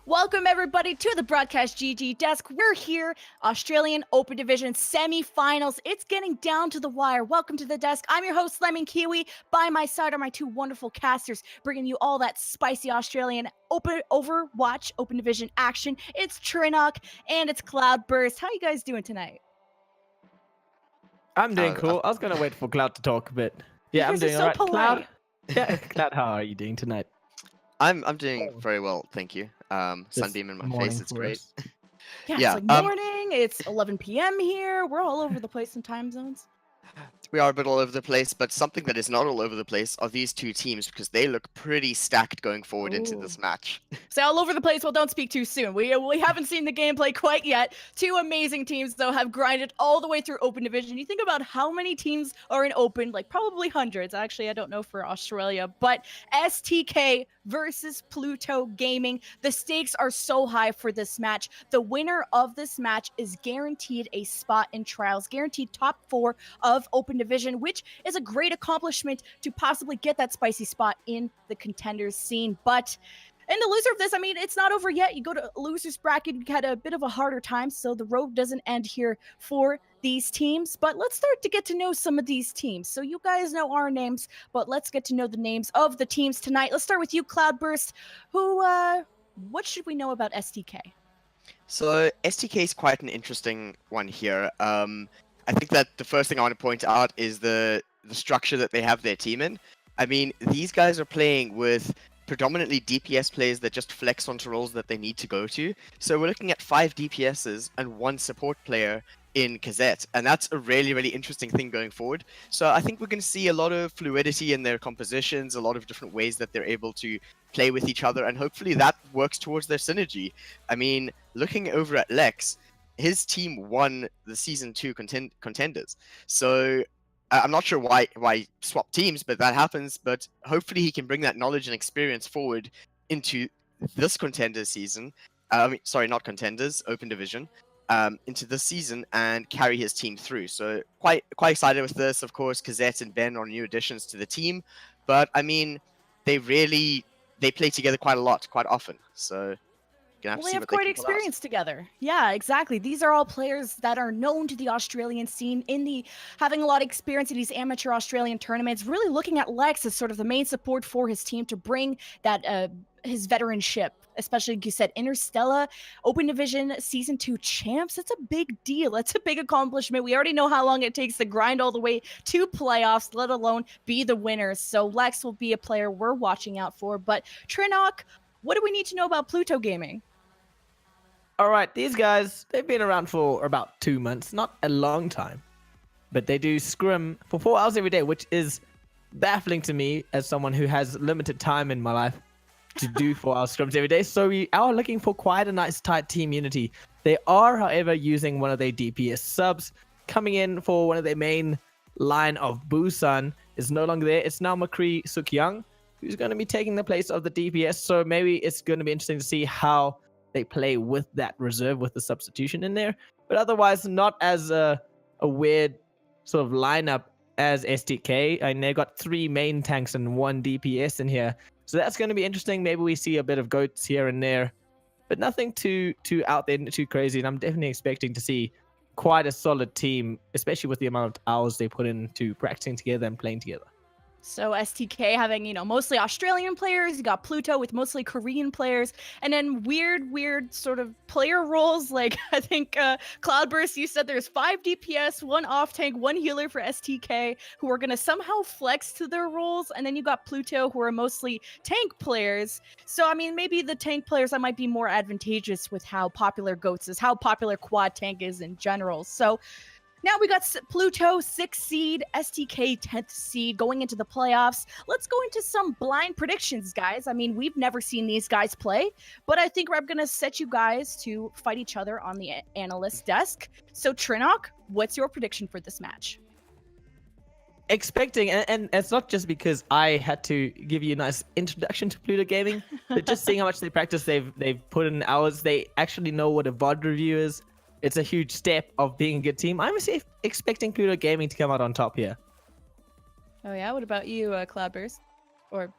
Welcome everybody to the Broadcast.gg desk. We're here, Australian Open Division semi-finals. It's getting down to the wire. Welcome to the desk. I'm your host, Lemon Kiwi. By my side are my two wonderful casters, bringing you all that spicy Australian Overwatch Open Division action. It's Trinok and it's Cloudburst. How you guys doing tonight? I'm doing cool. I was gonna wait for Cloud to talk, but yeah, I'm doing so alright. polite. Cloud, yeah, Cloud, how are you doing tonight? I'm doing very well, thank you. Sunbeam in my face, it's great. Yeah, it's like morning, it's 11 p.m. here. We're all over the place in time zones. We are a bit all over the place, but something that is not all over the place are these two teams because they look pretty stacked going forward into this match. Say all over the place, well, don't speak too soon. We haven't seen the gameplay quite yet. Two amazing teams, though, have grinded all the way through Open Division. You think about how many teams are in Open, like probably hundreds. Actually, I don't know for Australia, but STK versus Pluto Gaming. The stakes are so high for this match. The winner of this match is guaranteed a spot in Trials, guaranteed top 4 of Open Division, which is a great accomplishment to possibly get that spicy spot in the contenders scene. But and the loser of this, I mean, it's not over yet. You go to losers bracket, you had a bit of a harder time, so the road doesn't end here for these teams. But let's start to get to know some of these teams. So you guys know our names, but let's get to know the names of the teams tonight. Let's start with you, Cloudburst. What should we know about STK? So STK is quite an interesting one here. I think that the first thing I want to point out is the structure that they have their team in. I mean, these guys are playing with predominantly DPS players that just flex onto roles that they need to go to. So we're looking at 5 DPSs and 1 support player in Sept, and that's a really, really interesting thing going forward. So I think we're going to see a lot of fluidity in their compositions, a lot of different ways that they're able to play with each other, and hopefully that works towards their synergy. I mean, looking over at Lex, his team won the Season 2 contenders. So I'm not sure why swap teams, but that happens. But hopefully he can bring that knowledge and experience forward into this contenders season. Sorry, not contenders, Open Division. Into this season and carry his team through. So quite excited with this. Of course, Sept and Ben are new additions to the team. But I mean, they play together quite a lot, quite often. So they have quite experience together. Yeah, exactly. These are all players that are known to the Australian scene, having a lot of experience in these amateur Australian tournaments, really looking at Lex as sort of the main support for his team to bring that his veteranship, especially like you said, Interstella, Open Division Season 2 champs. That's a big deal. That's a big accomplishment. We already know how long it takes to grind all the way to playoffs, let alone be the winners. So Lex will be a player we're watching out for. But Trinok, what do we need to know about Pluto Gaming? All right, these guys, they've been around for about 2 months, not a long time, but they do scrim for 4 hours every day, which is baffling to me as someone who has limited time in my life to do 4 hour scrims every day. So we are looking for quite a nice tight team unity. They are, however, using one of their DPS subs. Coming in for one of their main line of Busan is no longer there. It's now McCree Suk-young, who's going to be taking the place of the DPS. So maybe it's going to be interesting to see how they play with that reserve, with the substitution in there. But otherwise, not as a weird sort of lineup as STK. And they've got 3 main tanks and 1 DPS in here. So that's going to be interesting. Maybe we see a bit of goats here and there, but nothing too out there, too crazy. And I'm definitely expecting to see quite a solid team, especially with the amount of hours they put into practicing together and playing together. So STK having, mostly Australian players. You got Pluto with mostly Korean players. And then weird sort of player roles. Like, I think Cloudburst, you said there's 5 DPS, 1 off-tank, 1 healer for STK, who are going to somehow flex to their roles. And then you got Pluto, who are mostly tank players. So, I mean, maybe the tank players that might be more advantageous with how popular Goats is, how popular quad tank is in general. So now we got Pluto 6th seed, STK 10th seed going into the playoffs. Let's go into some blind predictions, guys. I mean, we've never seen these guys play, but I think I'm going to set you guys to fight each other on the analyst desk. So Trinok, what's your prediction for this match? Expecting, and it's not just because I had to give you a nice introduction to Pluto Gaming, but just seeing how much they practice, they've put in hours. They actually know what a VOD review is. It's a huge step of being a good team. I'm expecting Pluto Gaming to come out on top here. Oh yeah, what about you, Cloudburst? Or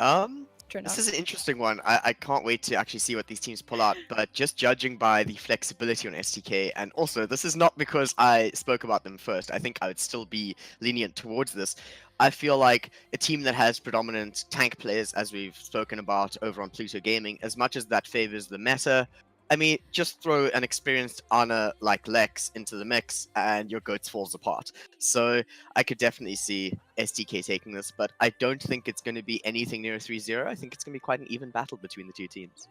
This Trinoc? is an interesting one. I can't wait to actually see what these teams pull out. But just judging by the flexibility on STK, and also this is not because I spoke about them first. I think I would still be lenient towards this. I feel like a team that has predominant tank players, as we've spoken about over on Pluto Gaming, as much as that favors the meta, I mean, just throw an experienced Ana like Lex into the mix, and your goats falls apart. So I could definitely see STK taking this, but I don't think it's going to be anything near 3-0. I think it's going to be quite an even battle between the two teams.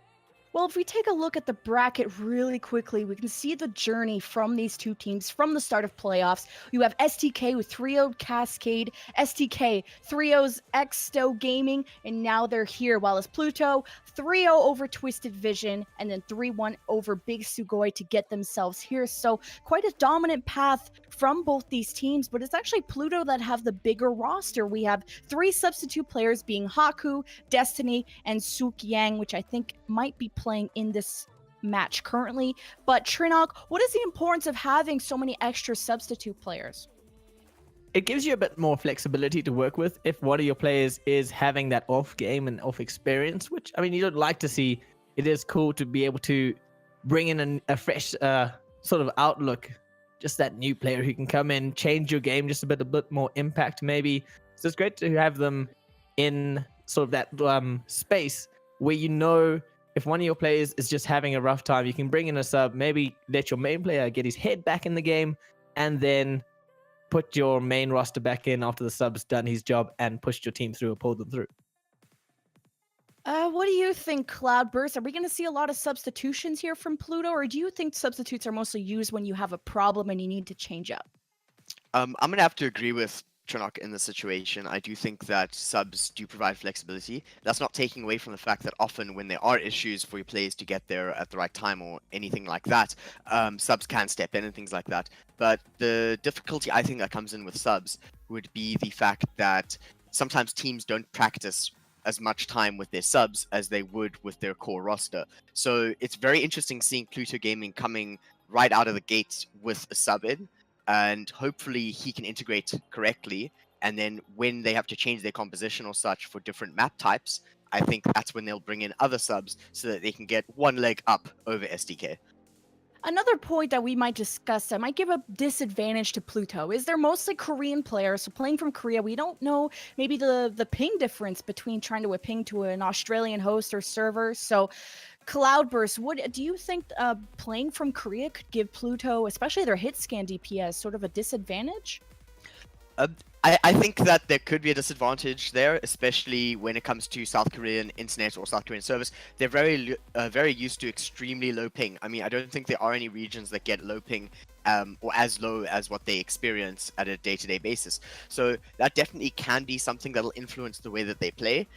Well, if we take a look at the bracket really quickly, we can see the journey from these two teams from the start of playoffs. You have STK with 3-0 Cascade, STK 3-0's Xsto Gaming, and now they're here. While as Pluto 3-0 over Twisted Vision, and then 3-1 over Big Sugoi to get themselves here. So quite a dominant path from both these teams, but it's actually Pluto that have the bigger roster. We have 3 substitute players being Haku, Destiny, and Suk Yang, which I think might be playing in this match currently. But Trinoc, what is the importance of having so many extra substitute players? It gives you a bit more flexibility to work with if one of your players is having that off game and off experience, which, I mean, you don't like to see. It is cool to be able to bring in a fresh sort of outlook, just that new player who can come in, change your game just a bit more impact maybe. So it's great to have them in sort of that space where you know if one of your players is just having a rough time, you can bring in a sub, maybe let your main player get his head back in the game, and then put your main roster back in after the sub's done his job and pushed your team through or pulled them through. What do you think, Cloudburst? Are we going to see a lot of substitutions here from Pluto, or do you think substitutes are mostly used when you have a problem and you need to change up? I'm going to have to agree with Trinok in this situation. I do think that subs do provide flexibility. That's not taking away from the fact that often when there are issues for your players to get there at the right time or anything like that, subs can step in and things like that. But the difficulty I think that comes in with subs would be the fact that sometimes teams don't practice as much time with their subs as they would with their core roster. So it's very interesting seeing Pluto Gaming coming right out of the gates with a sub in, and hopefully he can integrate correctly. And then when they have to change their composition or such for different map types, I think that's when they'll bring in other subs so that they can get one leg up over STK. Another point that we might discuss that might give a disadvantage to Pluto is they're mostly Korean players. So playing from Korea, we don't know maybe the ping difference between trying to ping to an Australian host or server. So Cloudburst, what do you think playing from Korea could give Pluto, especially their hit scan DPS, sort of a disadvantage? I think that there could be a disadvantage there, especially when it comes to South Korean internet or South Korean service. They're very used to extremely low ping. I mean, I don't think there are any regions that get low ping or as low as what they experience at a day-to-day basis. So that definitely can be something that'll influence the way that they play.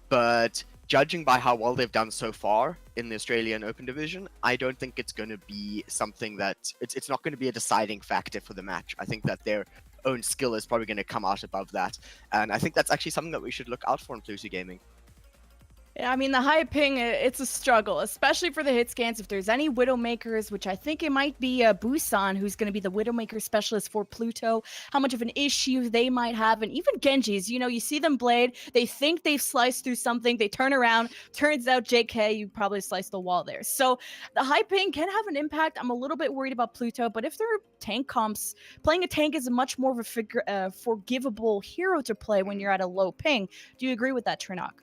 But judging by how well they've done so far in the Australian Open Division, I don't think it's going to be something that it's not going to be a deciding factor for the match. I think that their own skill is probably going to come out above that, and I think that's actually something that we should look out for in Pluto Gaming. Yeah, I mean, the high ping, it's a struggle, especially for the hit scans. If there's any Widowmakers, which I think it might be Busan, who's going to be the Widowmaker specialist for Pluto, how much of an issue they might have. And even Genjis, you know, you see them blade, they think they've sliced through something, they turn around, turns out, JK, you probably sliced the wall there. So the high ping can have an impact. I'm a little bit worried about Pluto, but if they're tank comps, playing a tank is much more of a forgivable hero to play when you're at a low ping. Do you agree with that, Trinok?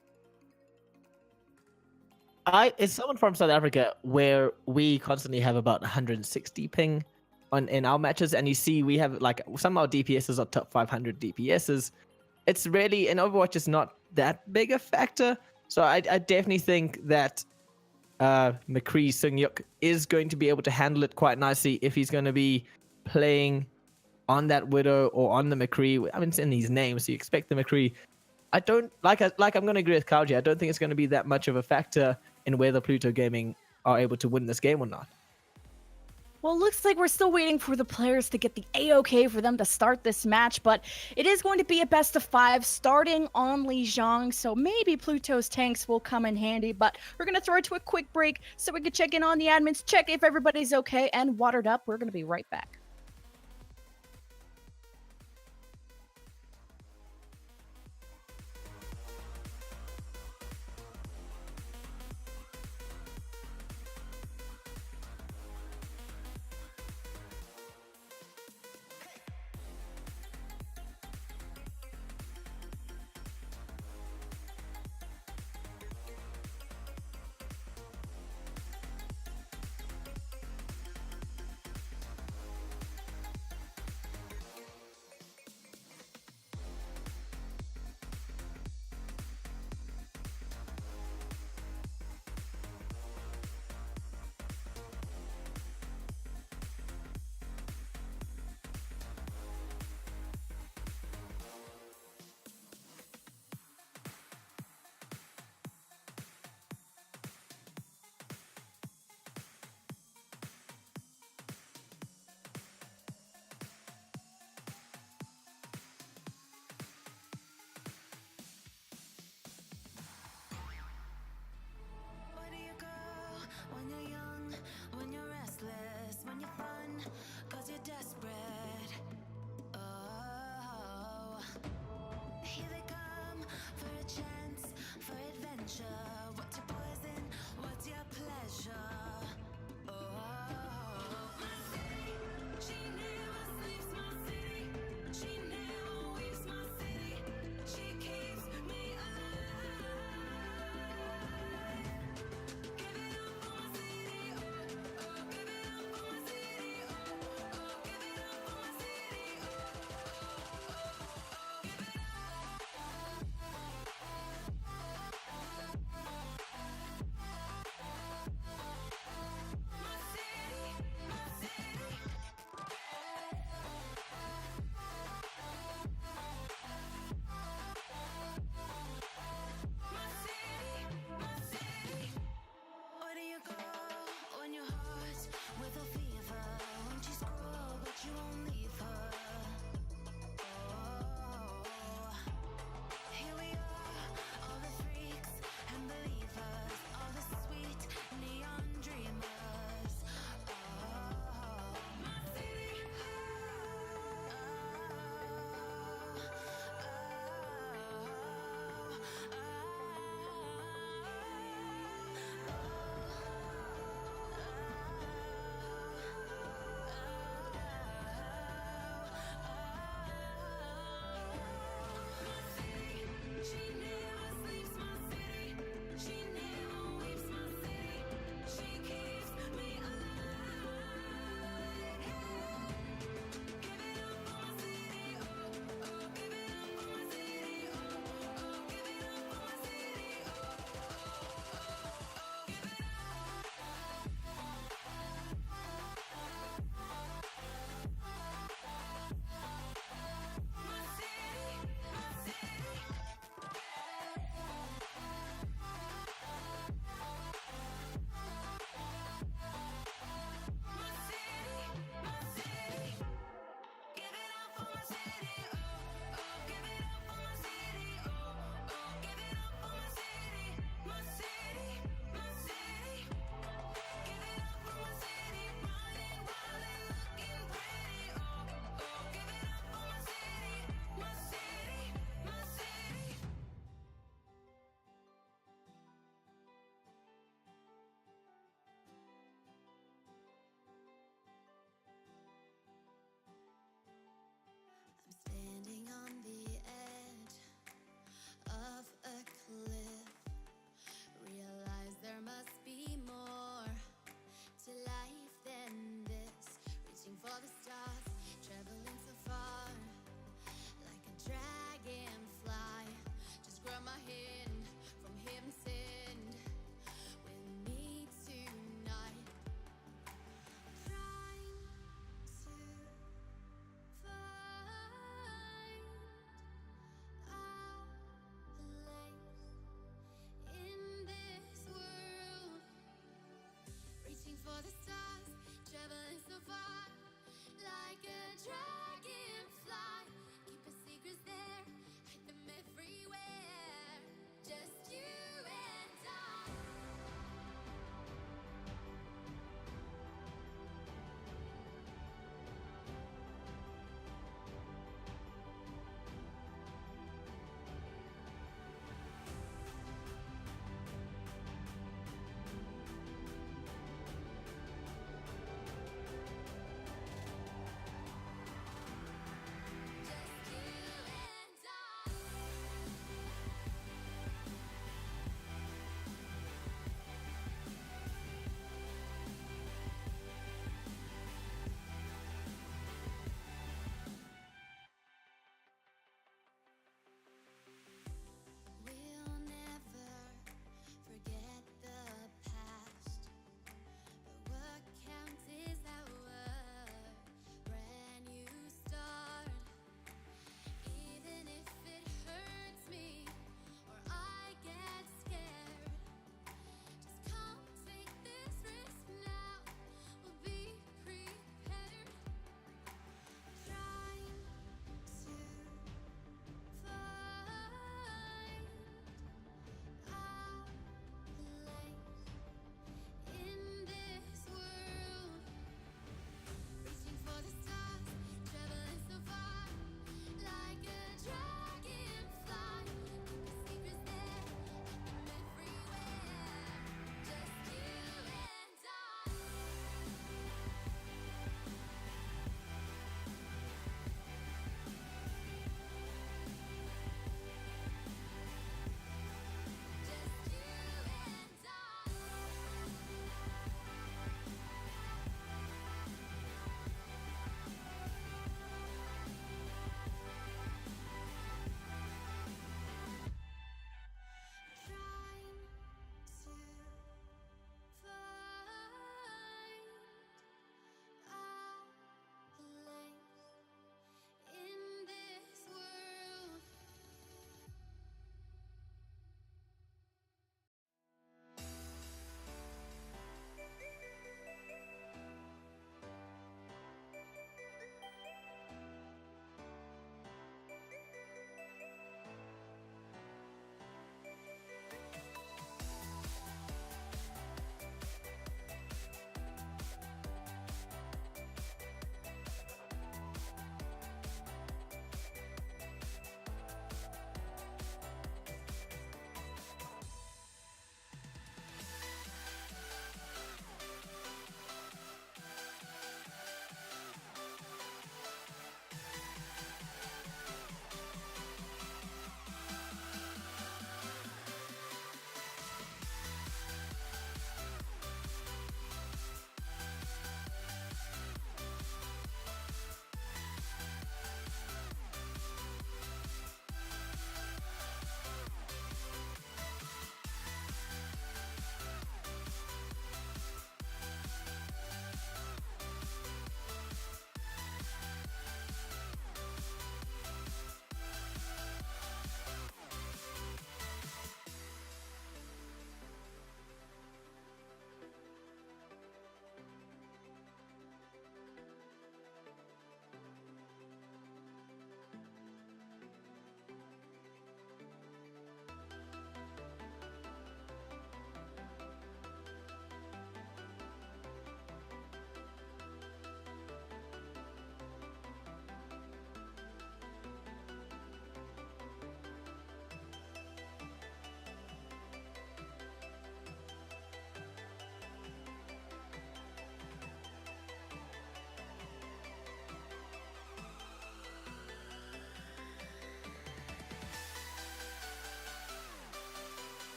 It's someone from South Africa where we constantly have about 160 ping in our matches, and you see we have like some of our DPSs are top 500 DPSs. It's really in Overwatch, it's not that big a factor. So I definitely think that McCree Sungyuk is going to be able to handle it quite nicely if he's going to be playing on that Widow or on the McCree. I mean, it's in his name, so you expect the McCree. I don't like. I'm going to agree with Kauji. I don't think it's going to be that much of a factor in whether Pluto Gaming are able to win this game or not. Well, it looks like we're still waiting for the players to get the A-OK for them to start this match, but it is going to be a best of 5 starting on Lijiang, so maybe Pluto's tanks will come in handy, but we're going to throw it to a quick break so we can check in on the admins, check if everybody's okay, and watered up. We're going to be right back.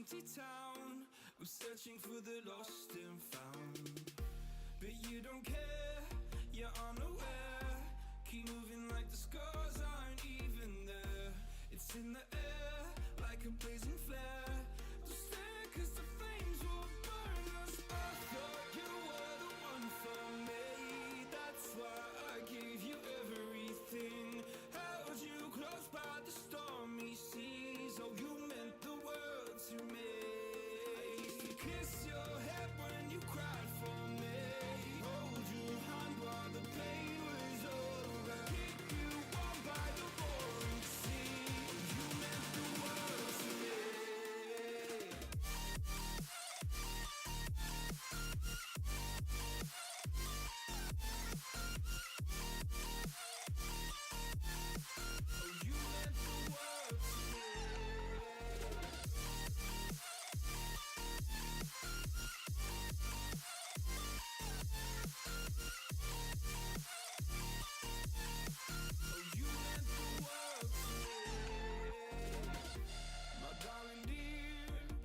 empty town. We're searching for the lost and found. But you don't care, you're unaware. Keep moving like the scars aren't even there. It's in the air, like a blazing flare. Don't stare, cause the flames will burn us. I thought you were the one for me. That's why I gave you everything. Held you close by the stormy seas. Oh, you meant the world to me. I used to kiss your head when you cried for me. Hold your hand while the pain was over. Keep you warm by the roaring sea. You meant the world to me. Oh, you meant the world to me. Oh, you meant the world to me. My darling dear,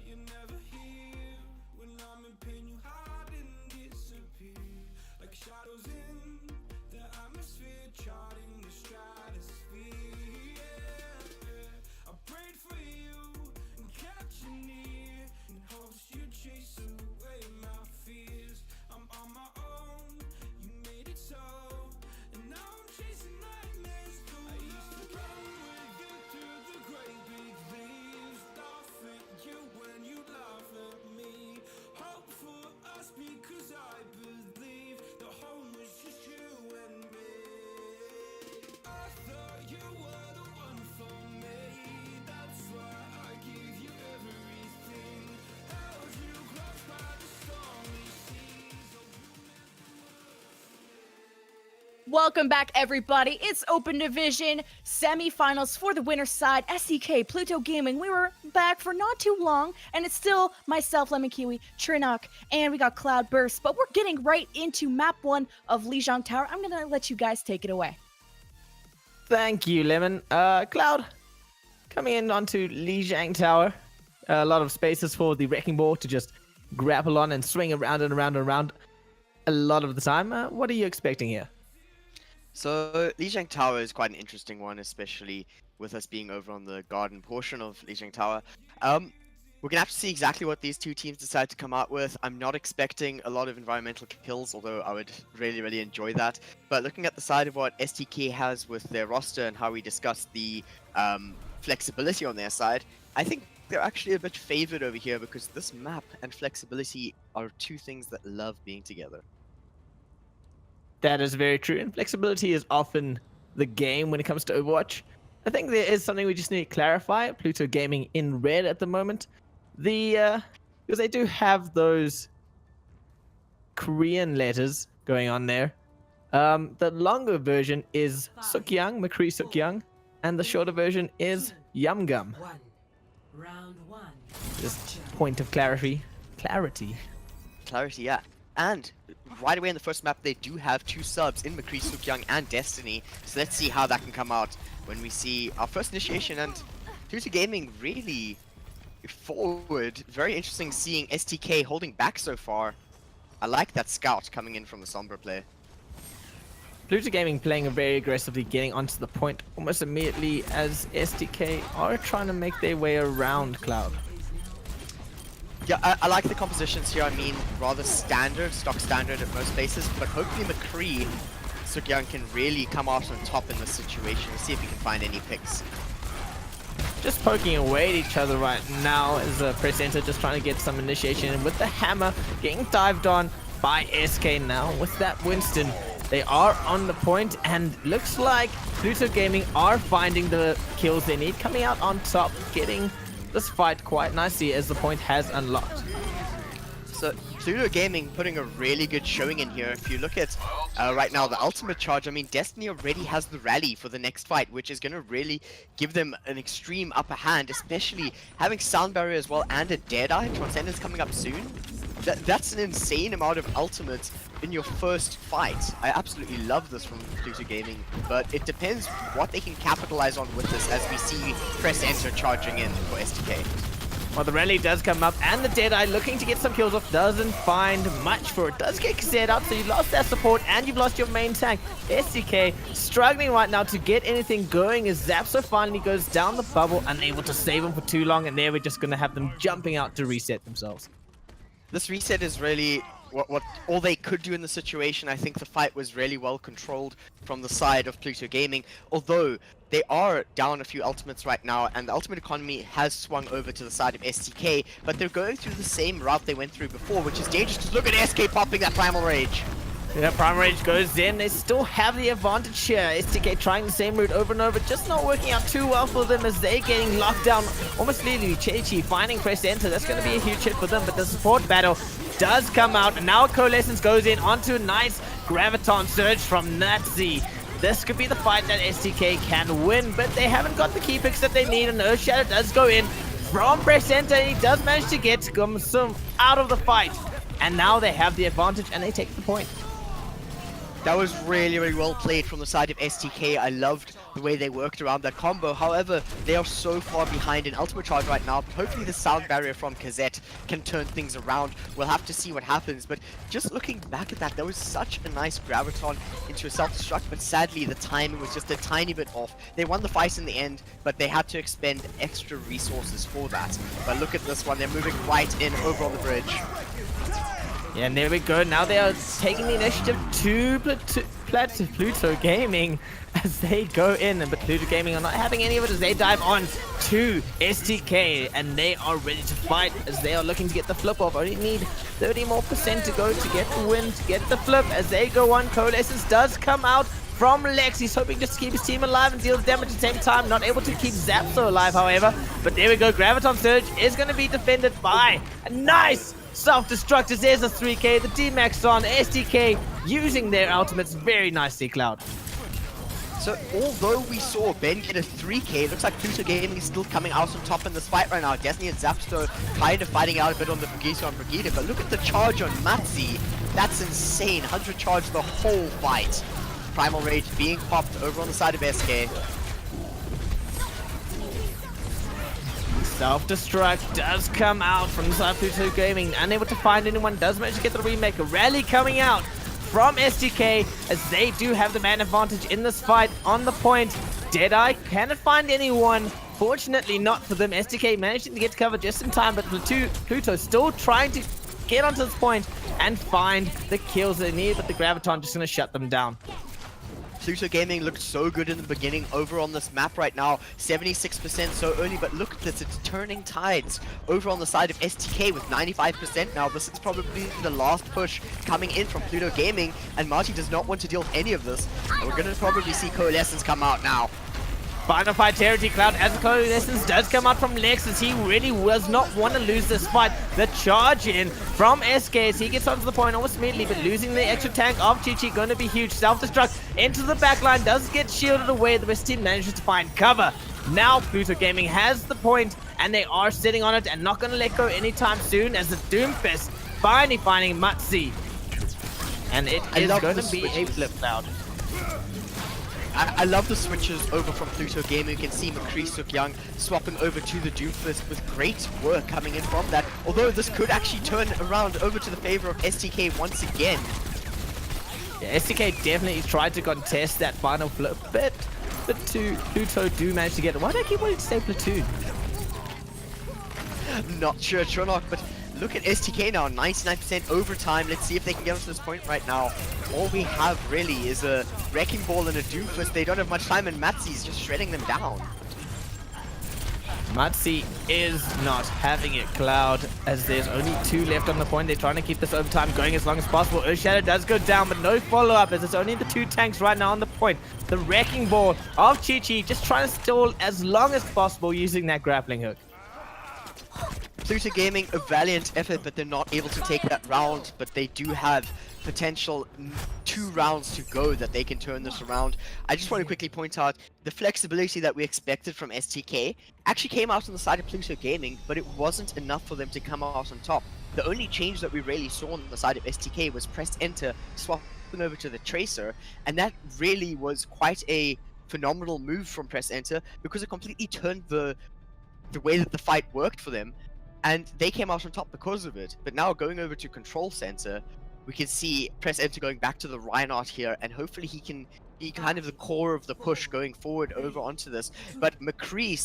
you're never here. When I'm in pain, you hide and disappear. Like shadows in the atmosphere, charting the stratosphere. Yeah. I prayed for you and kept you near, in hopes you'd chase away my fears. I'm on my own, you made it so, and now I'm chasing nightmares through. I used to run with you through the great big leaves, laugh at you when you laugh at me. Hope for us because I believe the home was just you and me. I thought you were the one for me. That's why I gave you everything. Held you close by the stormy seas. Oh, you meant the world to me. Welcome back, everybody. It's Open Division semifinals for the winner's side, STK, Pluto Gaming. We were back for not too long, and it's still myself, Lemon Kiwi, Trinok, and we got Cloudburst. But we're getting right into map 1 of Lijiang Tower. I'm gonna let you guys take it away. Thank you, Lemon. Cloud, coming in onto Lijiang Tower. A lot of spaces for the Wrecking Ball to just grapple on and swing around and around and around a lot of the time. What are you expecting here? So Lijiang Tower is quite an interesting one, especially with us being over on the garden portion of Lijiang Tower. We're gonna have to see exactly what these two teams decide to come out with. I'm not expecting a lot of environmental kills, although I would really enjoy that. But looking at the side of what STK has with their roster and how we discussed the flexibility on their side, I think they're actually a bit favored over here because this map and flexibility are two things that love being together. That is very true, and flexibility is often the game when it comes to Overwatch. I think there is something we just need to clarify. Pluto Gaming in red at the moment. Because they do have those Korean letters going on there. The longer version is Sukyang, McCree Sukyang, and the shorter version is Yumgum. Round 1. Just point of clarity. Clarity, yeah. And right away in the first map, they do have two subs in McCree, Sukyang, and Destiny. So let's see how that can come out when we see our first initiation. And Pluto Gaming really forward. Very interesting seeing STK holding back so far. I like that scout coming in from the Sombra play. Pluto Gaming playing very aggressively, getting onto the point almost immediately as STK are trying to make their way around Cloud. Yeah, I like the compositions here. I mean, rather standard, stock standard at most places, but hopefully McCree Sukyang can really come out on top in this situation. Let's see if he can find any picks. Just poking away at each other right now as a press enter, just trying to get some initiation. And with the hammer getting dived on by SK now. With that Winston, they are on the point, and looks like Pluto Gaming are finding the kills they need, coming out on top, getting this fight quite nicely as the point has unlocked. So Pluto Gaming putting a really good showing in here. If you look at right now the ultimate charge, I mean Destiny already has the rally for the next fight, which is going to really give them an extreme upper hand, especially having Sound Barrier as well and a Deadeye. Transcendence coming up soon. That's an insane amount of ultimates in your first fight. I absolutely love this from Pluto Gaming, but it depends what they can capitalize on with this as we see press enter charging in for STK. Well, the rally does come up, and the Deadeye looking to get some kills off doesn't find much for it. Does get Zed out, so you lost that support, and you've lost your main tank. STK struggling right now to get anything going as Zapso finally goes down the bubble, unable to save him for too long, and there we're just going to have them jumping out to reset themselves. This reset is really what all they could do in the situation. I think the fight was really well controlled from the side of Pluto Gaming, although they are down a few ultimates right now, and the ultimate economy has swung over to the side of STK, but they're going through the same route they went through before, which is dangerous. Just look at SK popping that Primal Rage. Yeah, Primal Rage goes in. They still have the advantage here. STK trying the same route over and over, just not working out too well for them as they're getting locked down. Almost literally, Chi finding press enter. That's going to be a huge hit for them, but the support battle does come out, and now Coalescence goes in onto a nice Graviton Surge from Nazi. This could be the fight that STK can win, but they haven't got the key picks that they need, and Earth Shadow does go in from press enter, and he does manage to get Gumsum out of the fight. And now they have the advantage, and they take the point. That was really, really well played from the side of STK. I loved the way they worked around that combo. However, they are so far behind in Ultimate Charge right now. But hopefully the sound barrier from Kazette can turn things around. We'll have to see what happens. But just looking back at that, there was such a nice Graviton into a self-destruct. But sadly, the timing was just a tiny bit off. They won the fight in the end, but they had to expend extra resources for that. But look at this one. They're moving right in over on the bridge. Yeah, and there we go. Now they are taking the initiative to Pluto Gaming as they go in. But Pluto Gaming are not having any of it as they dive on to STK. And they are ready to fight as they are looking to get the flip off. Only need 30% more to go to get the win, to get the flip. As they go on, Coalescence does come out from Lex. He's hoping just to keep his team alive and deal damage at the same time. Not able to keep Zapso alive, however. But there we go. Graviton Surge is going to be defended by a nice self-destruct as there's a 3k, the D-Max on STK using their ultimates very nicely, Cloud. So although we saw Ben get a 3k, it looks like Pluto Gaming is still coming out on top in this fight right now. Destiny and Zapsto kind of fighting out a bit on the Brigitte on Brigitte, but look at the charge on Matzi. That's insane. 100 charge the whole fight. Primal Rage being popped over on the side of SK. Self-destruct does come out from the side of Pluto Gaming. Unable to find anyone, does manage to get the remake. A rally coming out from STK as they do have the man advantage in this fight on the point. Deadeye cannot find anyone. Fortunately not for them. STK managing to get cover just in time, but Pluto still trying to get onto this point and find the kills they need, but the Graviton just going to shut them down. Pluto Gaming looked so good in the beginning over on this map right now. 76% so early, but look at this. It's turning tides over on the side of STK with 95% now. This is probably the last push coming in from Pluto Gaming, and Marty does not want to deal with any of this. And we're going to probably see Coalescence come out now. Final fight territory, Cloud, as the Coalescence does come out from Lex as he really does not want to lose this fight. The charge in from SK as he gets onto the point almost immediately, but losing the extra tank of Chi-Chi going to be huge. Self-destruct into the backline, does get shielded away. The rest team manages to find cover. Now Pluto Gaming has the point and they are sitting on it and not going to let go anytime soon as the Doomfist finally finding Matzi. And it is going to be a flip, Cloud. I love the switches over from Pluto Gaming. You can see McCree Suk Young swapping over to the Doomfist with great work coming in from that. Although this could actually turn around over to the favor of STK once again. Yeah, STK definitely tried to contest that final flip, but Pluto do manage to get it. Why do I keep wanting to say Platoon? Not sure, Tronok, but look at STK now, 99% overtime. Let's see if they can get onto this point right now. All we have really is a Wrecking Ball and a Doomfist. They don't have much time, and Matzi's just shredding them down. Matzi is not having it, Cloud, as there's only 2 left on the point. They're trying to keep this overtime going as long as possible. Earthshadow does go down, but no follow-up as it's only the 2 tanks right now on the point. The Wrecking Ball of Chi-Chi just trying to stall as long as possible using that grappling hook. Pluto Gaming, a valiant effort, but they're not able to take that round, but they do have potential 2 rounds to go that they can turn this around. I just want to quickly point out the flexibility that we expected from STK actually came out on the side of Pluto Gaming, but it wasn't enough for them to come out on top. The only change that we really saw on the side of STK was press enter, swapping over to the Tracer, and that really was quite a phenomenal move from press enter because it completely turned the way that the fight worked for them. and they came out on top because of it. But now going over to control center, we can see Press Enter going back to the Reinhardt here, and hopefully he can be kind of the core of the push going forward over onto this. But McCree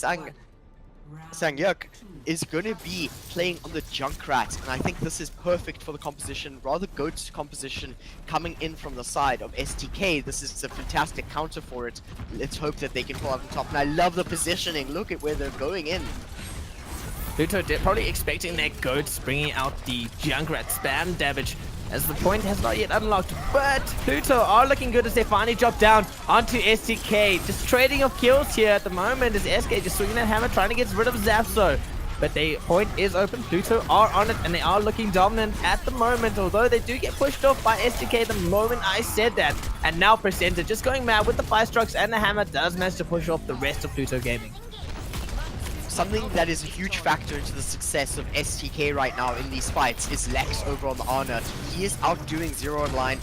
Sang-yuk is going to be playing on the Junkrat, and I think this is perfect for the composition, rather goat composition coming in from the side of STK. This is a fantastic counter for it. Let's hope that they can pull out on top, and I love the positioning. Look at where they're going in. Pluto probably expecting their goats bringing out the Junkrat spam damage, as the point has not yet unlocked. But Pluto are looking good as they finally drop down onto STK. Just trading of kills here at the moment as SK just swinging that hammer, trying to get rid of Zapso. But the point is open. Pluto are on it, and they are looking dominant at the moment, although they do get pushed off by STK the moment I said that. And now Presenter just going mad with the fire strikes, and the hammer does manage to push off the rest of Pluto Gaming. Something that is a huge factor into the success of STK right now in these fights is Lex over on the Ana. He is outdoing Zero Online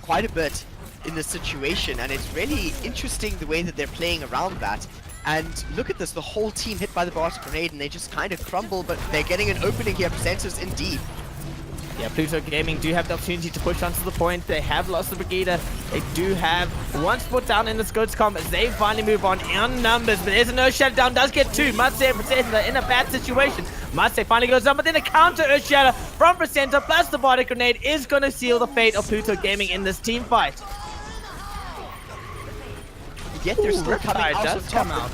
quite a bit in this situation, and it's really interesting the way that they're playing around that. And look at this, the whole team hit by the Bartek grenade, and they just kind of crumble, but they're getting an opening here. Presenters indeed. Yeah, Pluto Gaming do have the opportunity to push onto the point. They have lost the Brigida. They do have one spot down in the Scots comp as they finally move on in numbers. But there's a no shutdown, does get two. Must and Presenter in a bad situation. Must finally goes down, but then a counter Earth Shatter from Presenter plus the Bartek grenade is going to seal the fate of Pluto Gaming in this team fight. Yet they're still coming out does of top. come out.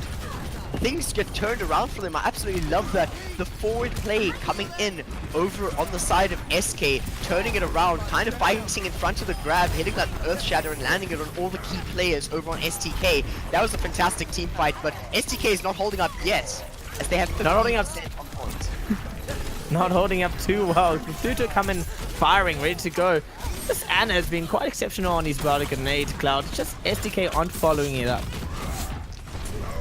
Things get turned around for them. I absolutely love that. The forward play coming in over on the side of SK, turning it around, kind of fighting in front of the grab, hitting that Earth Shatter and landing it on all the key players over on STK. That was a fantastic team fight, but STK is not holding up yet, as they have 50% on point. Not holding up too well. Pluto coming firing, ready to go. This Ana has been quite exceptional on his Bartek grenade, Cloud. Just STK aren't following it up.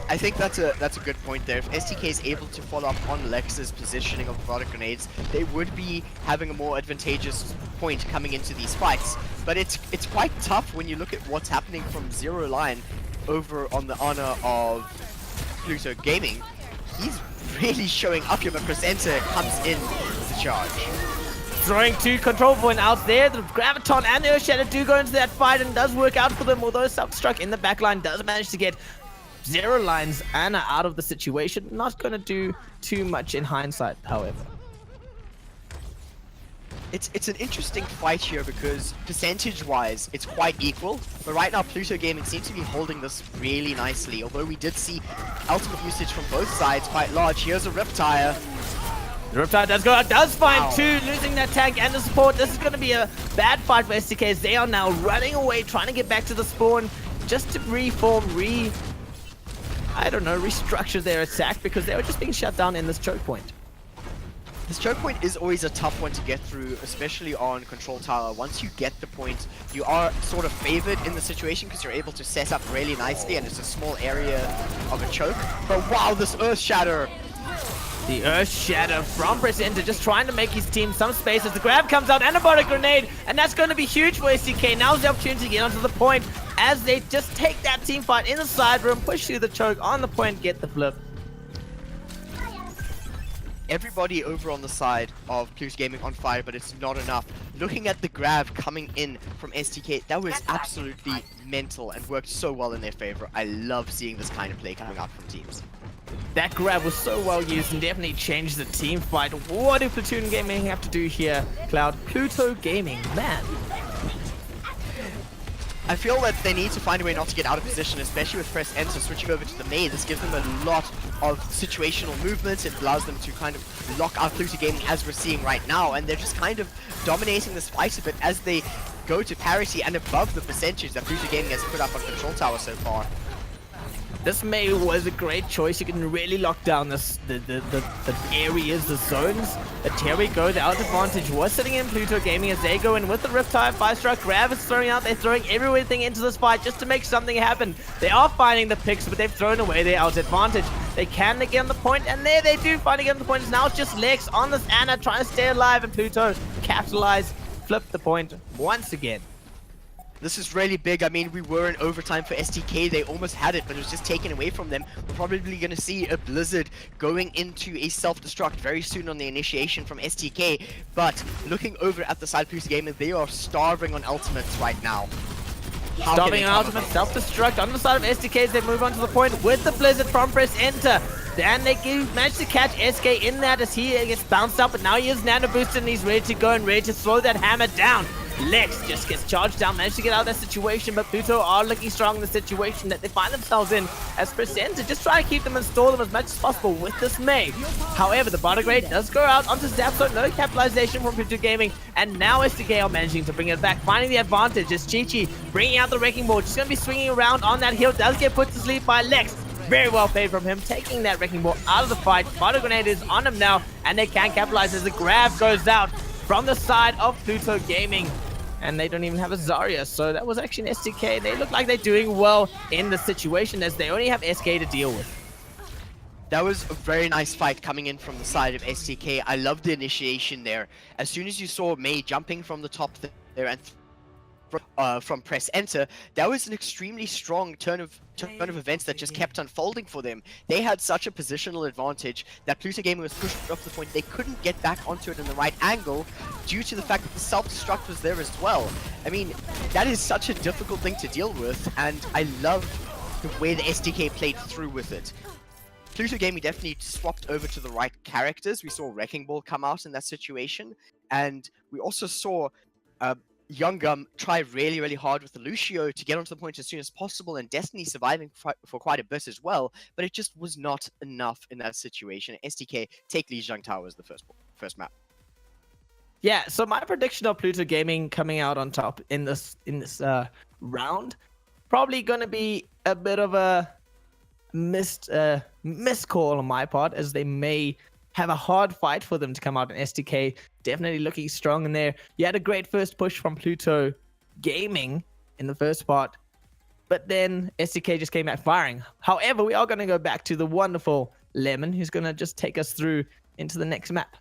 I think that's a good point there. If STK is able to follow up on Lex's positioning of the Bartek grenades, they would be having a more advantageous point coming into these fights. But it's quite tough when you look at what's happening from Zero Line over on the Ana of Pluto Gaming. He's really showing up here, but Presenter comes in with the charge. Throwing two control point out there. The Graviton and the Earth Shatter do go into that fight and does work out for them, although Substruck in the backline does manage to get Zero Line's Ana out of the situation. Not going to do too much in hindsight, however. It's an interesting fight here because percentage-wise, it's quite equal. But right now, Pluto Gaming seems to be holding this really nicely. Although we did see ultimate usage from both sides quite large. Here's a Riptire. The Riptide does go out, does find two, losing that tank and the support. This is going to be a bad fight for STK as they are now running away, trying to get back to the spawn just to restructure their attack because they were just being shut down in this choke point. This choke point is always a tough one to get through, especially on Control Tower. Once you get the point, you are sort of favored in the situation because you're able to set up really nicely and it's a small area of a choke. But wow, this Earth Shatter! The Earth Shatter from Presenter just trying to make his team some space as the grab comes out and a Bartek grenade, and that's going to be huge for STK. Now's the opportunity to get onto the point as they just take that team fight in the side room, push through the choke on the point, get the flip. Everybody over on the side of Pluto Gaming on fire, but it's not enough. Looking at the grab coming in from STK, that was absolutely mental and worked so well in their favor. I love seeing this kind of play coming out from teams. That grab was so well used and definitely changed the team fight. What do Platoon Gaming have to do here, Cloud? Pluto Gaming, man. I feel that they need to find a way not to get out of position, especially with Press Enter switching over to the main. This gives them a lot of situational movement. It allows them to kind of lock out Pluto Gaming as we're seeing right now, and they're just kind of dominating this fight a bit as they go to parity and above the percentage that Pluto Gaming has put up on Control Tower so far. This May was a great choice. You can really lock down the areas, the zones. But here we go. The out advantage was sitting in Pluto Gaming as they go in with the Riptide, 5-struck. Grav is throwing out. They're throwing everything into this fight just to make something happen. They are finding the picks, but they've thrown away their out advantage. They can get on the point, and there they do finally get on the point. Now it's just Lex on this Ana trying to stay alive, and Pluto capitalize, flip the point once again. This is really big. I mean, we were in overtime for STK. They almost had it, but it was just taken away from them. We're probably going to see a Blizzard going into a self-destruct very soon on the initiation from STK. But looking over at the side Pluto Gaming, they are starving on ultimates right now. How can Stopping they an come ultimate up? self-destruct on the side of STK as they move on to the point with the Blizzard from Press Enter. And they manage to catch SK in that as he gets bounced up, but now he is nano boosted and he's ready to go and ready to slow that hammer down. Lex just gets charged down, managed to get out of that situation, but Pluto are looking strong in the situation that they find themselves in as Press Enter just try to keep them and stall them as much as possible with this Mei. However, the bottom grade does go out onto Sept, so no capitalization from Pluto Gaming, and now STK are managing to bring it back, finding the advantage as Chi-Chi bringing out the Wrecking Ball, just going to be swinging around on that hill, does get put to sleep by Lex. Very well played from him, taking that Wrecking Ball out of the fight. Fire Grenade is on him now, and they can capitalize as the grab goes out from the side of Pluto Gaming. And they don't even have a Zarya, so that was actually an STK. They look like they're doing well in the situation as they only have SK to deal with. That was a very nice fight coming in from the side of STK. I love the initiation there. As soon as you saw Mei jumping from the top there and from Press Enter, that was an extremely strong turn of events that just kept unfolding for them. They had such a positional advantage that Pluto Gaming was pushed up to the point they couldn't get back onto it in the right angle due to the fact that the self-destruct was there as well. I mean, that is such a difficult thing to deal with, and I love the way the STK played through with it. Pluto Gaming definitely swapped over to the right characters. We saw Wrecking Ball come out in that situation, and we also saw Young Gum try really, really hard with the Lucio to get onto the point as soon as possible, and Destiny surviving for quite a bit as well, but it just was not enough in that situation. STK take Lijiang Tower as the first map. Yeah, so my prediction of Pluto Gaming coming out on top in this round, probably going to be a bit of a missed call on my part, as they may have a hard fight for them to come out in STK. Definitely looking strong in there. You had a great first push from Pluto Gaming in the first part, but then STK just came back firing. However, we are going to go back to the wonderful Lemon, who's going to just take us through into the next map.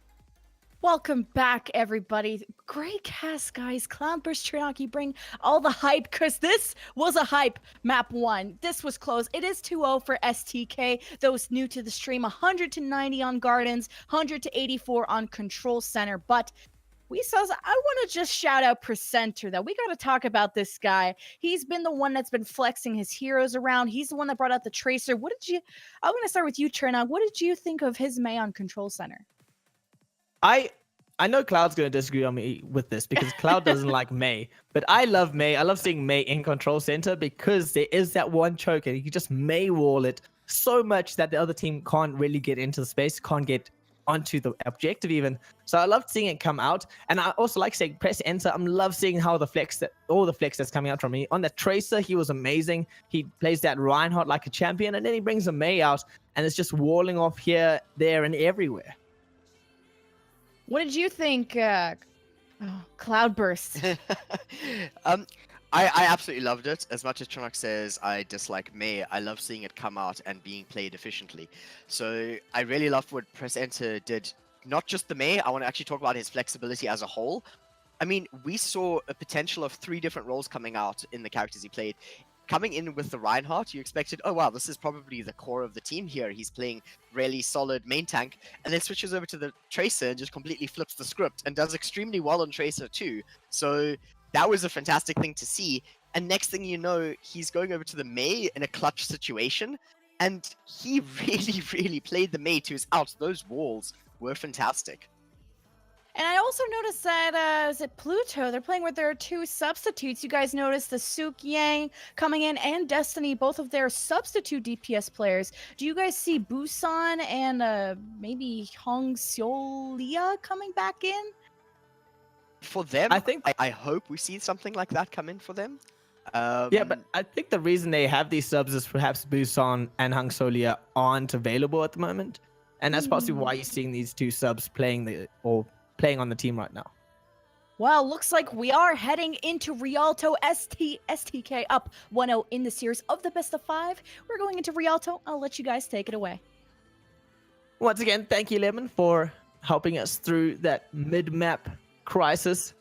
Welcome back, everybody. Great cast, guys. Cloudburst, Trinaki, bring all the hype, because this was a hype map 1. This was close. It is 2-0 for STK. Those new to the stream, 100 to 90 on Gardens, 100 to 84 on Control Center. But I want to just shout out Presenter, though. We got to talk about this guy. He's been the one that's been flexing his heroes around. He's the one that brought out the Tracer. I want to start with you, Trina. What did you think of his Mei on Control Center? I know Cloud's going to disagree on me with this because Cloud doesn't like Mei, but I love Mei. I love seeing Mei in Control Center because there is that one choke and you can just Mei wall it so much that the other team can't really get into the space, can't get onto the objective even. So I love seeing it come out, and I also like saying Press Enter. I love seeing how all the flex that's coming out from me. On that Tracer, he was amazing. He plays that Reinhardt like a champion, and then he brings a Mei out, and it's just walling off here, there, and everywhere. What did you think, Cloudburst? I absolutely loved it. As much as Tronox says I dislike Mei, I love seeing it come out and being played efficiently. So I really loved what Press Enter did. Not just the Mei, I want to actually talk about his flexibility as a whole. I mean, we saw a potential of 3 different roles coming out in the characters he played. Coming in with the Reinhardt, you expected, oh wow, this is probably the core of the team here. He's playing really solid main tank, and then switches over to the Tracer and just completely flips the script and does extremely well on Tracer too. So that was a fantastic thing to see. And next thing you know, he's going over to the Mei in a clutch situation, and he really, really played the Mei to his outs. Those walls were fantastic. And I also noticed that, is it Pluto? They're playing with their 2 substitutes. You guys noticed the Suk Yang coming in and Destiny, both of their substitute DPS players. Do you guys see Busan and maybe Hong Seolia coming back in? For them, I hope we see something like that come in for them. Yeah, but I think the reason they have these subs is perhaps Busan and Hang Solia aren't available at the moment. And that's possibly why you're seeing these 2 subs playing on the team right now. Well, looks like we are heading into Rialto. STK up 1-0 in the series of the best of 5. We're going into Rialto. I'll let you guys take it away. Once again, thank you, Lemon, for helping us through that mid-map crisis,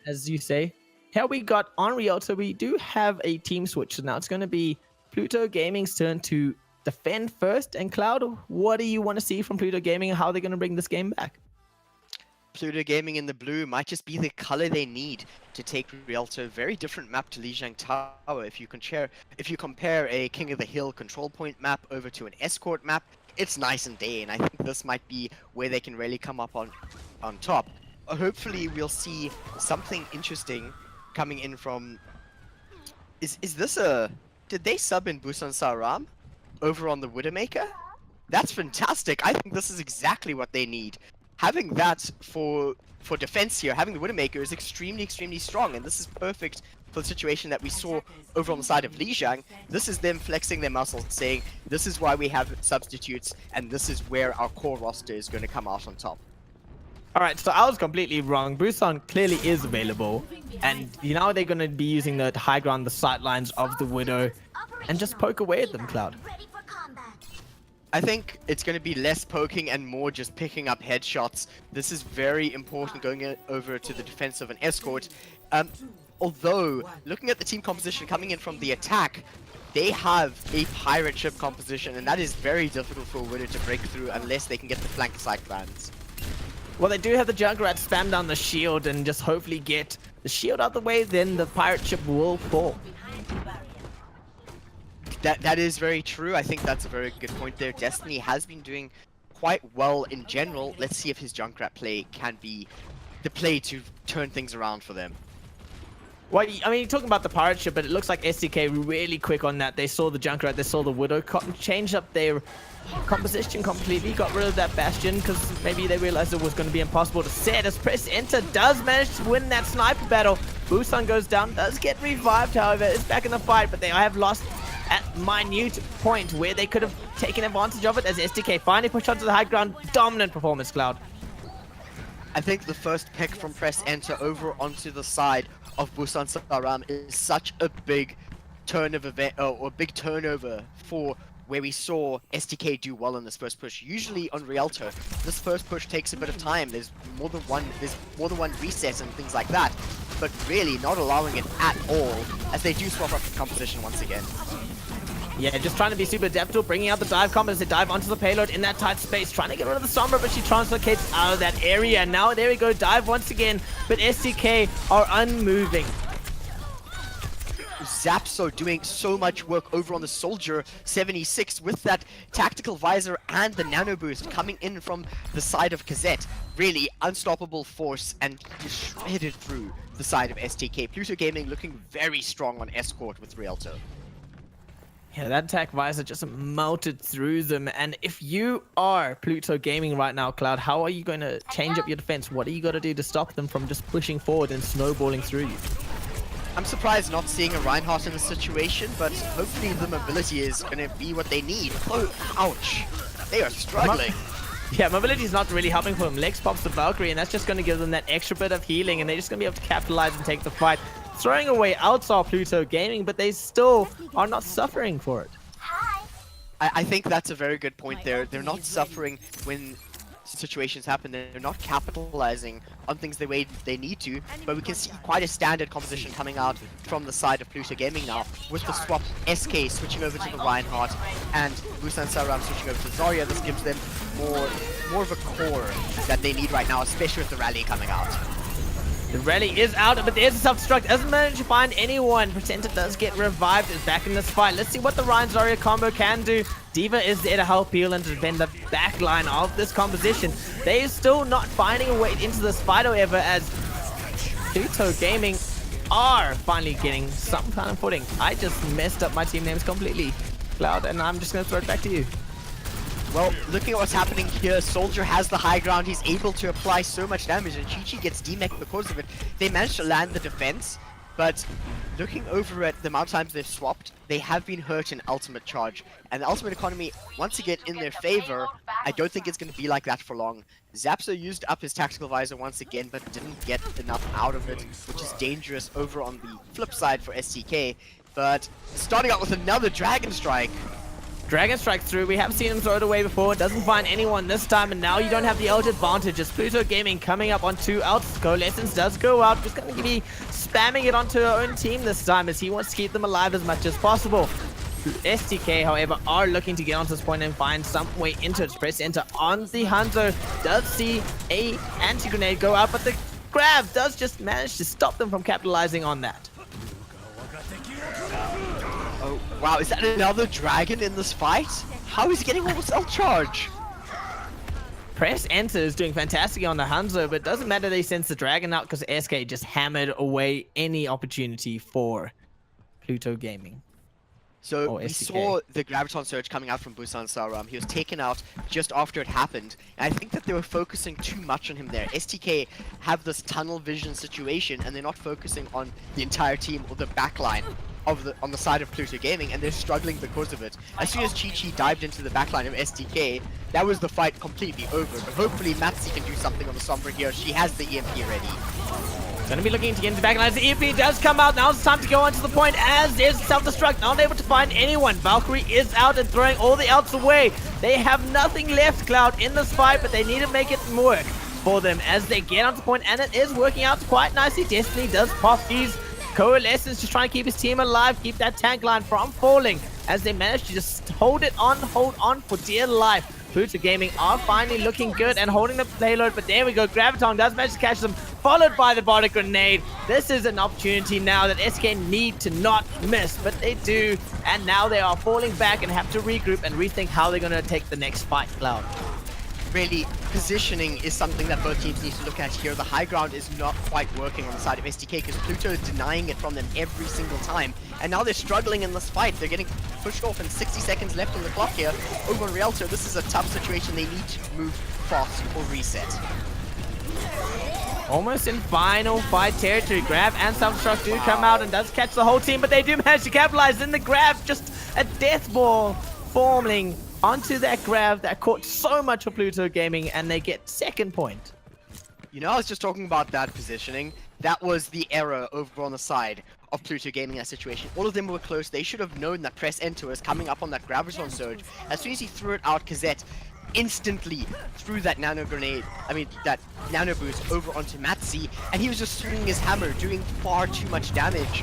as you say. Here we got on Rialto, we do have a team switch. So now it's going to be Pluto Gaming's turn to defend first. And Cloud, what do you want to see from Pluto Gaming and how they're going to bring this game back? Pluto Gaming in the blue might just be the color they need to take Rialto. Very different map to Lijiang Tower. If you compare a King of the Hill control point map over to an escort map, it's nice and day. And I think this might be where they can really come up on top. Hopefully, we'll see something interesting coming in from. Is this a? Did they sub in Busan Saram over on the Widowmaker? That's fantastic. I think this is exactly what they need. Having that for defense here, having the Widowmaker is extremely strong, and this is perfect for the situation that we saw over on the side of Lijiang. This is them flexing their muscles, saying this is why we have substitutes, and this is where our core roster is going to come out on top. Alright, so I was completely wrong. Busan clearly is available, and now they're going to be using the high ground, the sidelines of the Widow, and just poke away at them, Cloud. I think it's going to be less poking and more just picking up headshots. This is very important going over to the defense of an escort. Although, looking at the team composition coming in from the attack, they have a pirate ship composition, and that is very difficult for a Widow to break through unless they can get the flank sight bans. Well, they do have the Junkrat spam down the shield and just hopefully get the shield out of the way, then the pirate ship will fall. That is very true. I think that's a very good point there. Destiny has been doing quite well in general. Let's see if his Junkrat play can be the play to turn things around for them. Well, I mean, you're talking about the pirate ship, but it looks like STK really quick on that. They saw the Junkrat, they saw the Widow, changed up their composition completely, got rid of that Bastion because maybe they realized it was going to be impossible to set. As press enter does manage to win that sniper battle. Busan goes down, does get revived, however, is back in the fight, but they have lost at minute point where they could have taken advantage of it as STK finally pushed onto the high ground. Dominant performance, Cloud. I think the first pick from press enter over onto the side of Busan Saram is such a big turn of event or big turnover for where we saw STK do well in this first push. Usually on Rialto, this first push takes a bit of time. There's more than one reset and things like that, but really not allowing it at all as they do swap up the composition once again. Yeah, just trying to be super adaptable, bringing out the dive combo as they dive onto the payload in that tight space, trying to get rid of the Sombra, but she translocates out of that area. Now, there we go, dive once again, but STK are unmoving. Zapso doing so much work over on the Soldier 76 with that tactical visor and the nano boost coming in from the side of Kazette. Really unstoppable force and shredded through the side of STK. Pluto Gaming looking very strong on escort with Rialto. Yeah, that attack visor just melted through them. And if you are Pluto Gaming right now, Cloud, how are you going to change up your defense? What are you going to do to stop them from just pushing forward and snowballing through you? I'm surprised not seeing a Reinhardt in this situation, but hopefully the mobility is going to be what they need. Oh, ouch. They are struggling. Yeah, mobility is not really helping for them. Lex pops the Valkyrie, and that's just going to give them that extra bit of healing, and they're just going to be able to capitalize and take the fight. Throwing away outside Pluto Gaming, but they still are not suffering for it. I think that's a very good point there. They're not suffering when situations happen. They're not capitalizing on things the way they need to, but we can see quite a standard composition coming out from the side of Pluto Gaming now, with the swap SK switching over to the Reinhardt and Busan Saram switching over to Zarya. This gives them more of a core that they need right now, especially with the rally coming out. The rally is out, but there's a self-destruct. Doesn't manage to find anyone. Presenter does get revived. Is back in this fight. Let's see what the Ryan Zarya combo can do. D.Va is there to help heal and to defend the back line of this composition. They are still not finding a way into this fight, however, as Pluto Gaming are finally getting some kind of footing. I just messed up my team names completely, Cloud, and I'm just going to throw it back to you. Well, looking at what's happening here, Soldier has the high ground. He's able to apply so much damage, and Chi-Chi gets demeked because of it. They managed to land the defense, but looking over at the amount of times they've swapped, they have been hurt in ultimate charge. And the ultimate economy, once again, in their favor, I don't think it's going to be like that for long. Zapso used up his tactical visor once again, but didn't get enough out of it, which is dangerous over on the flip side for STK. But starting out with another Dragon Strike. Dragon strikes through. We have seen him throw it away before. Doesn't find anyone this time, and now you don't have the ult advantage. It's Pluto Gaming coming up on 2 ults. Coalescence does go out. Just going to be spamming it onto her own team this time as he wants to keep them alive as much as possible. STK, however, are looking to get onto this point and find some way into it. Press enter on the Hanzo. Does see a anti-grenade go out, but the grab does just manage to stop them from capitalizing on that. Oh, wow, is that another dragon in this fight? How is he getting all this ult charge? Press enter is doing fantastic on the Hanzo, but it doesn't matter they sends the dragon out because SK just hammered away any opportunity for Pluto Gaming. So Or we STK. saw the Graviton Surge coming out from Busan Saram. He was taken out just after it happened. And I think that they were focusing too much on him there. STK have this tunnel vision situation and they're not focusing on the entire team or the backline of on the side of Pluto Gaming, and they're struggling because of it. As soon as Chi dived into the backline of STK, that was the fight completely over. But hopefully Matsi can do something on the Sombra here. She has the EMP ready. Gonna be looking to get into back lines. The EP does come out. Now it's time to go onto the point as is self-destruct. Not able to find anyone. Valkyrie is out and throwing all the outs away. They have nothing left, Cloud, in this fight, but they need to make it work for them as they get onto the point, and it is working out quite nicely. Destiny does pop these. Coalescence just trying to keep his team alive, keep that tank line from falling as they manage to just hold on for dear life. Pluto Gaming are finally looking good and holding the payload, but there we go. Graviton does manage to catch them, followed by the body grenade. This is an opportunity now that SK need to not miss, but they do, and now they are falling back and have to regroup and rethink how they're going to take the next fight, Cloud. Really, positioning is something that both teams need to look at here. The high ground is not quite working on the side of STK because Pluto is denying it from them every single time. And now they're struggling in this fight. They're getting pushed off and 60 seconds left on the clock here. Over on Rialto, this is a tough situation. They need to move fast or reset. Almost in final fight territory. Grab and self-destruct do come out and does catch the whole team, but they do manage to capitalize in the grab. Just a death ball forming onto that grab that caught so much for Pluto Gaming, and they get second point. You know, I was just talking about that positioning. That was the error over on the side of Pluto Gaming in that situation. All of them were close. They should have known that press enter was coming up on that Graviton Surge. As soon as he threw it out, Kazette instantly threw that nano grenade, that nano boost over onto Matsi, and he was just swinging his hammer, doing far too much damage,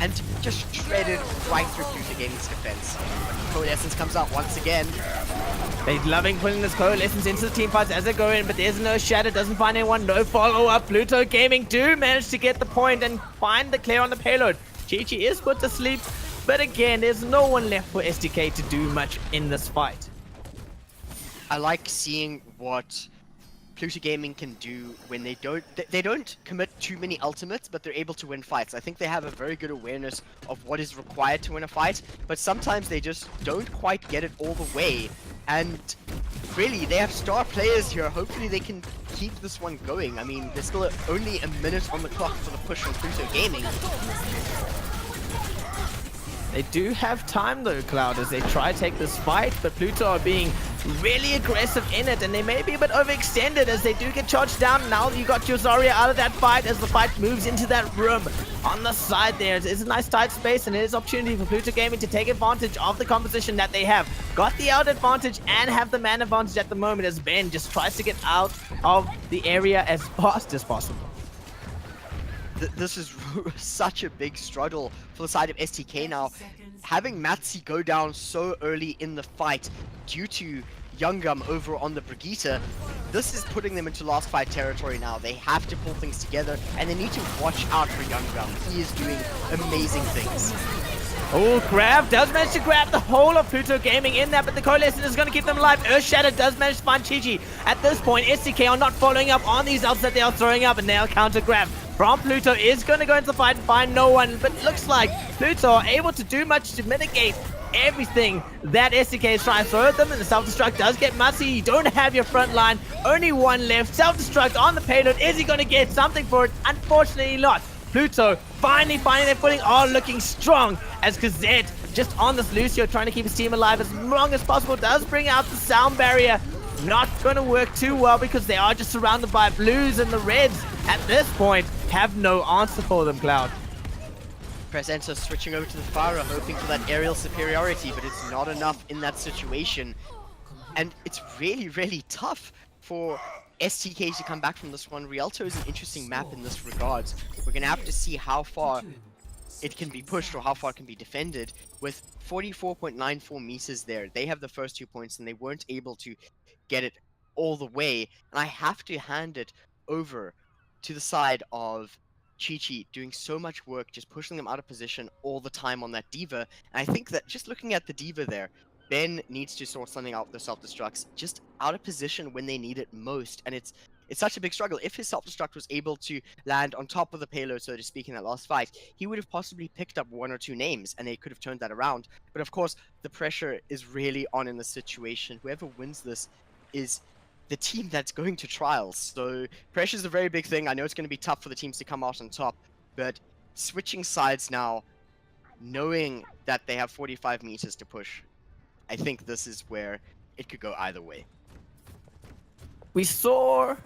and just shredded right through Pluto Gaming's defense. Coalescence comes out once again. They're loving putting this Coalescence into the team fights as they go in, but there's no shatter, doesn't find anyone, no follow-up. Pluto Gaming do manage to get the point and find the clear on the payload. Chi-Chi is put to sleep, but again, there's no one left for STK to do much in this fight. I like seeing what Pluto Gaming can do when they don't commit too many ultimates, but they're able to win fights. I think they have a very good awareness of what is required to win a fight, but sometimes they just don't quite get it all the way. And really, they have star players here. Hopefully they can keep this one going. I mean, there's still only a minute on the clock for the push from Pluto Gaming. They do have time though, Cloud, as they try to take this fight, but Pluto are being really aggressive in it, and they may be a bit overextended as they do get charged down. Now you got your Zarya out of that fight as the fight moves into that room on the side there. It is a nice tight space, and it is opportunity for Pluto Gaming to take advantage of the composition that they have. Got the out advantage and have the man advantage at the moment as Ben just tries to get out of the area as fast as possible. This is such a big struggle for the side of STK now. Having Matsi go down so early in the fight due to Young Gum over on the Brigitte, this is putting them into last fight territory now. They have to pull things together, and they need to watch out for Young Gum. He is doing amazing things. Oh, grab does manage to grab the whole of Pluto Gaming in there, but the Coalescence is going to keep them alive. Earthshatter does manage to find Chi-Chi. At this point, STK are not following up on these ults that they are throwing up, and they'll counter grab from Pluto is going to go into the fight and find no one, but it looks like Pluto are able to do much to mitigate everything that STK is trying to throw at them, and the self-destruct does get Matsi. You don't have your front line, only one left. Self-destruct on the payload. Is he going to get something for it? Unfortunately not. Pluto finally finding their footing, are looking strong as Kazette just on this Lucio trying to keep his team alive as long as possible. Does bring out the sound barrier. Not going to work too well because they are just surrounded by blues, and the reds at this point have no answer for them, Cloud. Presenter switching over to the Pharah, hoping for that aerial superiority, but it's not enough in that situation. And it's really, really tough for STK to come back from this one. Rialto is an interesting map in this regard. We're going to have to see how far it can be pushed or how far it can be defended. With 44.94 meters there, they have the first 2 points and they weren't able to get it all the way. And I have to hand it over to the side of Chi-Chi doing so much work, just pushing them out of position all the time on that Diva. And I think that just looking at the Diva there, Ben needs to sort something out with the self-destructs, just out of position when they need it most. And it's such a big struggle. If his self-destruct was able to land on top of the payload, so to speak, in that last fight, he would have possibly picked up 1 or 2 names, and they could have turned that around. But of course, the pressure is really on in the situation. Whoever wins this is the team that's going to trials. So pressure is a very big thing. I know it's going to be tough for the teams to come out on top, but switching sides now, knowing that they have 45 meters to push, I think this is where it could go either way. We saw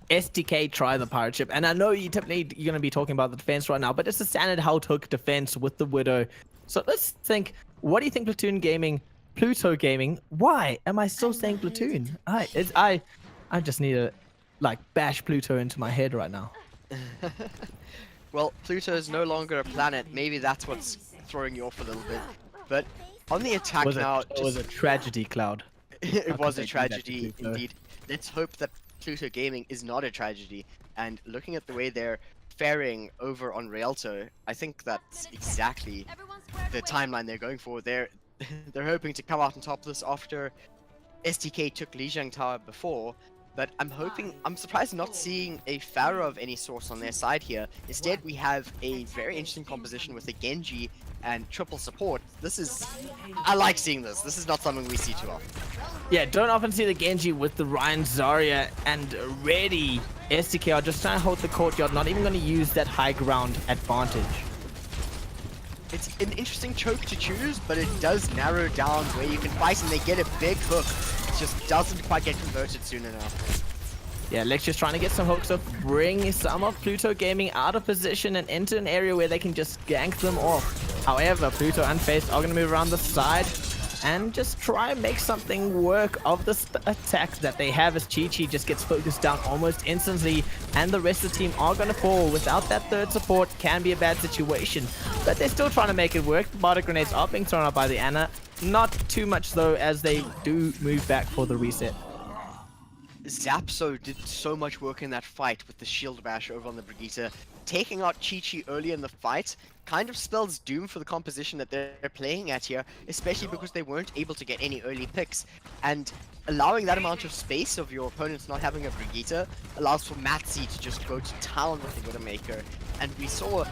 STK try the pirate ship, and I know you're going to be talking about the defense right now, but it's a standard Halt Hook defense with the Widow. So let's think, what do you think Pluto Gaming, why am I still saying Platoon? I just need to like bash Pluto into my head right now. Well, Pluto is no longer a planet. Maybe that's what's throwing you off a little bit. But on the attack now, it was a tragedy, Cloud. It was a tragedy indeed. Let's hope that Pluto Gaming is not a tragedy. And looking at the way they're faring over on Rialto, I think that's exactly the timeline they're going for. They're hoping to come out on top of this after STK took Lijiang Tower before. But I'm surprised not seeing a Pharah of any sort on their side here. Instead, we have a very interesting composition with a Genji and triple support. I like seeing this. This is not something we see too often. Yeah, don't often see the Genji with the Ryan Zarya and ready. STK are just trying to hold the courtyard, not even going to use that high ground advantage. It's an interesting choke to choose, but it does narrow down where you can fight, and they get a big hook. It just doesn't quite get converted soon enough. Yeah, Lex just trying to get some hooks up, bring some of Pluto Gaming out of position and into an area where they can just gank them off. However, Pluto Unfaced are going to move around the side and just try and make something work of this attack that they have, as Chi-Chi just gets focused down almost instantly, and the rest of the team are going to fall. Without that third support, can be a bad situation, but they're still trying to make it work. The bardic grenades are being thrown out by the Ana. Not too much though, as they do move back for the reset. Zapso did so much work in that fight with the shield bash over on the Brigitte. Taking out Chi-Chi early in the fight kind of spells doom for the composition that they're playing at here, especially because they weren't able to get any early picks. And allowing that amount of space of your opponents not having a Brigitte allows for Matzi to just go to town with the Widowmaker. And we saw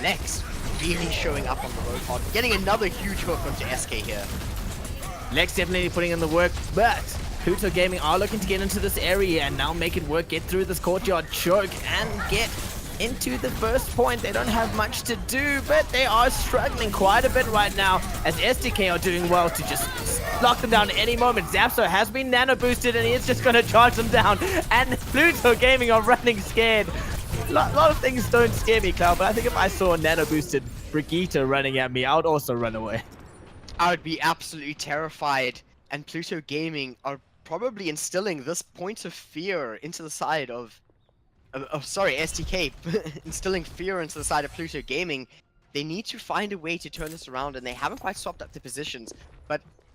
Lex really showing up on the road hard, getting another huge hook onto SK here. Lex definitely putting in the work, but Pluto Gaming are looking to get into this area and now make it work, get through this courtyard choke and get into the first point. They don't have much to do, but they are struggling quite a bit right now, as STK are doing well to just lock them down at any moment. Zapso has been nano boosted and he's just going to charge them down, and Pluto Gaming are running scared. A lot of things don't scare me, Cloud, but I think if I saw a nano boosted Brigitte running at me, I would also run away. I would be absolutely terrified, and Pluto Gaming are probably instilling this point of fear into the side of STK, instilling fear into the side of Pluto Gaming. They need to find a way to turn this around, and they haven't quite swapped up their positions,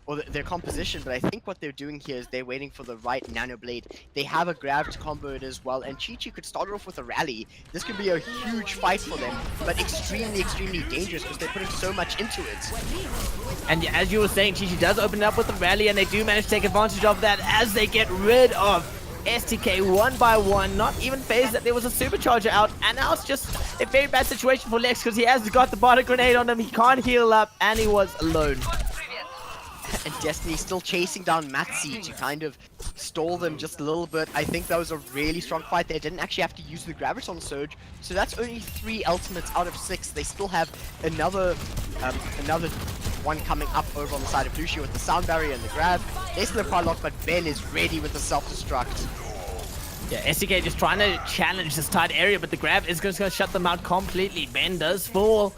or their composition, but I think what they're doing here is they're waiting for the right nano blade. They have a grab to combo it as well, and Chi-Chi could start off with a rally. This could be a huge fight for them, but extremely dangerous because they're putting so much into it. And as you were saying, Chi-Chi does open up with a rally, and they do manage to take advantage of that as they get rid of STK one by one. Not even phased that there was a supercharger out, and now it's just a very bad situation for Lex because he has got the bardic grenade on him. He can't heal up, and he was alone. And Destiny still chasing down Matzi to kind of stall them just a little bit. I think that was a really strong fight. They didn't actually have to use the Graviton Surge, so that's only 3 ultimates out of 6. They still have another one coming up over on the side of Lucio with the sound barrier and the grab. They still have quite a lot, but Ben is ready with the self-destruct. Yeah, STK just trying to challenge this tight area, but the grab is just going to shut them out completely. Ben does fall.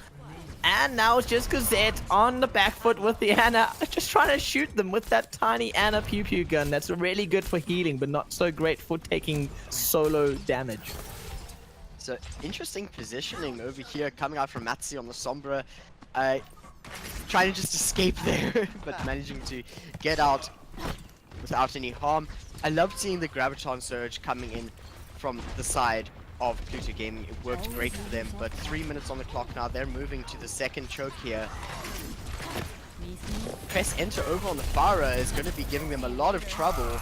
And now it's just Gazette on the back foot with the Ana, just trying to shoot them with that tiny Ana pew pew gun. That's really good for healing, but not so great for taking solo damage. So interesting positioning over here coming out from Matsi on the Sombra. Trying to just escape there, but managing to get out without any harm. I loved seeing the Graviton Surge coming in from the side of Pluto Gaming. It worked great for them, but 3 minutes on the clock now. They're moving to the second choke here. Press enter over on the Pharah is going to be giving them a lot of trouble.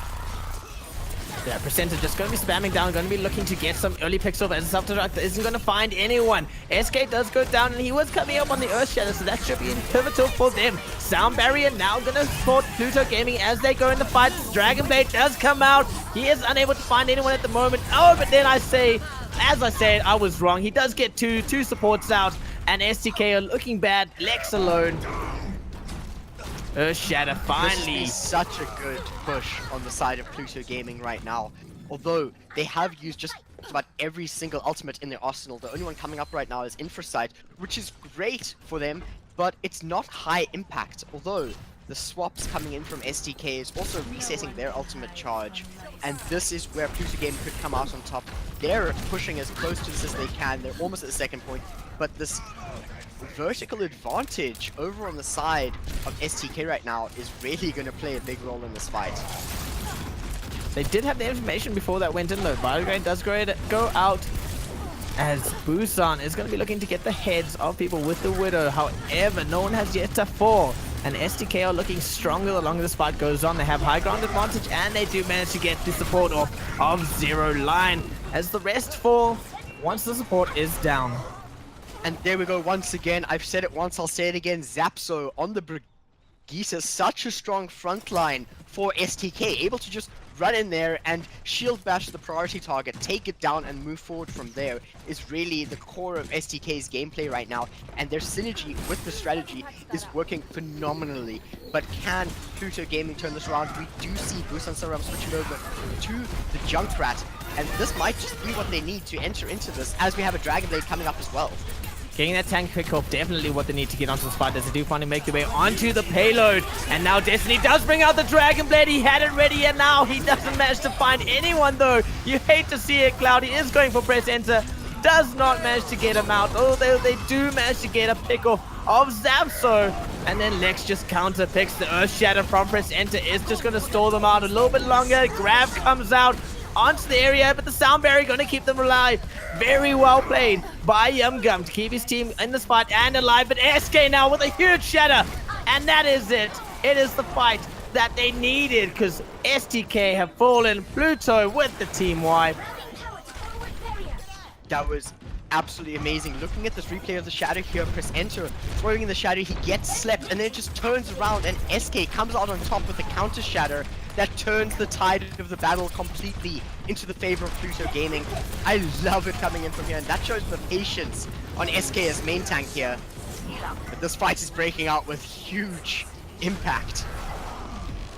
Yeah, Presenter just going to be spamming down, going to be looking to get some early picks off as Self-Destruct isn't going to find anyone. SK does go down and he was coming up on the Earth Shadow, so that should be pivotal for them. Sound Barrier now going to support Pluto Gaming as they go in the fight. Dragon Blade does come out. He is unable to find anyone at the moment. Oh, but then as I said, I was wrong. He does get two supports out, and STK are looking bad. Lex alone. Earth Shatter finally. This is such a good push on the side of Pluto Gaming right now. Although they have used just about every single ultimate in their arsenal. The only one coming up right now is Infrasight, which is great for them, but it's not high impact. Although the swaps coming in from STK is also resetting their ultimate charge, and this is where Pluto Gaming could come out on top. They're pushing as close to this as they can. They're almost at the second point, but this vertical advantage over on the side of STK right now is really going to play a big role in this fight. They did have the information before that went in though. Biograde does go out as Busan is going to be looking to get the heads of people with the Widow. However, no one has yet to fall. And STK are looking stronger the longer this fight goes on. They have high ground advantage and they do manage to get the support off of Zero Line as the rest fall once the support is down. And there we go once again. I've said it once, I'll say it again. Zapso on the Brigitte, such a strong front line for STK, able to just run in there and shield bash the priority target, take it down and move forward from there is really the core of STK's gameplay right now, and their synergy with the strategy is working phenomenally. But can Pluto Gaming turn this around? We do see Busan Saram switching over to the Junkrat, and this might just be what they need to enter into this, as we have a Dragon Blade coming up as well. Getting that tank pick off, definitely what they need to get onto this fight as they do finally make their way onto the payload. And now Destiny does bring out the Dragon Blade. He had it ready and now he doesn't manage to find anyone though. You hate to see it, Cloud. He is going for press enter. Does not manage to get him out. Oh, they do manage to get a pick off of Zapso. And then Lex just counter picks the Earth Shatter from press enter. Is just going to stall them out a little bit longer. Grab comes out onto the area, but the Sound Barrier going to keep them alive. Very well played by Gum to keep his team in this fight and alive, but SK now with a huge shatter, and that is it. It is the fight that they needed because STK have fallen. Pluto with the team wipe. That was absolutely amazing. Looking at this replay of the shadow here, press enter, throwing in the shadow, he gets slept, and then it just turns around and SK comes out on top with the counter shatter that turns the tide of the battle completely into the favor of Pluto Gaming. I love it coming in from here, and that shows the patience on SK as main tank here. But this fight is breaking out with huge impact.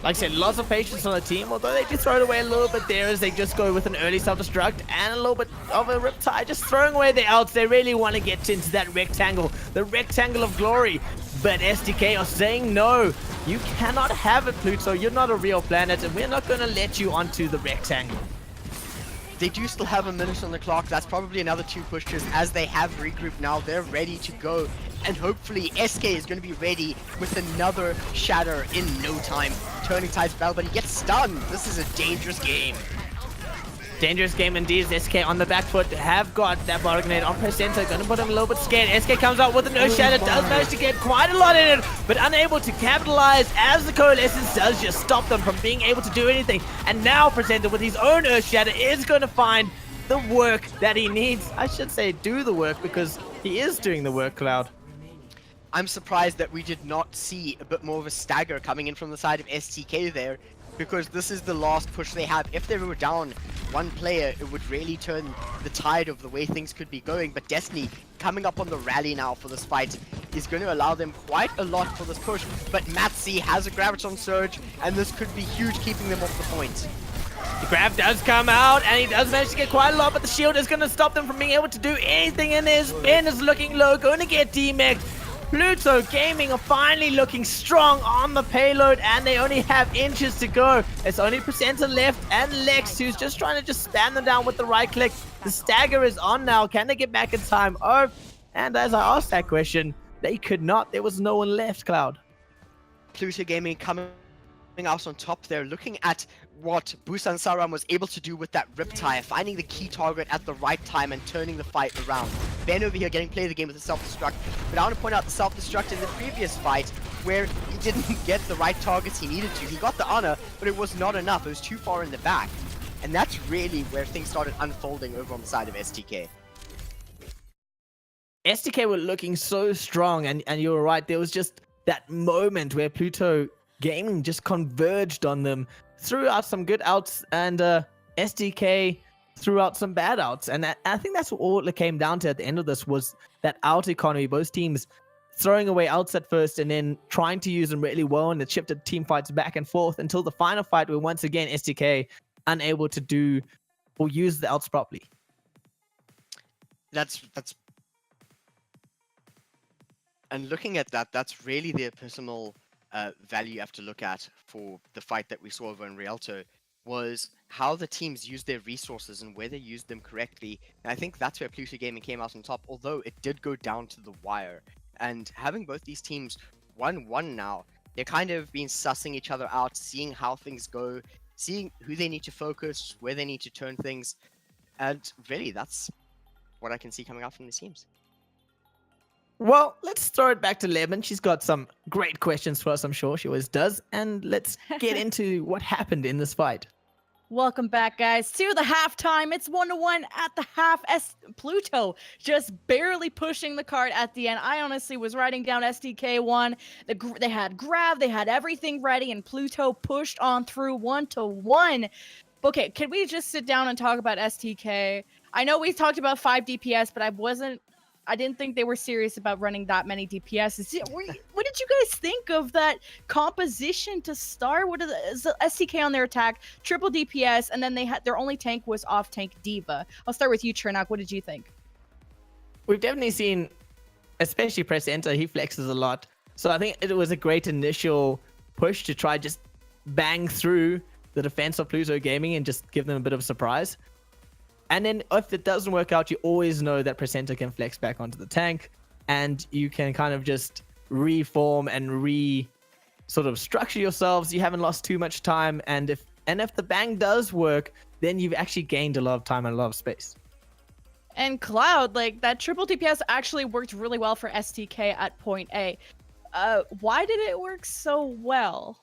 Like I said, lots of patience on the team, although they do throw it away a little bit there as they just go with an early self-destruct and a little bit of a Riptide, just throwing away the outs. They really want to get into that rectangle, the rectangle of glory. But STK are saying no, you cannot have it, Pluto. You're not a real planet, and we're not going to let you onto the rectangle. They do still have a minute on the clock. That's probably another 2 pushes as they have regrouped now. They're ready to go. And hopefully SK is going to be ready with another shatter in no time. Turning Tide's battle, but he gets stunned. This is a dangerous game. Dangerous game indeed as SK on the back foot have got that bottle grenade on press center, gonna put him a little bit scared. SK comes out with an Earth Shatter, does manage to get quite a lot in it, but unable to capitalize as the Coalescence does just stop them from being able to do anything. And now Presenter with his own Earth Shatter is gonna find the work that he needs. I should say do the work because he is doing the work, Cloud. I'm surprised that we did not see a bit more of a stagger coming in from the side of STK there, because this is the last push they have. If they were down one player, it would really turn the tide of the way things could be going. But Destiny coming up on the rally now for this fight is going to allow them quite a lot for this push. But Matsi has a Graviton Surge, and this could be huge, keeping them off the point. The Grab does come out, and he does manage to get quite a lot, but the shield is going to stop them from being able to do anything in this. Ben is looking low, going to get demexed. Pluto Gaming are finally looking strong on the payload, and they only have inches to go. It's only Presenter left, and Lex, who's just trying to just spam them down with the right click. The stagger is on now. Can they get back in time? Oh, and as I asked that question, they could not. There was no one left, Cloud. Pluto Gaming coming out on top there, looking at what Busan Saram was able to do with that Riptire, finding the key target at the right time and turning the fight around. Ben over here getting play of the game with a self-destruct, but I want to point out the self-destruct in the previous fight where he didn't get the right targets he needed to. He got the honor, but it was not enough. It was too far in the back. And that's really where things started unfolding over on the side of STK. STK were looking so strong, and you were right. There was just that moment where Pluto Gaming just converged on them, threw out some good outs, and STK threw out some bad outs. And I think that's what all it came down to at the end of this, was that out economy. Both teams throwing away outs at first and then trying to use them really well, and it shifted team fights back and forth until the final fight where once again STK unable to do or use the outs properly. That's and looking at that, that's really the personal value you have to look at for the fight that we saw over in Rialto, was how the teams used their resources and where they used them correctly. And I think that's where Pluto Gaming came out on top, although it did go down to the wire. And having both these teams 1-1 now, they're kind of been sussing each other out, seeing how things go, seeing who they need to focus, where they need to turn things. And really, that's what I can see coming out from these teams. Well, let's throw it back to Lemon. She's got some great questions for us, I'm sure she always does. And let's get into what happened in this fight. Welcome back, guys, to the halftime. It's 1-1 at the half. Pluto just barely pushing the cart at the end. I honestly was writing down STK won. They had grab, they had everything ready, and Pluto pushed on through 1-1. Okay, can we just sit down and talk about STK? I know we talked about 5 DPS, but I didn't think they were serious about running that many DPS. What did you guys think of that composition to start? What is the STK on their attack, triple DPS, and then they had their only tank was off tank Diva. I'll start with you, Chernak. What did you think? We've definitely seen, especially Press Enter, he flexes a lot. So I think it was a great initial push to try just bang through the defense of Pluto Gaming and just give them a bit of a surprise. And then if it doesn't work out, you always know that Presenter can flex back onto the tank, and you can kind of just reform and sort of structure yourselves. You haven't lost too much time, and if the bang does work, then you've actually gained a lot of time and a lot of space. And Cloud, like, that triple DPS actually worked really well for STK at point A. Why did it work so well?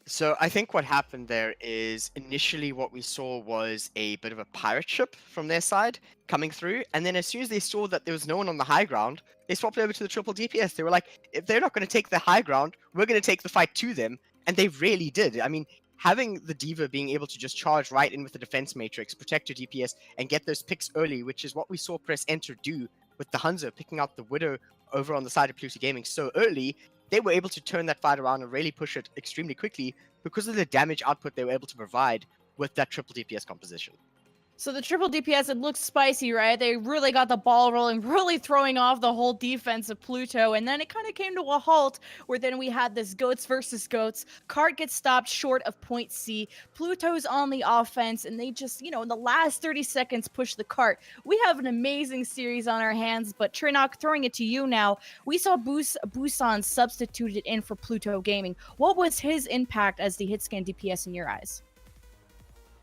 So I think what happened there is initially what we saw was a bit of a pirate ship from their side coming through, and then as soon as they saw that there was no one on the high ground, they swapped over to the triple DPS. They were like, if they're not going to take the high ground, we're going to take the fight to them, and they really did. I mean, having the Diva being able to just charge right in with the defense matrix, protect your DPS, and get those picks early, which is what we saw Press Enter do with the Hanzo, picking out the Widow over on the side of Pluto Gaming so early, they were able to turn that fight around and really push it extremely quickly because of the damage output they were able to provide with that triple DPS composition. So the triple DPS, it looks spicy, right? They really got the ball rolling, really throwing off the whole defense of Pluto. And then it kind of came to a halt where then we had this goats versus goats. Cart gets stopped short of point C. Pluto's on the offense, and they just, in the last 30 seconds push the cart. We have an amazing series on our hands, but Trinok, throwing it to you now. We saw Busan substituted in for Pluto Gaming. What was his impact as the hitscan DPS in your eyes?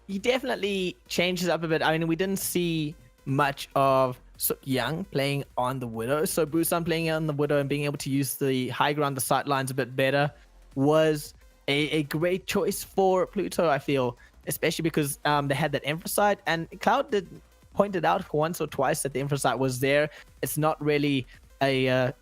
He definitely changes up a bit. I mean, we didn't see much of Suk Young playing on the Widow. So Busan playing on the Widow and being able to use the high ground, the sight lines a bit better was a great choice for Pluto, I feel. Especially because they had that Infrasight. And Cloud did point it out once or twice that the Infrasight was there. It's not really a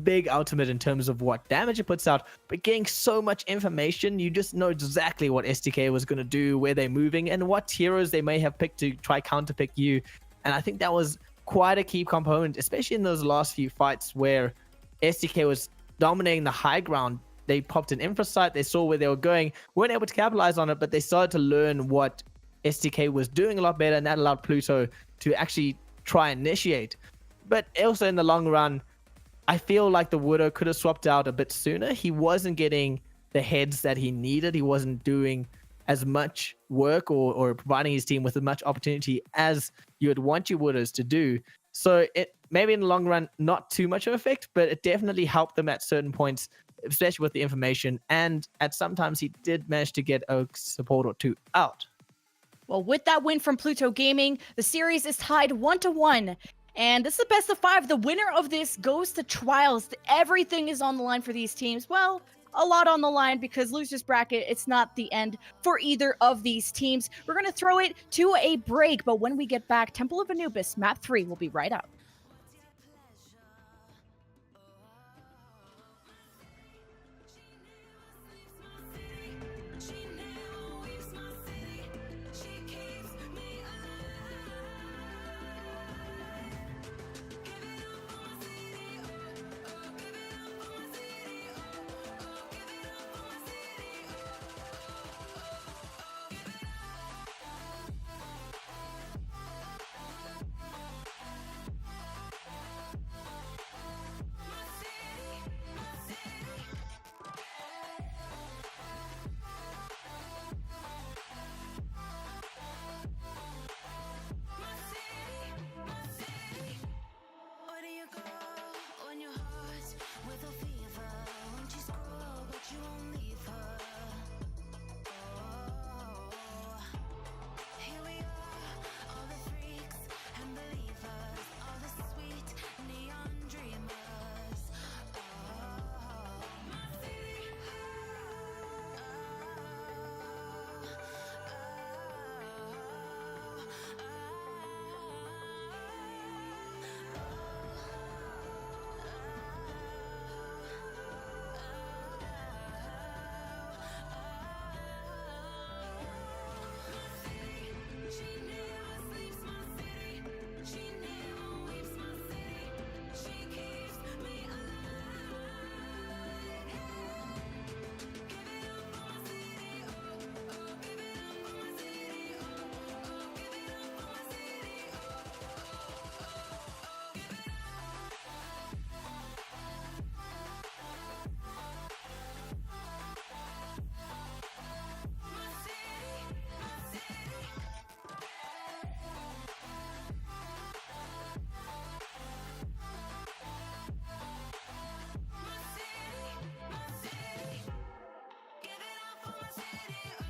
big ultimate in terms of what damage it puts out, but getting so much information, you just know exactly what STK was going to do, where they're moving, and what heroes they may have picked to try counterpick you. And I think that was quite a key component, especially in those last few fights where STK was dominating the high ground. They popped an Infrasight, they saw where they were going, weren't able to capitalize on it, but they started to learn what STK was doing a lot better, and that allowed Pluto to actually try and initiate. But also in the long run, I feel like the Widow could have swapped out a bit sooner. He wasn't getting the heads that he needed. He wasn't doing as much work or providing his team with as much opportunity as you would want your Widows to do. So it maybe in the long run, not too much of effect, but it definitely helped them at certain points, especially with the information. And at sometimes he did manage to get a support or two out. Well, with that win from Pluto Gaming, the series is tied 1-1. And this is the best of 5. The winner of this goes to Trials. Everything is on the line for these teams. Well, a lot on the line because losers bracket, it's not the end for either of these teams. We're going to throw it to a break, but when we get back, Temple of Anubis, map 3 will be right up. Where do you go when your heart's with a fever? Won't you scroll, but you won't leave her? Oh, here we are, all the freaks and believers, all the sweet neon dreamers. Oh, my city. She never sleeps, my city. She never weeps, my city. She keeps me alive. Give it up for my city, oh, oh. Give it up for my city, oh, oh. Give it up for my city, oh, my city, my city. My city, my city. Give it up for my city, oh,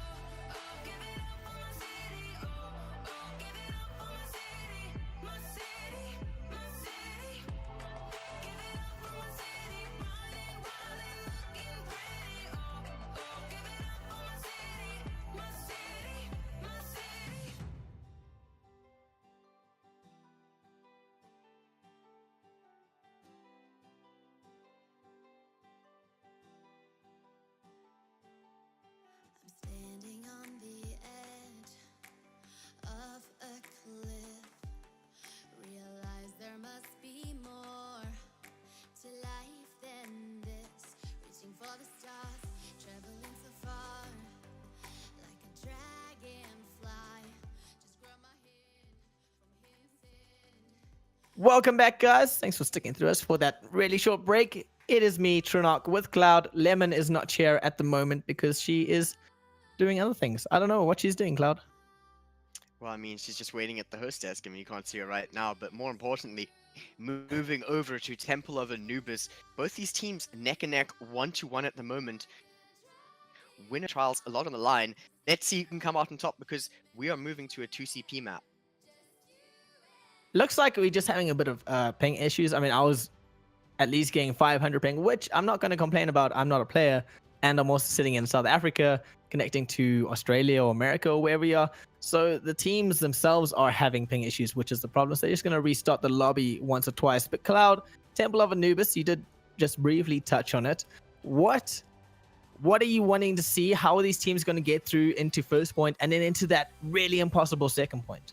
oh. Give it up for my city, oh, oh. Give it up for my city, my city, my city. Give it up for my city, running wild and looking pretty, oh, oh. Give it up for my city, my city, my city. I'm standing on the edge of a cliff. Realize there must be more to life than this. Reaching for the stars, traveling so far, like a dragonfly. Just grab my hand from his hand. Welcome back, guys. Thanks for sticking through us for that really short break. It is me, Trinok, with Cloud. Lemon is not here at the moment because she is doing other things. I don't know what she's doing, Cloud. Well, I mean, she's just waiting at the host desk. I mean, you can't see her right now. But more importantly, moving over to Temple of Anubis. Both these teams neck and neck, 1-1 at the moment. Winner Trials, a lot on the line. Let's see who can come out on top because we are moving to a 2CP map. Looks like we're just having a bit of ping issues. I mean, I was at least getting 500 ping, which I'm not going to complain about. I'm not a player, and I'm also sitting in South Africa, connecting to Australia or America or wherever we are. So the teams themselves are having ping issues, which is the problem. So they're just going to restart the lobby once or twice. But Cloud, Temple of Anubis, you did just briefly touch on it. What are you wanting to see? How are these teams going to get through into first point and then into that really impossible second point?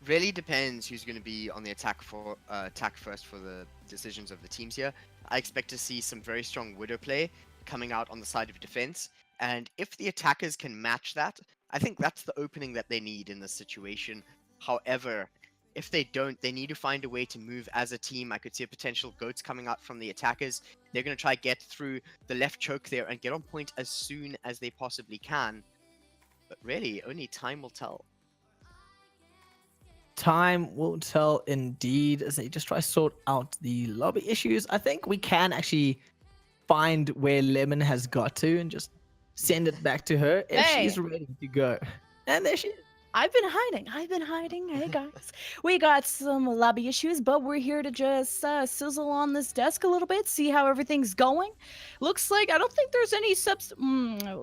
Really depends who's going to be on the attack first for the decisions of the teams here. I expect to see some very strong Widow play coming out on the side of defense, and if the attackers can match that, I think that's the opening that they need in this situation. However, if they don't, they need to find a way to move as a team. I could see a potential goats coming out from the attackers. They're going to try get through the left choke there and get on point as soon as they possibly can. But really, only time will tell. Time will tell indeed as they just try to sort out the lobby issues. I think we can actually find where Lemon has got to and just send it back to her if Hey. she's ready to go. And there she is. I've been hiding. Hey guys, we got some lobby issues, but we're here to just sizzle on this desk a little bit, see how everything's going. Looks like I don't think there's any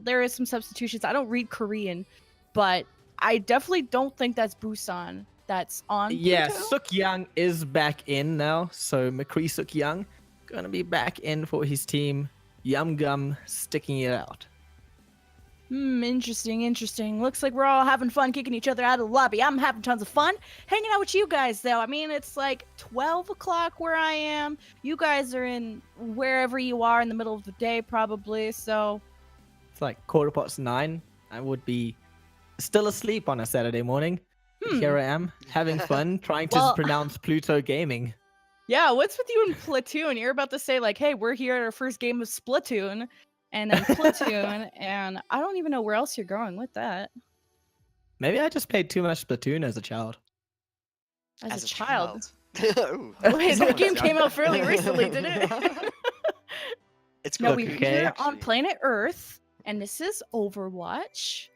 there is some substitutions. I don't read Korean, but I definitely don't think that's Busan that's on. Yeah, Pluto. Suk Young is back in now. So McCree Suk Young gonna be back in for his team. Yum Gum sticking it out. Interesting. Looks like we're all having fun kicking each other out of the lobby. I'm having tons of fun hanging out with you guys, though. I mean, it's like 12 o'clock where I am. You guys are in wherever you are in the middle of the day, probably. So, It's like 9:15. I would be still asleep on a Saturday morning. But here I am having fun trying to Well- pronounce Pluto Gaming. yeah, what's with you in Platoon? You're about to say, like, hey, we're here at our first game of Splatoon, and then Platoon, and I don't even know where else you're going with that. Maybe I just played too much Splatoon as a child. As a child. Ooh, Oh, wait, that someone's game young. came out fairly recently, didn't it? It's No, got we're cookies, here on actually. planet Earth, and this is Overwatch.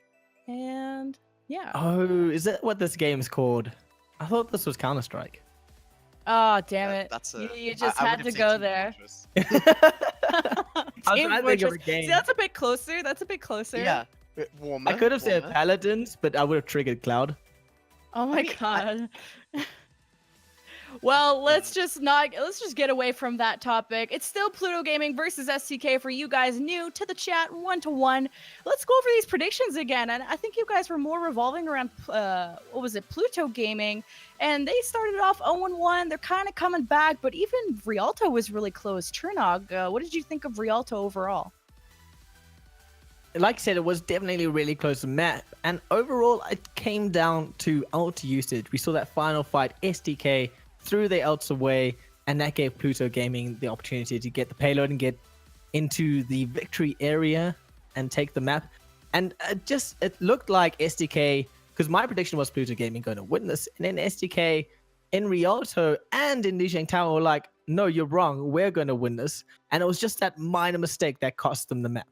And yeah. Oh, is that what this game's called? I thought this was Counter-Strike. Oh, damn That- it. That's a, You I- just I had would've to said go Team there. Fortress. I was Team trying to think of a Fortress. game. See, that's a bit closer. That's a bit closer. Yeah, warmer. I could have said warmer. Paladins, but I would have triggered Cloud. Oh my mean, god. Well, let's just get away from that topic. It's still Pluto Gaming versus STK for you guys new to the chat, 1-1. Let's go over these predictions again. And I think you guys were more revolving around what was it, Pluto Gaming, and they started off 0-1. They're kind of coming back, but even Rialto was really close. Trinog, what did you think of Rialto overall? Like I said, it was definitely a really close map. And overall, it came down to ult usage. We saw that final fight, STK threw their ults away, and that gave Pluto Gaming the opportunity to get the payload and get into the victory area and take the map. And it looked like STK, because my prediction was Pluto Gaming going to win this, and then STK in Rialto and in Lijiang Tower were like, no, you're wrong, we're going to win this. And it was just that minor mistake that cost them the map.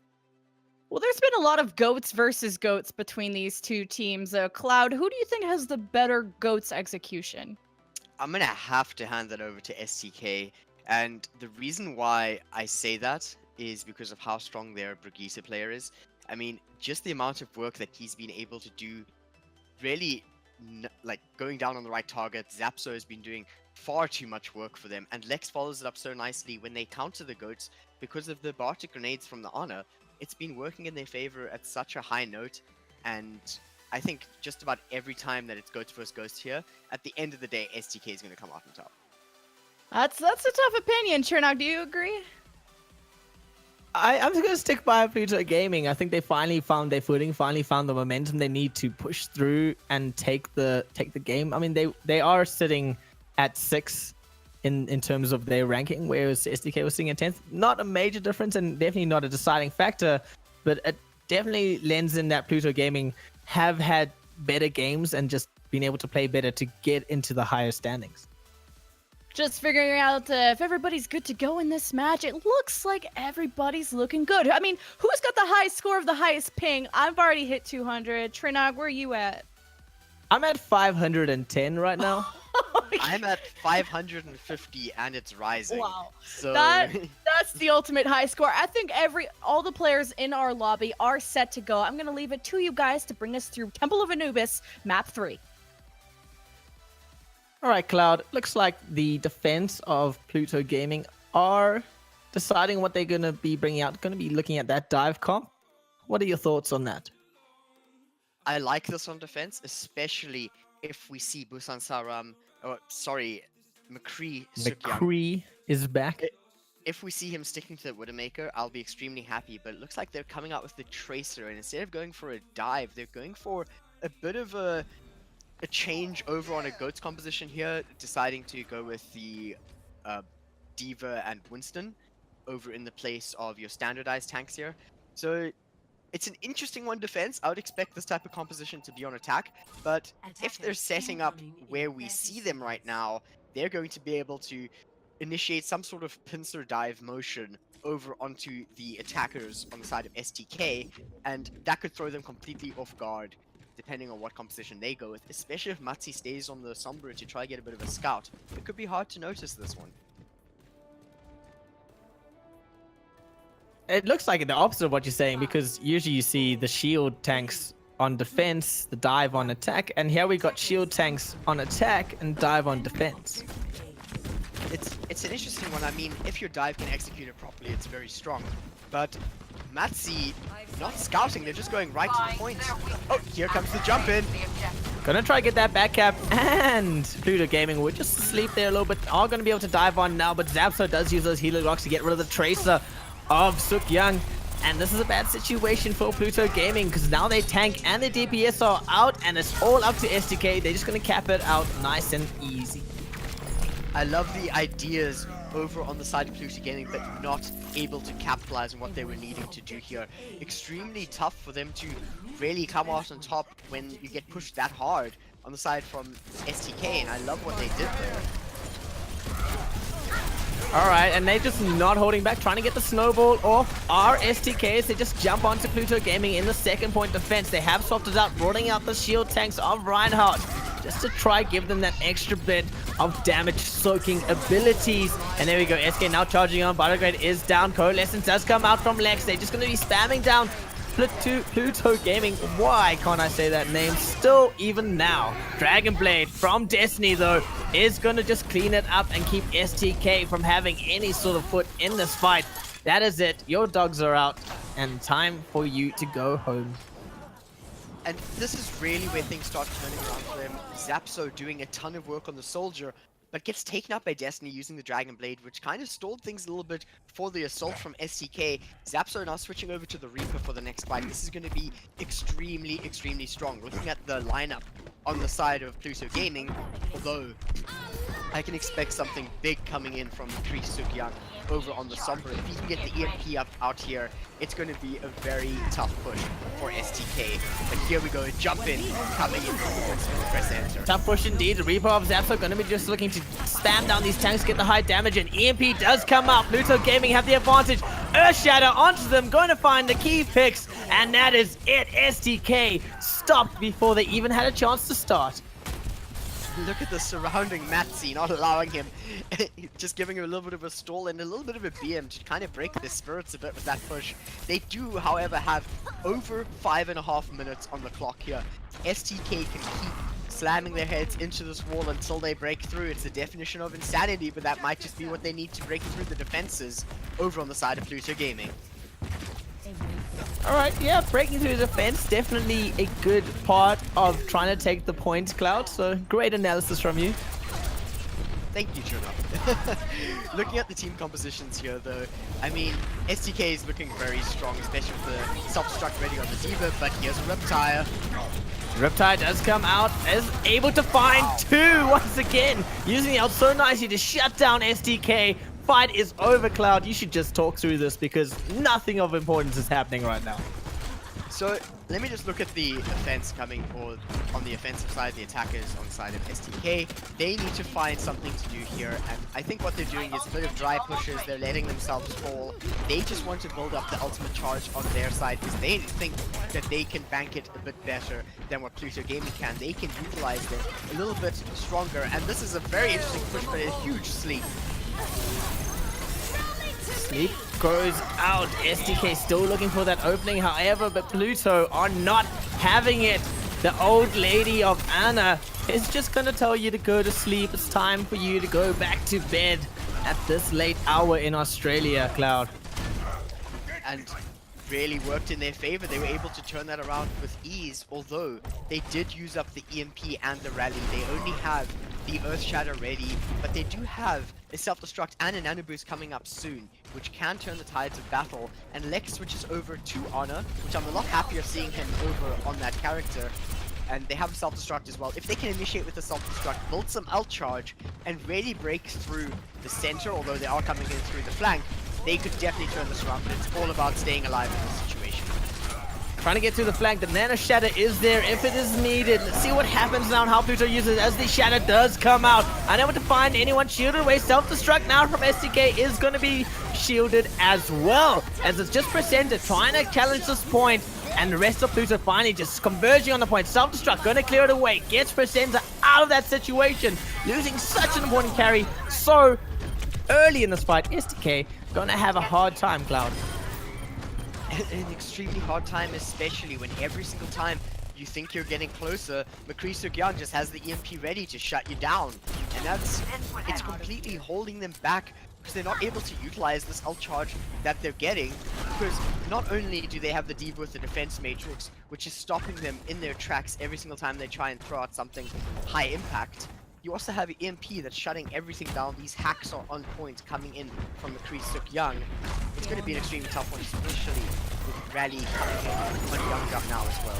Well, there's been a lot of goats versus goats between these two teams. Cloud, who do you think has the better goats execution? I'm gonna have to hand that over to STK, and the reason why I say that is because of how strong their Brigitte player is. I mean, just the amount of work that he's been able to do, really, like going down on the right target. Zapso has been doing far too much work for them, and Lex follows it up so nicely when they counter the goats because of the Bartek grenades from the Honor. It's been working in their favor at such a high note, and I think just about every time that it's Goats vs Ghost here, at the end of the day, STK is going to come out on top. That's a tough opinion, Chernog. Do you agree? I'm just going to stick by Pluto Gaming. I think they finally found their footing, finally found the momentum they need to push through and take the game. I mean, they are sitting at 6 in terms of their ranking, whereas STK was sitting at 10th. Not a major difference and definitely not a deciding factor, but it definitely lends in that Pluto Gaming have had better games and just been able to play better to get into the higher standings. Just figuring out if everybody's good to go in this match. It looks like everybody's looking good. I mean, who's got the highest score of the highest ping? I've already hit 200. Trinog, where are you at? I'm at 510 right now. I'm at 550 and it's rising. Wow. So That's the ultimate high score. I think all the players in our lobby are set to go. I'm going to leave it to you guys to bring us through Temple of Anubis, map 3. All right, Cloud. Looks like the defense of Pluto Gaming are deciding what they're going to be bringing out. Going to be looking at that dive comp. What are your thoughts on that? I like this on defense, especially if we see McCree Sukyang. McCree is back. if we see him sticking to the Widowmaker, I'll be extremely happy. But it looks like they're coming out with the Tracer, and instead of going for a dive, they're going for a bit of a change over on a Goats composition here, deciding to go with the Diva and Winston over in the place of your standardized tanks here. So it's an interesting one defense. I would expect this type of composition to be on attack, but if they're setting up where we see them right now, they're going to be able to initiate some sort of pincer dive motion over onto the attackers on the side of STK, and that could throw them completely off guard depending on what composition they go with, especially if Matsi stays on the Sombra to try to get a bit of a scout. It could be hard to notice this one. It looks like the opposite of what you're saying, because usually you see the shield tanks on defense, the dive on attack, and here we got shield tanks on attack and dive on defense. It's an interesting one. I mean, if your dive can execute it properly, it's very strong. But Matsi not scouting, they're just going right to the point. Oh, here comes the jump in. Gonna try to get that back cap, and Pluto Gaming would just sleep there a little bit. Are gonna be able to dive on now, but Zapso does use those healer rocks to get rid of the Tracer of Suk Young. And this is a bad situation for Pluto Gaming, because now their tank and their DPS are out, and it's all up to STK. They're just gonna cap it out nice and easy. I love the ideas over on the side of Pluto Gaming, but not able to capitalize on what they were needing to do here. Extremely tough for them to really come out on top when you get pushed that hard on the side from STK, and I love what they did there. Alright, and they're just not holding back, trying to get the snowball off our STKs. They just jump onto Pluto Gaming in the second point defense. They have swapped it out, rolling out the shield tanks of Reinhardt, just to try give them that extra bit of damage soaking abilities. And there we go, SK now charging on. Buttergrade is down. Coalescence does come out from Lex. They're just going to be spamming down Pluto Gaming. Why can't I say that name still even now? Dragonblade from Destiny though is going to just clean it up and keep STK from having any sort of foot in this fight. That is it. Your dogs are out and time for you to go home. And this is really where things start turning around for them. Zapso doing a ton of work on the soldier, but gets taken up by Destiny using the Dragon Blade, which kind of stalled things a little bit for the assault from STK. Zapso now switching over to the Reaper for the next fight. This is going to be extremely, extremely strong. Looking at the lineup on the side of Pluto Gaming, although I can expect something big coming in from Kree Suk-young over on the Sombra. If he can get the EMP out here, it's going to be a very tough push for STK. But here we go, jump in, coming in from the press enter. Tough push indeed. The Reaper of Zapso going to be just looking to spam down these tanks, get the high damage, and EMP does come out. Pluto Gaming have the advantage. Earthshatter onto them, going to find the key picks, and that is it. STK stopped before they even had a chance to start. Look at the surrounding Matsi, not allowing him, just giving him a little bit of a stall and a little bit of a BM to kind of break the spirits a bit with that push. They do, however, have over 5.5 minutes on the clock here. STK can keep slamming their heads into this wall until they break through. It's the definition of insanity, but that might just be what they need to break through the defenses over on the side of Pluto Gaming. Alright, yeah, breaking through the defense, definitely a good part of trying to take the point, Cloud, so great analysis from you. Thank you, Trina. Looking at the team compositions here, though, I mean, STK is looking very strong, especially with the self-destruct ready on the Diva, but here's a Riptire. Riptide does come out, is able to find two once again, using the ult so nicely to shut down STK. Fight is over, Cloud. You should just talk through this because nothing of importance is happening right now. So let me just look at the offense coming, or on the offensive side, the attackers on the side of STK. They need to find something to do here, and I think what they're doing is a bit of dry pushes. They're letting themselves fall. They just want to build up the ultimate charge on their side because they think that they can bank it a bit better than what Pluto Gaming can. They can utilize it a little bit stronger, and this is a very interesting push, but a huge sleep. Sleep goes out. STK still looking for that opening, however, but Pluto are not having it. The old lady of Anna is just gonna tell you to go to sleep. It's time for you to go back to bed at this late hour in Australia, Cloud. And really worked in their favor. They were able to turn that around with ease, although they did use up the EMP and the rally. They only have the Earth Shatter ready, but they do have a self-destruct and a nano boost coming up soon, which can turn the tides of battle. And Lex switches over to Honor, which I'm a lot happier seeing him over on that character. And they have a self-destruct as well. If they can initiate with a self-destruct, build some ult charge, and really break through the center, although they are coming in through the flank, they could definitely turn this around, but it's all about staying alive in this situation. Trying to get through the flank. The Nano Shatter is there if it is needed. Let's see what happens now and how Pluto uses it as the Shatter does come out. Unable to find anyone shielded away. Self-destruct now from STK is going to be shielded as well. As it's just Presenter trying to challenge this point. And the rest of Pluto finally just converging on the point. Self-destruct going to clear it away. Gets Presenter out of that situation. Losing such an important carry so early in this fight. STK going to have a hard time, Cloud. An extremely hard time, especially when every single time you think you're getting closer, McCree Young just has the EMP ready to shut you down. And it's completely holding them back because they're not able to utilize this ult charge that they're getting, because not only do they have the deep with the defense matrix, which is stopping them in their tracks every single time they try and throw out something high impact, you also have an EMP that's shutting everything down. These hacks are on point coming in from McCree Young. It's going to be an extremely tough one, especially with Rally coming in on Young now as well.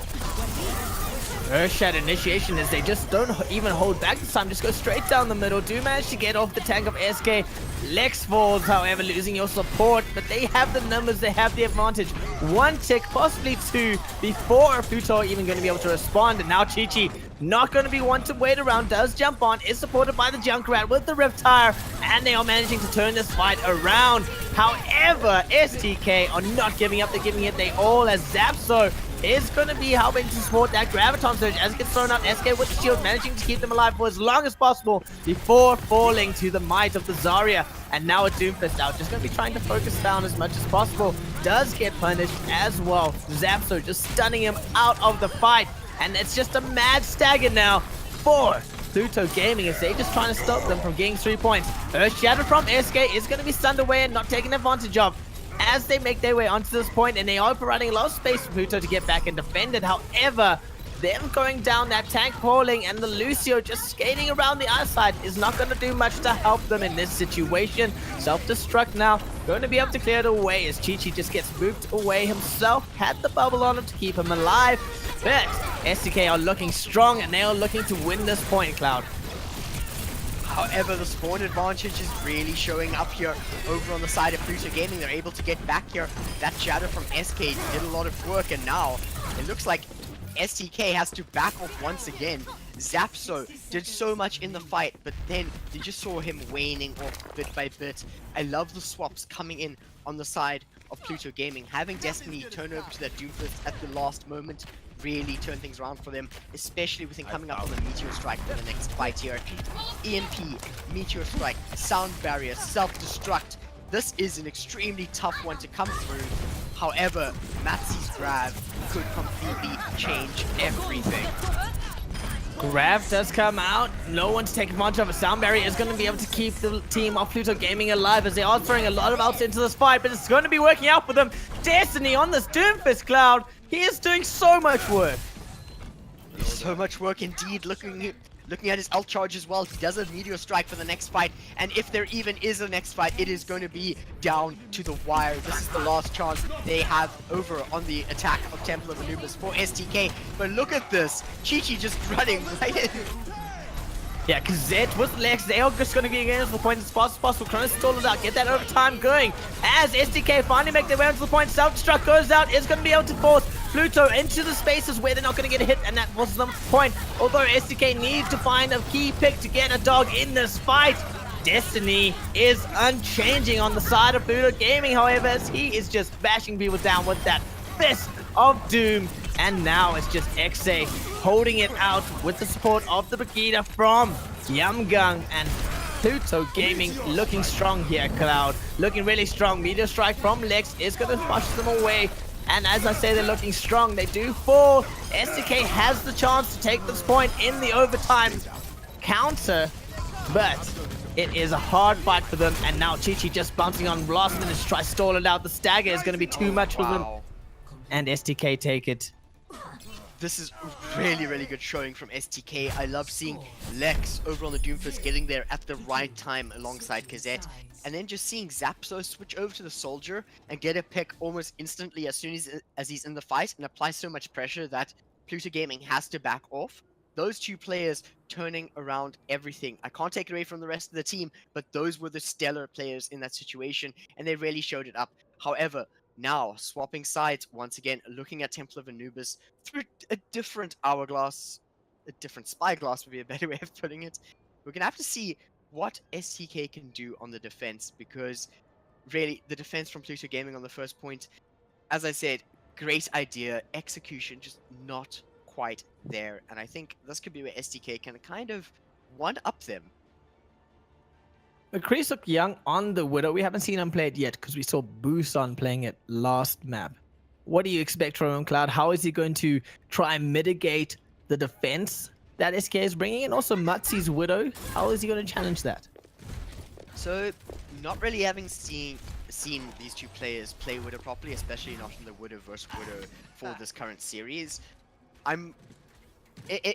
Earthshatter initiation as they just don't even hold back this time, just go straight down the middle. Do manage to get off the tank of SK. Lex falls, however, losing your support, but they have the numbers, they have the advantage. One tick, possibly two, before Pluto even going to be able to respond. And now Chi-Chi not going to be one to wait around, does jump on, is supported by the Junkrat with the Riptire, and they are managing to turn this fight around. However, STK are not giving up, they're giving it they all as Zapso is going to be helping to support that Graviton Surge as it gets thrown out. SK with the shield, managing to keep them alive for as long as possible before falling to the might of the Zarya. And now a Doomfist out, just going to be trying to focus down as much as possible. Does get punished as well. Zapso just stunning him out of the fight. And it's just a mad stagger now for Pluto Gaming as they just trying to stop them from getting 3 points. Earth Shatter from SK is going to be stunned away and not taken advantage of as they make their way onto this point, and they are providing a lot of space for Pluto to get back and defend it. However, them going down that tank falling and the Lucio just skating around the other side is not going to do much to help them in this situation. Self-destruct now, going to be able to clear it away as Chi-Chi just gets moved away himself. Had the bubble on him to keep him alive, but STK are looking strong and they are looking to win this point, Cloud. However, the spawn advantage is really showing up here over on the side of Pluto Gaming. They're able to get back here. That shadow from SK did a lot of work, and now it looks like STK has to back off once again. Zapso did so much in the fight, but then they just saw him waning off bit by bit. I love the swaps coming in on the side of Pluto Gaming. Having Destiny turn over to that Doomfist at the last moment really turn things around for them, especially with him coming up on the Meteor Strike for the next fight here. EMP, Meteor Strike, Sound Barrier, Self-Destruct. This is an extremely tough one to come through. However, Matsy's grab could completely change everything. Grab does come out. No one's taking advantage of it. Sound Barrier is going to be able to keep the team of Pluto Gaming alive as they are throwing a lot of ults into this fight, but it's going to be working out for them. Destiny on this Doomfist, Cloud. He is doing so much work. So much work indeed. Looking at his ult charge as well. He does a Meteor Strike for the next fight, and if there even is a next fight, it is going to be down to the wire. This is the last chance they have over on the attack of Temple of Anubis for STK. But look at this, Chi-Chi just running right in. Yeah, because Zed with Lex, they are just going to be against the point as fast as possible, trying to stall it out, get that overtime going. As STK finally make their way onto the point, Self-Destruct goes out, is going to be able to force Pluto into the spaces where they're not going to get a hit, and that was the point. Although STK needs to find a key pick to get a dog in this fight. Destiny is unchanging on the side of Pluto Gaming, however, as he is just bashing people down with that Fist of Doom. And now it's just XA holding it out with the support of the Brigida from Yumgung, and Pluto Gaming looking strong here, Cloud. Looking really strong. Meteor Strike from Lex is going to push them away. And as I say, they're looking strong. They do fall. STK has the chance to take this point in the overtime counter, but it is a hard fight for them. And now Chi-Chi just bouncing on last minute to try to stall it out. The stagger is going to be too much for them. And STK take it. this is really, really good showing from STK. I love seeing Lex over on the Doomfist getting there at the right time alongside Kazette. And then just seeing Zapso switch over to the Soldier and get a pick almost instantly as soon as he's in the fight and apply so much pressure that Pluto Gaming has to back off. Those two players turning around everything. I can't take it away from the rest of the team, but those were the stellar players in that situation, and they really showed it up. However, now swapping sides once again, looking at Temple of Anubis through a different hourglass, a different spyglass would be a better way of putting it. We're gonna have to see what STK can do on the defense, because really the defense from Pluto Gaming on the first point, as I said, great idea, execution just not quite there, and I think this could be where STK can kind of one up them. Chris look young on the Widow. We haven't seen him play it yet because we saw Busan playing it last map. What do you expect from him, Cloud? How is he going to try and mitigate the defense that SK is bringing? And also Matsi's Widow, how is he going to challenge that? So, not really having seen these two players play Widow properly, especially not in the Widow versus Widow for this current series,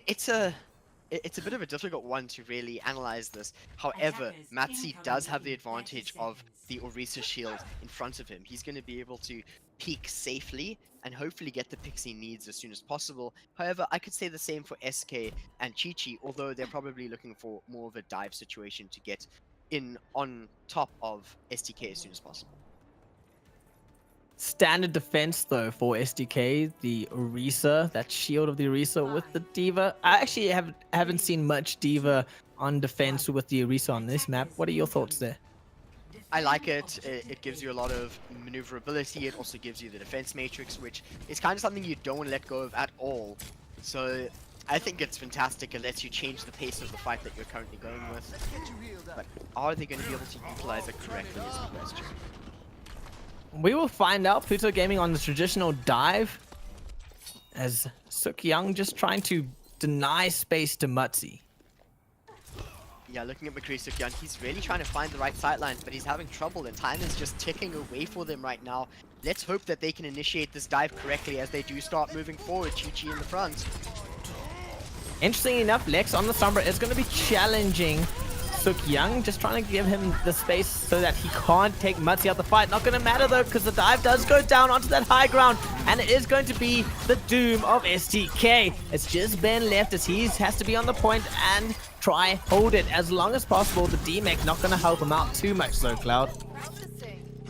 it's a bit of a difficult one to really analyze this. However, Matsi does have the advantage of the Orisa shield in front of him. He's going to be able to peek safely and hopefully get the picks he needs as soon as possible. However, I could say the same for SK and Chi-Chi, although they're probably looking for more of a dive situation to get in on top of STK as soon as possible. Standard defense though for STK, the Orisa, that shield of the Orisa with the D.Va. I actually haven't seen much D.Va on defense with the Orisa on this map. What are your thoughts there? I like it. It gives you a lot of maneuverability. It also gives you the defense matrix, which is kind of something you don't want to let go of at all. So I think it's fantastic. It lets you change the pace of the fight that you're currently going with. But are they going to be able to utilize it correctly is the question. We will find out. Pluto Gaming on the traditional dive, as Suk Young just trying to deny space to Mutzi. Yeah, looking at McCree Suk Young, he's really trying to find the right sidelines, but he's having trouble, and time is just ticking away for them right now. Let's hope that they can initiate this dive correctly as they do start moving forward. Chi-Chi in the front. Interesting enough, Lex on the Sombra is going to be challenging Suk Young, just trying to give him the space so that he can't take Mutzi out the fight. Not going to matter though, because the dive does go down onto that high ground, and it is going to be the doom of STK. It's just Ben left as he has to be on the point and try hold it as long as possible. The D-Mech not going to help him out too much though, Cloud.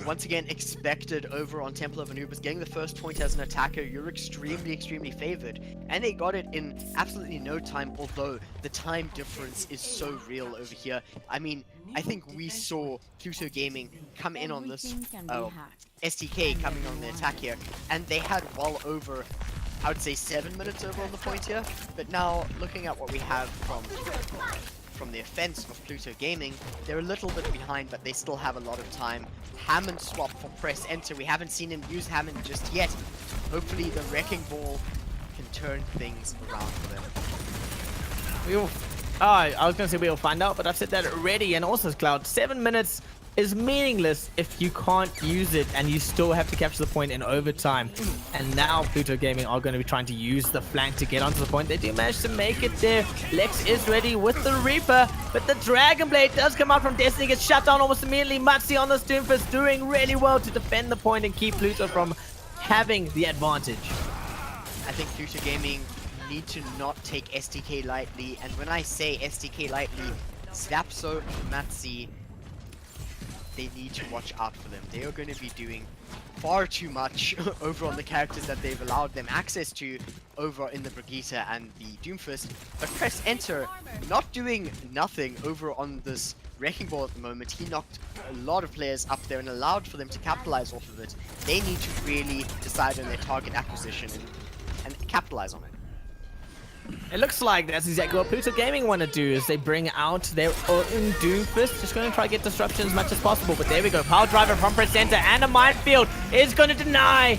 Once again, expected over on Temple of Anubis. Getting the first point as an attacker, you're extremely, extremely favored. And they got it in absolutely no time, although the time difference is so real over here. I mean, I think we saw Pluto Gaming come in on this, STK coming on the attack here, and they had well over, I would say, 7 minutes over on the point here. But now, looking at what we have from the offense of Pluto Gaming, they're a little bit behind, but they still have a lot of time. Hammond swap for press enter. We haven't seen him use Hammond just yet. Hopefully the Wrecking Ball can turn things around for them. I was going to say we'll find out, but I've said that already. And also, Cloud, 7 minutes is meaningless if you can't use it and you still have to capture the point in overtime. And now Pluto Gaming are going to be trying to use the flank to get onto the point. They do manage to make it there. Lex is ready with the Reaper, but the Dragon Blade does come out from Destiny, gets shut down almost immediately. Matsi on the Doomfist doing really well to defend the point and keep Pluto from having the advantage. I think Pluto Gaming need to not take STK lightly, and when I say STK lightly, Zapso, Matsi, they need to watch out for them. They are going to be doing far too much over on the characters that they've allowed them access to over in the Brigitte and the Doomfist. But press enter, not doing nothing over on this Wrecking Ball at the moment. He knocked a lot of players up there and allowed for them to capitalize off of it. They need to really decide on their target acquisition and capitalize on it. It looks like that's exactly what Pluto Gaming want to do, is they bring out their own Doomfist. Just going to try to get disruption as much as possible. But there we go. Power Driver from Press Center and a Minefield is going to deny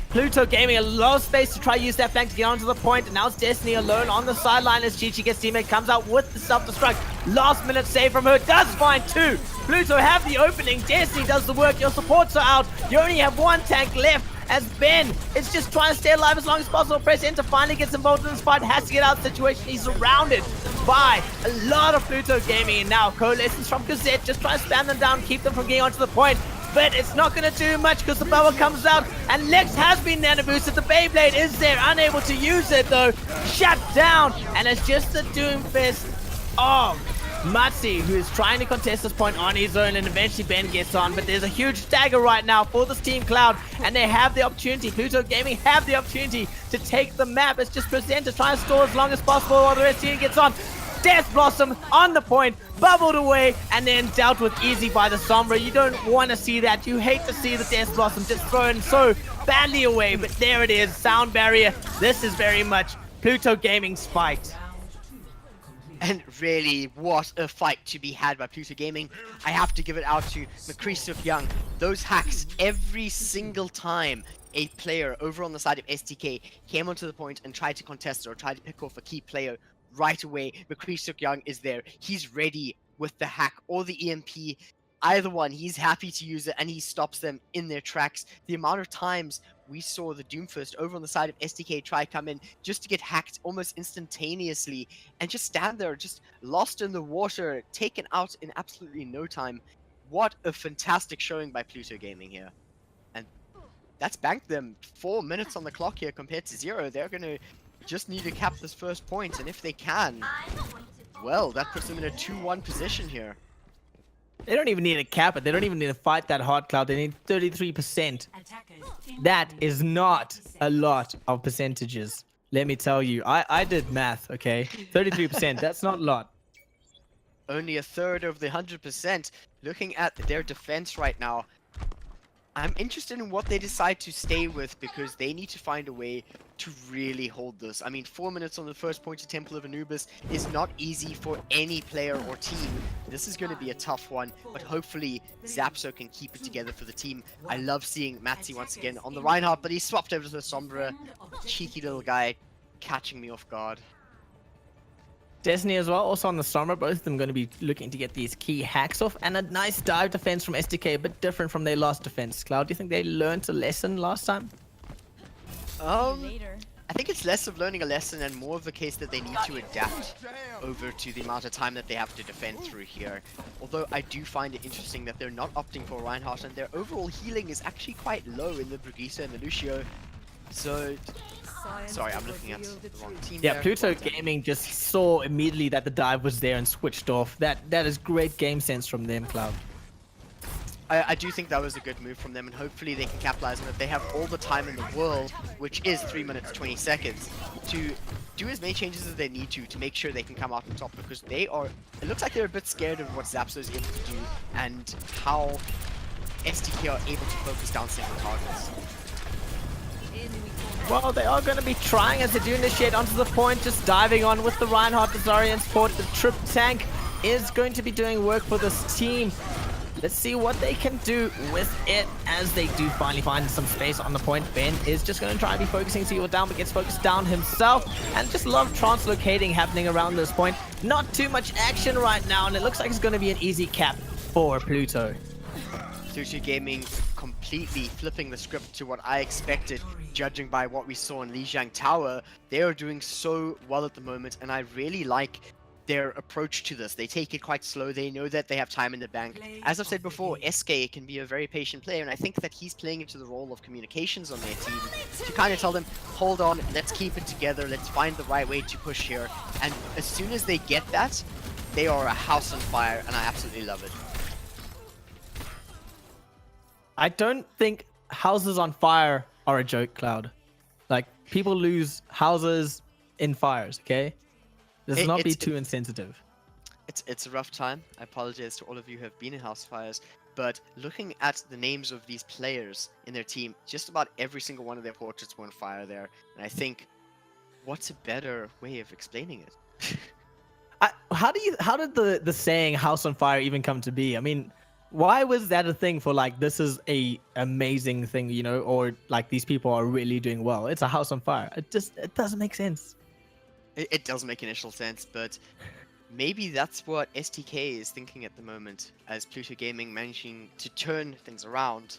Pluto Gaming a lot of space to try to use that flank to get onto the point. And now it's Destiny alone on the sideline as Chi-Chi gets teammate, comes out with the self-destruct. Last minute save from her, does find two. Pluto have the opening. Destiny does the work. Your supports are out. You only have one tank left. as Ben is just trying to stay alive as long as possible. Press enter, finally gets involved in this fight, has to get out of the situation. He's surrounded by a lot of Pluto Gaming, and now Coalescence from Gazette just trying to spam them down, keep them from getting onto the point. But it's not going to do much because the bubble comes out, and Lex has been nano boosted. The Beyblade is there, unable to use it though. Shut down, and it's just the Doomfist of Matsi, who is trying to contest this point on his own, and eventually Ben gets on. But there's a huge stagger right now for this Team Cloud, and they have the opportunity. Pluto Gaming have the opportunity to take the map. It's just Presenter trying to stall as long as possible while the rest of the team gets on. Death Blossom on the point, bubbled away, and then dealt with easy by the Sombra. You don't want to see that. You hate to see the Death Blossom just thrown so badly away, but there it is, sound barrier. This is very much Pluto Gaming's fight. And really, what a fight to be had by Pluto Gaming. I have to give it out to McCreasy Young. Those hacks, every single time a player over on the side of STK came onto the point and tried to contest or tried to pick off a key player, right away, McCreasy Young is there. He's ready with the hack or the EMP. Either one, he's happy to use it, and he stops them in their tracks. The amount of times we saw the Doomfist over on the side of STK try come in just to get hacked almost instantaneously and just stand there, just lost in the water, taken out in absolutely no time. What a fantastic showing by Pluto Gaming here. And that's banked them 4 minutes on the clock here compared to 0. They're going to just need to cap this first point, and if they can, well, that puts them in a 2-1 position here. They don't even need to cap it. They don't even need to fight that hard Cloud. They need 33%. That is not a lot of percentages. Let me tell you. I did math, okay? 33%, that's not a lot. Only a third of the 100%. Looking at their defense right now, I'm interested in what they decide to stay with, because they need to find a way to really hold this. I mean, 4 minutes on the first point to Temple of Anubis is not easy for any player or team. This is going to be a tough one, but hopefully Zapso can keep it together for the team. I love seeing Matzi once again on the Reinhardt, but he swapped over to the Sombra. Cheeky little guy catching me off guard. Destiny as well, also on the Sombra. Both of them going to be looking to get these key hacks off. And a nice dive defense from STK, a bit different from their last defense. Cloud, do you think they learned a lesson last time? I think it's less of learning a lesson and more of the case that they need to adapt over to the amount of time that they have to defend through here. Although I do find it interesting that they're not opting for Reinhardt, and their overall healing is actually quite low in the Brigitte and the Lucio. So, sorry, I'm looking at the wrong team Yeah, there. Pluto Gaming just saw immediately that the dive was there and switched off. That is great game sense from them, Cloud. I do think that was a good move from them, and hopefully they can capitalize on it. They have all the time in the world, which is 3 minutes 20 seconds, to do as many changes as they need to make sure they can come out on top, because they are, it looks like they're a bit scared of what Zapso is able to do and how STK are able to focus down single targets. Well, they are going to be trying as they do initiate onto the point, just diving on with the Reinhardt, the Zaryan support. The Trip Tank is going to be doing work for this team. Let's see what they can do with it as they do finally find some space on the point. Ben is just going to try and be focusing Seal down, but gets focused down himself. And just a lot of translocating happening around this point. Not too much action right now, and it looks like it's going to be an easy cap for Pluto. Pluto Gaming completely flipping the script to what I expected, judging by what we saw in Lijiang Tower. They are doing so well at the moment, and I really like their approach to this. They take it quite slow. They know that they have time in the bank. As I've said before, SK can be a very patient player, and I think that he's playing into the role of communications on their team to kind of tell them, hold on, let's keep it together, let's find the right way to push here. And as soon as they get that, they are a house on fire, and I absolutely love it. I don't think houses on fire are a joke, Cloud. Like, people lose houses in fires, okay? Let's not be too insensitive. It's a rough time. I apologize to all of you who have been in house fires, but looking at the names of these players in their team, just about every single one of their portraits were on fire there. And I think, what's a better way of explaining it? How did the saying "house on fire" even come to be? I mean, why was that a thing for, like, this is a amazing thing, you know, or like these people are really doing well? It's a house on fire. It doesn't make sense. It does make initial sense, but maybe that's what STK is thinking at the moment, as Pluto Gaming managing to turn things around.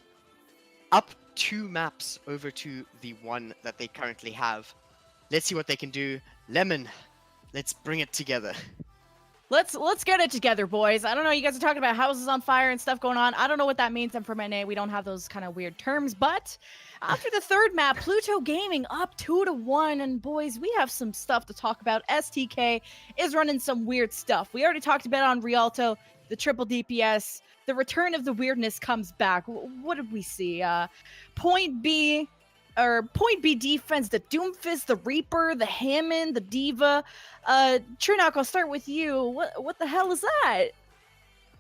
Up 2 maps over to the one that they currently have. Let's see what they can do. Lemon, let's bring it together. Let's get it together, boys. I don't know. You guys are talking about houses on fire and stuff going on. I don't know what that means. I'm from NA. We don't have those kind of weird terms. But after the third map, Pluto Gaming up 2-1. And boys, we have some stuff to talk about. STK is running some weird stuff. We already talked about it on Rialto, the triple DPS. The return of the weirdness comes back. What did we see? Point B defense, the Doomfist, the Reaper, the Hammond, the Diva. Trinok, I'll start with you. What the hell is that?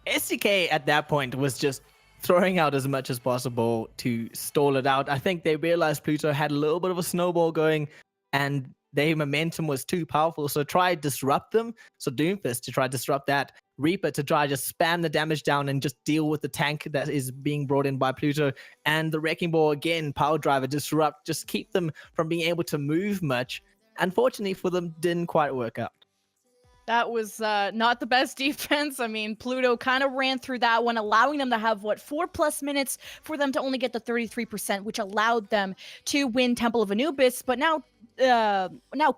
STK at that point was just throwing out as much as possible to stall it out. I think they realized Pluto had a little bit of a snowball going and their momentum was too powerful. So try disrupt them. So Doomfist to try disrupt that. Reaper to try just spam the damage down and just deal with the tank that is being brought in by Pluto. And the Wrecking Ball again, Power Driver, disrupt, just keep them from being able to move much. Unfortunately for them, didn't quite work out. That was not the best defense. I mean, Pluto kind of ran through that one, allowing them to have, 4+ minutes for them to only get the 33%, which allowed them to win Temple of Anubis. But now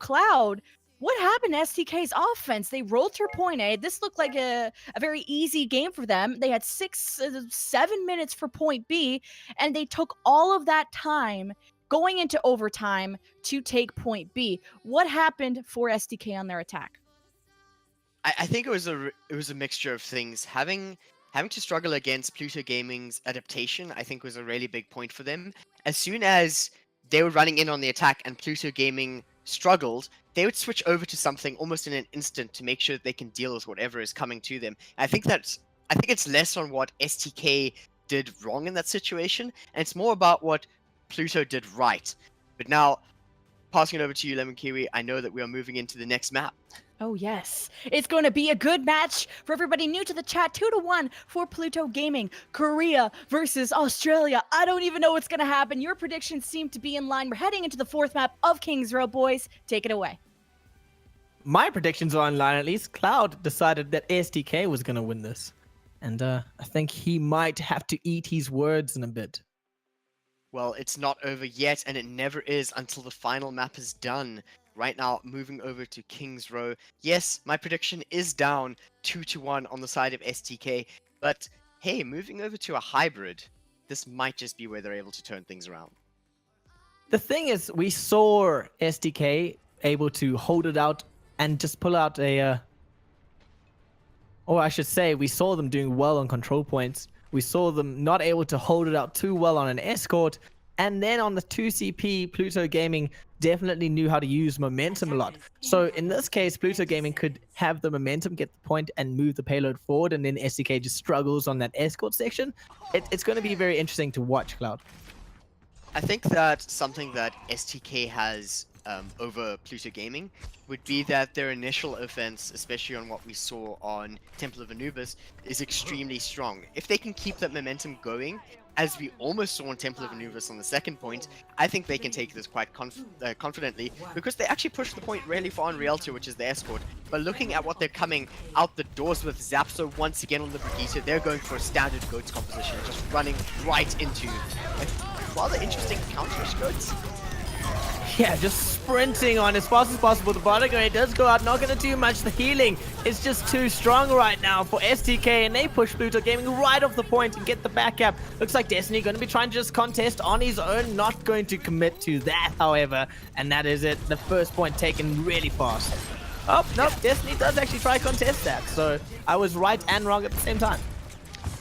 Cloud, what happened to STK's offense? They rolled through point A. This looked like a very easy game for them. They had 7 minutes for point B, and they took all of that time going into overtime to take point B. What happened for STK on their attack? I think it was a mixture of things. Having to struggle against Pluto Gaming's adaptation, I think, was a really big point for them. As soon as they were running in on the attack and Pluto Gaming struggled, they would switch over to something almost in an instant to make sure that they can deal with whatever is coming to them. I think it's less on what STK did wrong in that situation, and it's more about what Pluto did right. But now, passing it over to you, Lemon Kiwi, I know that we are moving into the next map. Oh, yes. It's going to be a good match for everybody new to the chat. 2-1 for Pluto Gaming. Korea versus Australia. I don't even know what's going to happen. Your predictions seem to be in line. We're heading into the fourth map of Kings Row, boys. Take it away. My predictions are in line, at least. Cloud decided that STK was going to win this. And I think he might have to eat his words in a bit. Well, it's not over yet, and it never is until the final map is done. Right now, moving over to Kings Row. Yes, my prediction is down 2-1 on the side of STK, but hey, moving over to a hybrid, this might just be where they're able to turn things around. The thing is, we saw STK able to hold it out and just pull out or I should say, we saw them doing well on control points. We saw them not able to hold it out too well on an escort. And then on the 2CP, Pluto Gaming definitely knew how to use momentum a lot. So in this case, Pluto Gaming could have the momentum, get the point, and move the payload forward, and then STK just struggles on that escort section. It's going to be very interesting to watch, Cloud. I think that something that STK has over Pluto Gaming would be that their initial offense, especially on what we saw on Temple of Anubis, is extremely strong. If they can keep that momentum going, as we almost saw on Temple of Anubis on the second point, I think they can take this quite confidently, because they actually pushed the point really far on Rialto, which is the escort. But looking at what they're coming out the doors with, Zapso once again on the Brigitte, they're going for a standard goats composition, just running right into a rather interesting counter goats. Yeah, just sprinting on as fast as possible. The bottom grade does go out, not going to do much. The healing is just too strong right now for STK, and they push Pluto Gaming right off the point and get the backup. Looks like Destiny going to be trying to just contest on his own, not going to commit to that, however, and that is it. The first point taken really fast. Oh, no, Destiny does actually try to contest that, so I was right and wrong at the same time.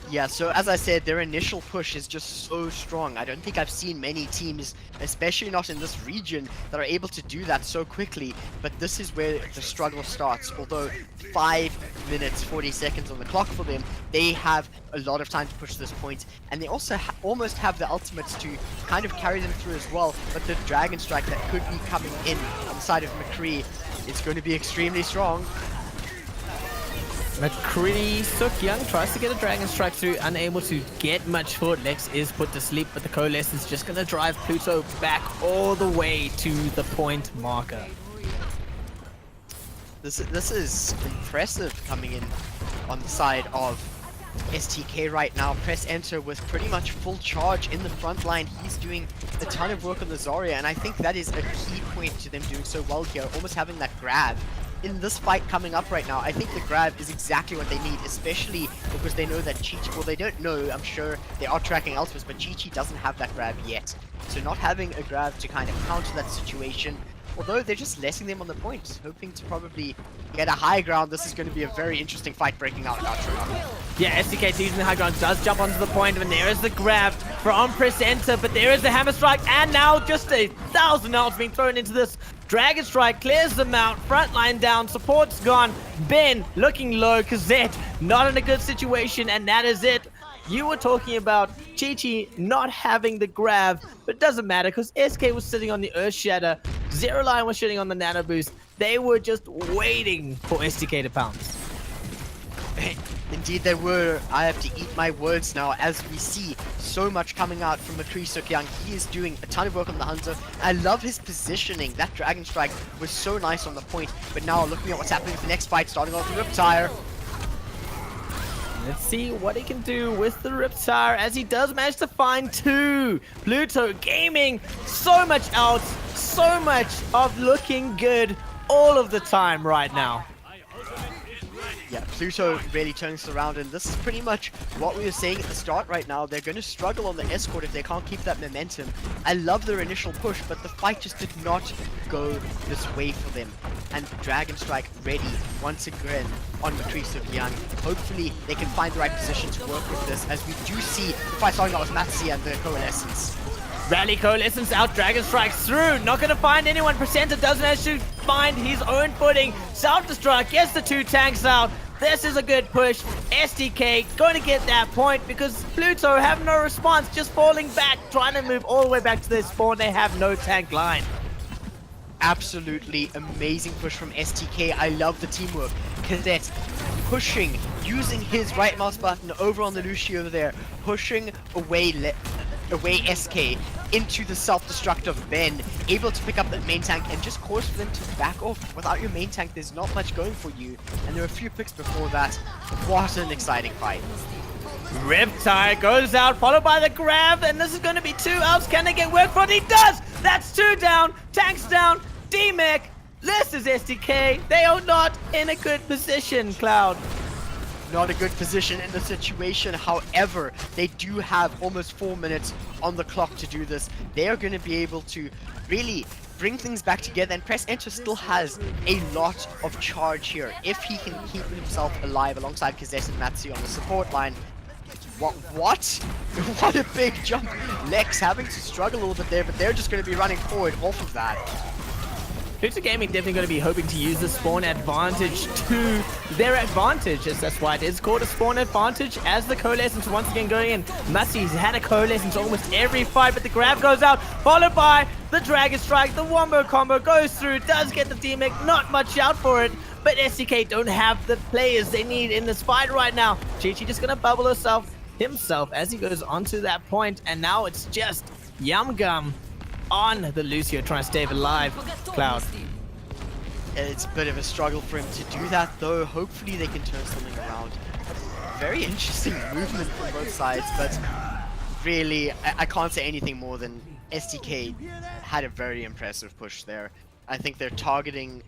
Yeah, so as I said, their initial push is just so strong. I don't think I've seen many teams, especially not in this region, that are able to do that so quickly. But this is where the struggle starts. Although 5 minutes, 40 seconds on the clock for them, they have a lot of time to push this point. And they also almost have the ultimates to kind of carry them through as well. But the Dragon Strike that could be coming in on the side of McCree is going to be extremely strong. McCree Sookyoung tries to get a Dragon Strike through, unable to get much for it. Lex is put to sleep, but the Coalesce is just going to drive Pluto back all the way to the point marker. This is impressive coming in on the side of STK right now. Press enter with pretty much full charge in the front line. He's doing a ton of work on the Zarya, and I think that is a key point to them doing so well here, almost having that grab. In this fight coming up right now, I think the grab is exactly what they need, especially because they know that Chi-Chi, well, they don't know, I'm sure they are tracking Elspeth, but Chi-Chi doesn't have that grab yet. So not having a grab to kind of counter that situation, although they're just letting them on the point, hoping to probably get a high ground. This is going to be a very interesting fight breaking out now, Trevor. Yeah, STK using the high ground does jump onto the point, and there is the grab from Press Enter, but there is the hammer strike, and now just 1,000 ults being thrown into this. Dragon Strike clears them out, front line down, support's gone, Ben looking low, Kazette not in a good situation, and that is it. You were talking about Chi-Chi not having the grab, but it doesn't matter because SK was sitting on the Earth Shatter, Zero Line was sitting on the Nano Boost. They were just waiting for STK to pounce. Indeed they were. I have to eat my words now as we see so much coming out from McCree Sook-Young. He is doing a ton of work on the Hunter. I love his positioning. That Dragon Strike was so nice on the point, but now looking at what's happening with the next fight, starting off with Riptire. Let's see what he can do with the Riptire as he does manage to find two. Pluto Gaming, so much out, so much of looking good all of the time right now. Yeah, Pluto really turns it around, and this is pretty much what we were saying at the start right now. They're going to struggle on the escort if they can't keep that momentum. I love their initial push, but the fight just did not go this way for them. And Dragon Strike ready once again on McCree Sook-Young. Hopefully they can find the right position to work with this, as we do see the fight starting out with Matsi and the Coalescence. Rally Coalescence out, Dragon Strikes through, not going to find anyone. Presenter doesn't actually find his own footing. Self-destruct, gets the two tanks out. This is a good push. STK going to get that point because Pluto have no response, just falling back, trying to move all the way back to their spawn. They have no tank line. Absolutely amazing push from STK. I love the teamwork. Cadet pushing, using his right mouse button over on the Lucio there, pushing away SK into the self-destruct of Ben, able to pick up that main tank and just cause for them to back off. Without your main tank, there's not much going for you, and there are a few picks before that. What an exciting fight. Riptire goes out, followed by the grab, and this is going to be two outs. Can they get work for it? He does! That's two down, tanks down, D-Mech. This is STK. They are not in a good position, Cloud. Not a good position in the situation. However, they do have almost 4 minutes on the clock to do this. They are going to be able to really bring things back together, and Press Enter still has a lot of charge here. If he can keep himself alive alongside Kazes and Matsu on the support line. What? What a big jump. Lex having to struggle a little bit there, but they're just going to be running forward off of that. Pluto Gaming definitely going to be hoping to use the spawn advantage to their advantage, as that's why it is called a spawn advantage, as the Coalescence once again going in. Massey's had a Coalescence almost every fight, but the grab goes out, followed by the Dragon Strike. The Wombo combo goes through, does get the D-Mech, not much out for it, but STK don't have the players they need in this fight right now. Chi-Chi just going to bubble himself as he goes onto that point, and now it's just Yum Gum on the Lucio trying to stay alive. Cloud. It's a bit of a struggle for him to do that, though. Hopefully they can turn something around. Very interesting movement from both sides, but really, I can't say anything more than STK had a very impressive push there. I think their targeting,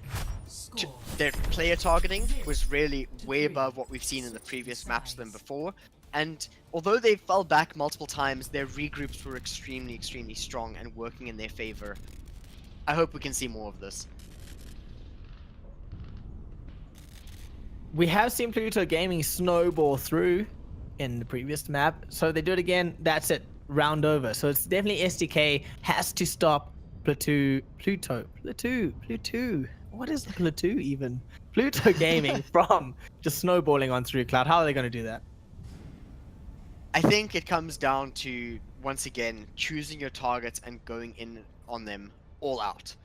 their player targeting was really way above what we've seen in the previous maps than before. And although they fell back multiple times, their regroups were extremely, extremely strong and working in their favor. I hope we can see more of this. We have seen Pluto Gaming snowball through in the previous map, so they do it again, that's it, round over. So it's definitely STK has to stop Pluto. What is Pluto even? Pluto Gaming from just snowballing on through. Cloud, how are they going to do that? I think it comes down to, once again, choosing your targets and going in on them all out.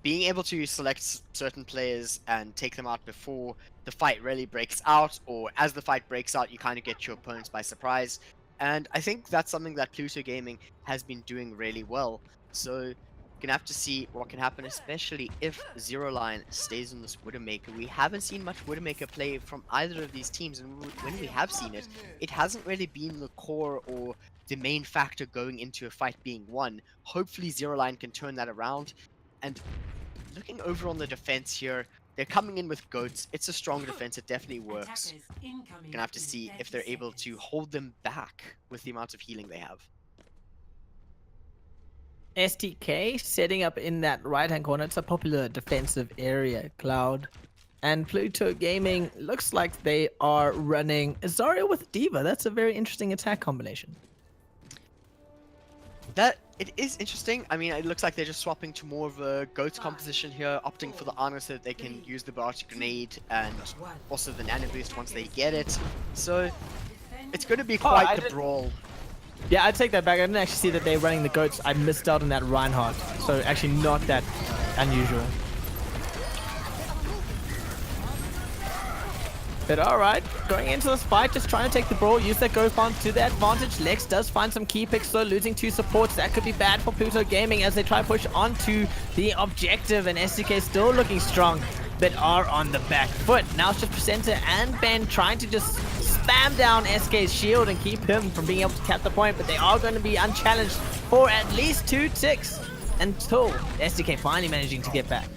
Being able to select certain players and take them out before the fight really breaks out, or as the fight breaks out, you kind of get your opponents by surprise. And I think that's something that Pluto Gaming has been doing really well. So Gonna have to see what can happen, especially if Zero Line stays on this Widowmaker. We haven't seen much Widowmaker play from either of these teams, and when we have seen it, it hasn't really been the core or the main factor going into a fight being won. Hopefully Zero Line can turn that around. And looking over on the defense here, they're coming in with goats. It's a strong defense. It definitely works. Attackers incoming Gonna have to in see 30 if they're able to seconds. hold them back with the amount of healing they have. STK setting up in that right-hand corner. It's a popular defensive area, Cloud. And Pluto Gaming looks like they are running Zarya with Diva. That's a very interesting attack combination. That it is interesting. I mean, it looks like they're just swapping to more of a goats composition here, opting for the Ana so that they can use the barrage grenade and also the nano boost once they get it. So it's going to be I quite the didn't- brawl. Yeah, I take that back. I didn't actually see that they're running the goats. I missed out on that Reinhardt. So actually not that unusual. But alright, going into this fight, just trying to take the brawl, use that go farm to their advantage. Lex does find some key picks though, losing 2 supports. That could be bad for Pluto Gaming as they try to push onto the objective, and STK still looking strong, but are on the back foot. Now it's just Presenter and Ben trying to just spam down SK's shield and keep him from being able to cap the point, but they are going to be unchallenged for at least 2 ticks until STK finally managing to get back.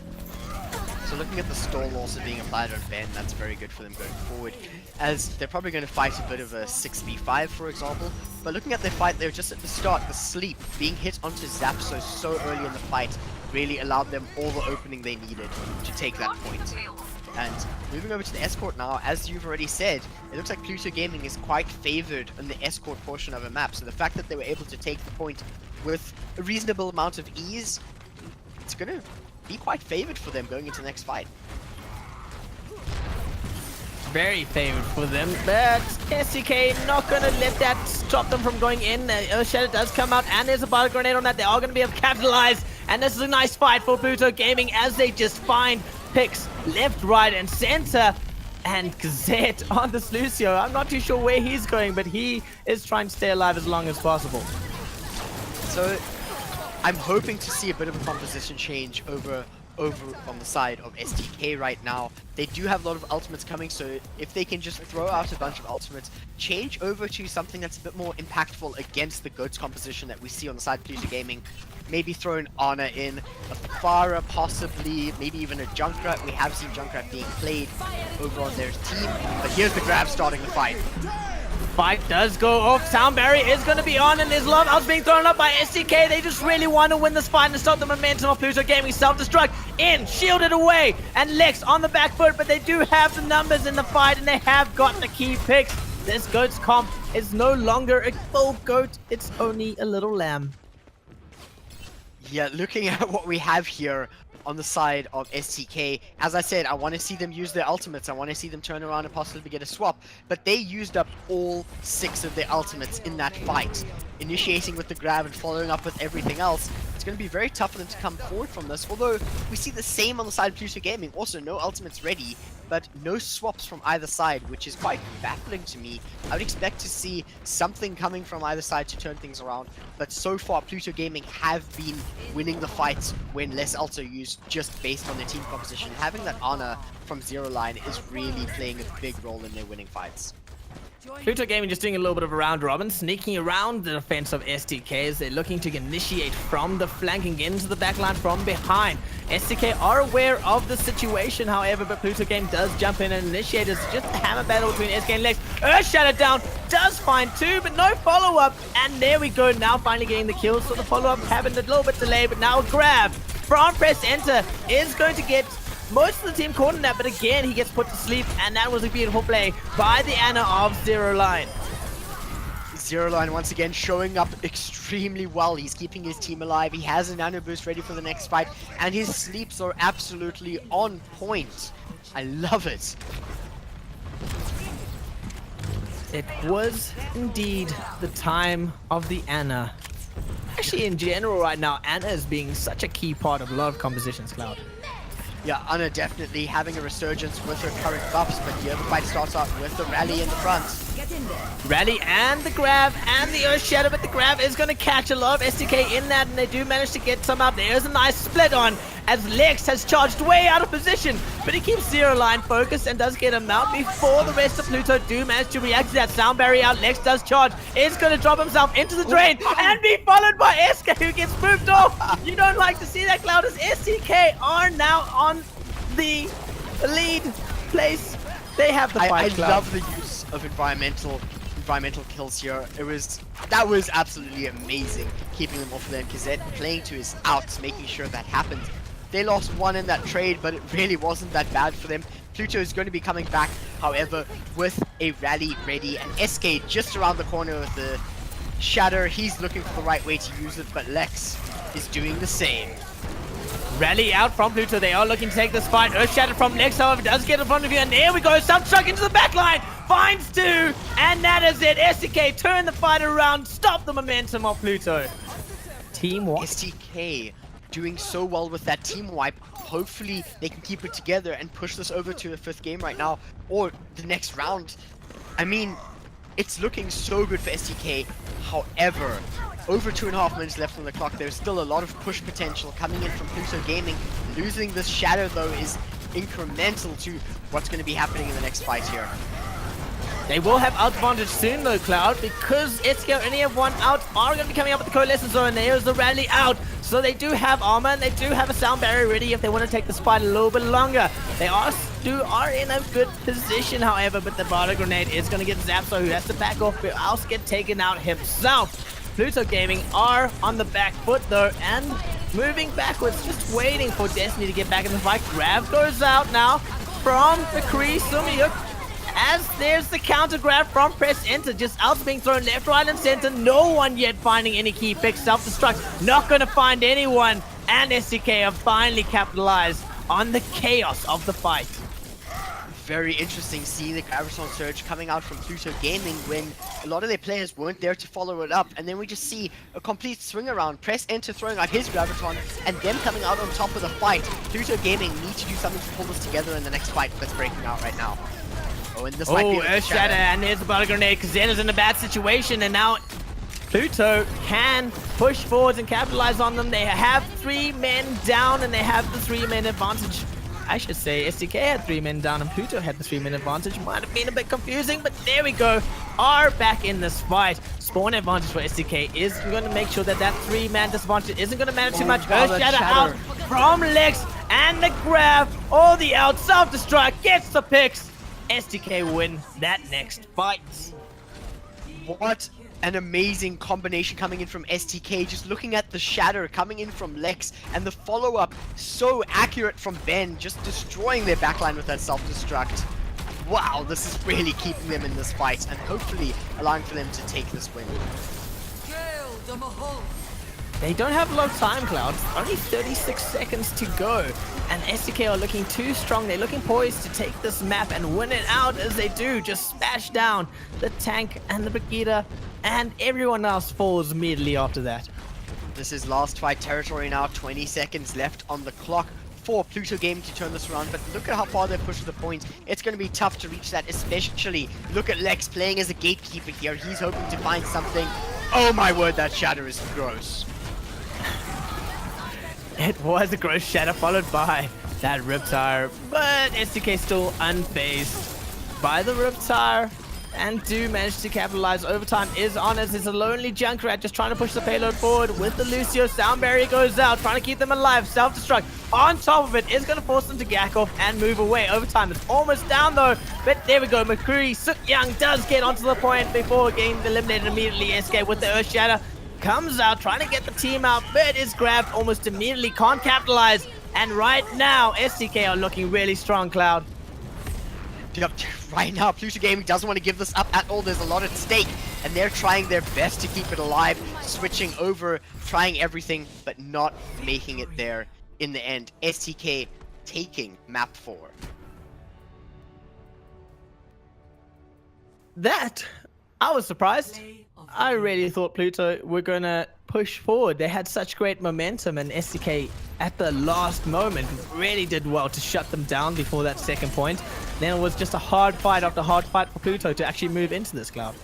So looking at the stall also being applied on Ben, that's very good for them going forward, as they're probably going to fight a bit of a 6v5, for example. But looking at their fight there, just at the start, the sleep being hit onto Zapso so early in the fight really allowed them all the opening they needed to take that point. And moving over to the escort now, as you've already said, it looks like Pluto Gaming is quite favored on the escort portion of a map. So the fact that they were able to take the point with a reasonable amount of ease, it's going to be quite favored for them going into the next fight. Very favored for them, but STK not gonna let that stop them from going in. Earthshatter does come out, and there's a battle grenade on that. They are gonna be able to capitalize, and this is a nice fight for Pluto Gaming as they just find picks left, right, and center. And Gazette on this Lucio. I'm not too sure where he's going, but he is trying to stay alive as long as possible. So I'm hoping to see a bit of a composition change over on the side of STK right now. They do have a lot of ultimates coming, so if they can just throw out a bunch of ultimates, change over to something that's a bit more impactful against the GOATS composition that we see on the side of Pluto Gaming. Maybe throw an Ana in, a Pharah possibly, maybe even a Junkrat. We have seen Junkrat being played over on their team, but here's the grab starting the fight. Fight does go off. Sound barrier is going to be on, and there's a lot of outs being thrown up by STK. They just really want to win this fight and stop the momentum of Pluto Gaming. Self-destruct in, shielded away, and Lex on the back foot, but they do have the numbers in the fight, and they have got the key picks. This GOAT's comp is no longer a full GOAT. It's only a little lamb. Yeah, looking at what we have here on the side of STK, as I said, I want to see them use their ultimates. I want to see them turn around and possibly get a swap, but they used up all 6 of their ultimates in that fight, initiating with the grab and following up with everything else. It's going to be very tough for them to come forward from this, although we see the same on the side of Pluto Gaming. Also, no ultimates ready, but no swaps from either side, which is quite baffling to me. I would expect to see something coming from either side to turn things around, but so far Pluto Gaming have been winning the fights when less ults are used just based on their team composition. Having that Ana from Zero Line is really playing a big role in their winning fights. Pluto Gaming just doing a little bit of a round robin, sneaking around the defense of STK as they're looking to initiate from the flank and get into the backline from behind. STK are aware of the situation, however, but Pluto Game does jump in and initiate. It's just a hammer battle between SK and Lex. Earthshatter down, does find 2, but no follow-up. And there we go, now finally getting the kill. So the follow-up happened a little bit delayed, but now a grab from Press Enter is going to get most of the team caught in that, but again, he gets put to sleep, and that was a beautiful play by the Ana of Zero Line. Zero Line once again showing up extremely well. He's keeping his team alive. He has a nano boost ready for the next fight, and his sleeps are absolutely on point. I love it. It was indeed the time of the Ana. Actually, in general right now, Ana is being such a key part of a lot of compositions, Cloud. Yeah, Anna definitely having a resurgence with her current buffs, but here the fight starts out with the rally in the front. Rally and the grab and the Earth Shadow, but the grab is going to catch a lot of STK in that, and they do manage to get some out. There's a nice split on as Lex has charged way out of position, but he keeps zero line focused and does get him out before the rest of Pluto do manage to react to that sound barrier out. Lex does charge, is going to drop himself into the drain and be followed by SK, who gets moved off. You don't like to see that, Cloud, as STK are now on the lead place. They have the fight. I Cloud. love the use of environmental kills here. That was absolutely amazing, keeping them off of them. Kazet playing to his outs, making sure that happens. They lost one in that trade, but it really wasn't that bad for them. Pluto is going to be coming back, however, with a rally ready, and SK just around the corner with the shatter. He's looking for the right way to use it, but Lex is doing the same. Rally out from Pluto. They are looking to take this fight. Earth Shatter from Lex, however, does get in front of you. And there we go. Self-struck into the back line. Finds two. And that is it. STK turn the fight around. Stop the momentum of Pluto. Team what? STK doing so well with that team wipe. Hopefully they can keep it together and push this over to a 5th game right now. Or the next round. I mean, it's looking so good for STK. However, over 2.5 minutes left on the clock. There's still a lot of push potential coming in from Pluto Gaming. Losing this shadow though is incremental to what's going to be happening in the next fight here. They will have out advantage soon though, Cloud, because SK only have one out, are going to be coming up with the coalescence zone. There's the rally out. So they do have armor and they do have a sound barrier ready if they want to take this fight a little bit longer. They are in a good position, however, but the Barter Grenade is going to get zapped, so who has to back off but else get taken out himself. Pluto Gaming are on the back foot though and moving backwards, just waiting for Destiny to get back in the fight. Grab goes out now from McCree Sumiuk as there's the counter grab from Press Enter, just outs being thrown left, right and center. No one yet finding any key fix. Self-destruct, not going to find anyone, and STK have finally capitalized on the chaos of the fight. Very interesting seeing the Graviton Surge coming out from Pluto Gaming when a lot of their players weren't there to follow it up, and then we just see a complete swing around. Press Enter throwing out his Graviton and them coming out on top of the fight. Pluto Gaming need to do something to pull this together in the next fight that's breaking out right now. Oh, and this might be Earth Shatter, and there's the Barter Grenade. Kazena's in a bad situation, and now Pluto can push forwards and capitalize on them. They have 3 men down, and they have the 3-man advantage. I should say STK had 3 men down and Pluto had the 3-man advantage. Might have been a bit confusing, but there we go. Are back in this fight. Spawn advantage for STK is going to make sure that that 3-man disadvantage isn't going to matter too much. Earth Shatter out from Lex and the grab. All the out. Self-destruct gets the picks. STK win that next fight. What an amazing combination coming in from STK. Just looking at the shatter coming in from Lex and the follow-up so accurate from Ben, just destroying their backline with that self-destruct. Wow, this is really keeping them in this fight and hopefully allowing for them to take this win. They don't have a lot of time, Cloud. Only 36 seconds to go. And STK are looking too strong. They're looking poised to take this map and win it out as they do. Just smash down the tank and the Brigida, and everyone else falls immediately after that. This is last fight territory now. 20 seconds left on the clock for Pluto Gaming to turn this around, but look at how far they've pushed the point. It's going to be tough to reach that, especially look at Lex playing as a gatekeeper here. He's hoping to find something. Oh my word, that shatter is gross. It was a gross shatter followed by that Riptire, but STK still unfazed by the Riptire and do manage to capitalize. Overtime is on as it's a lonely Junkrat just trying to push the payload forward with the Lucio. Sound barrier goes out, trying to keep them alive. Self-destruct on top of it is going to force them to gack off and move away. Overtime is almost down though, but there we go. McCree Suk Young does get onto the point before getting eliminated immediately. SK with the Earth Shatter comes out, trying to get the team out, but is grabbed almost immediately, can't capitalize. And right now, STK are looking really strong, Cloud. Yep, right now, Pluto Gaming doesn't want to give this up at all. There's a lot at stake, and they're trying their best to keep it alive, switching over, trying everything, but not making it there in the end. STK taking map 4. That, I was surprised. I really thought Pluto were going to push forward. They had such great momentum, and STK at the last moment really did well to shut them down before that second point. Then it was just a hard fight after hard fight for Pluto to actually move into this, Cloud.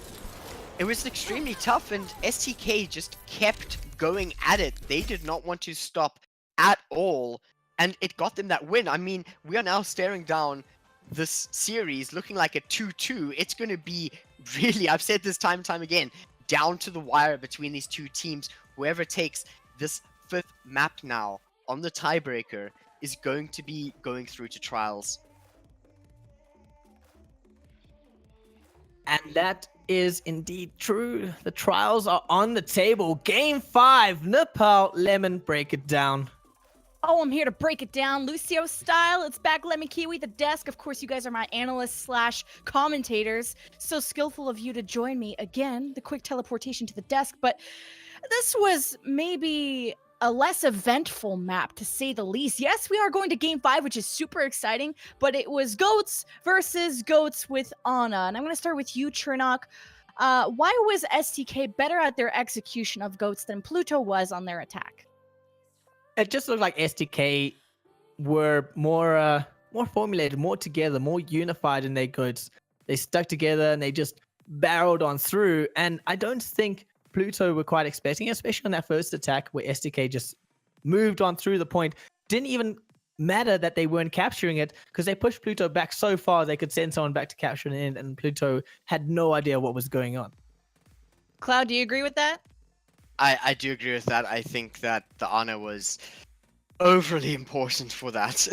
It was extremely tough, and STK just kept going at it. They did not want to stop at all, and it got them that win. I mean, we are now staring down this series looking like a 2-2. It's going to be really, I've said this time and time again, down to the wire between these two teams. Whoever takes this 5th map now on the tiebreaker is going to be going through to trials. And that is indeed true. The trials are on the table. Game 5, Nepal, Lemon, break it down. Oh, I'm here to break it down, Lucio style. It's back, Lemon Kiwi, the desk. Of course, you guys are my analysts / commentators. So skillful of you to join me again. The quick teleportation to the desk. But this was maybe a less eventful map, to say the least. Yes, we are going to Game 5, which is super exciting. But it was Goats versus Goats with Ana. And I'm going to start with you, Chernok. Why was STK better at their execution of Goats than Pluto was on their attack? It just looked like STK were more formulated, more together, more unified in their goods. They stuck together and they just barreled on through. And I don't think Pluto were quite expecting, especially on that first attack where STK just moved on through the point. Didn't even matter that they weren't capturing it because they pushed Pluto back so far they could send someone back to capture it in, and Pluto had no idea what was going on. Cloud, do you agree with that? I do agree with that. I think that the honor was overly important for that.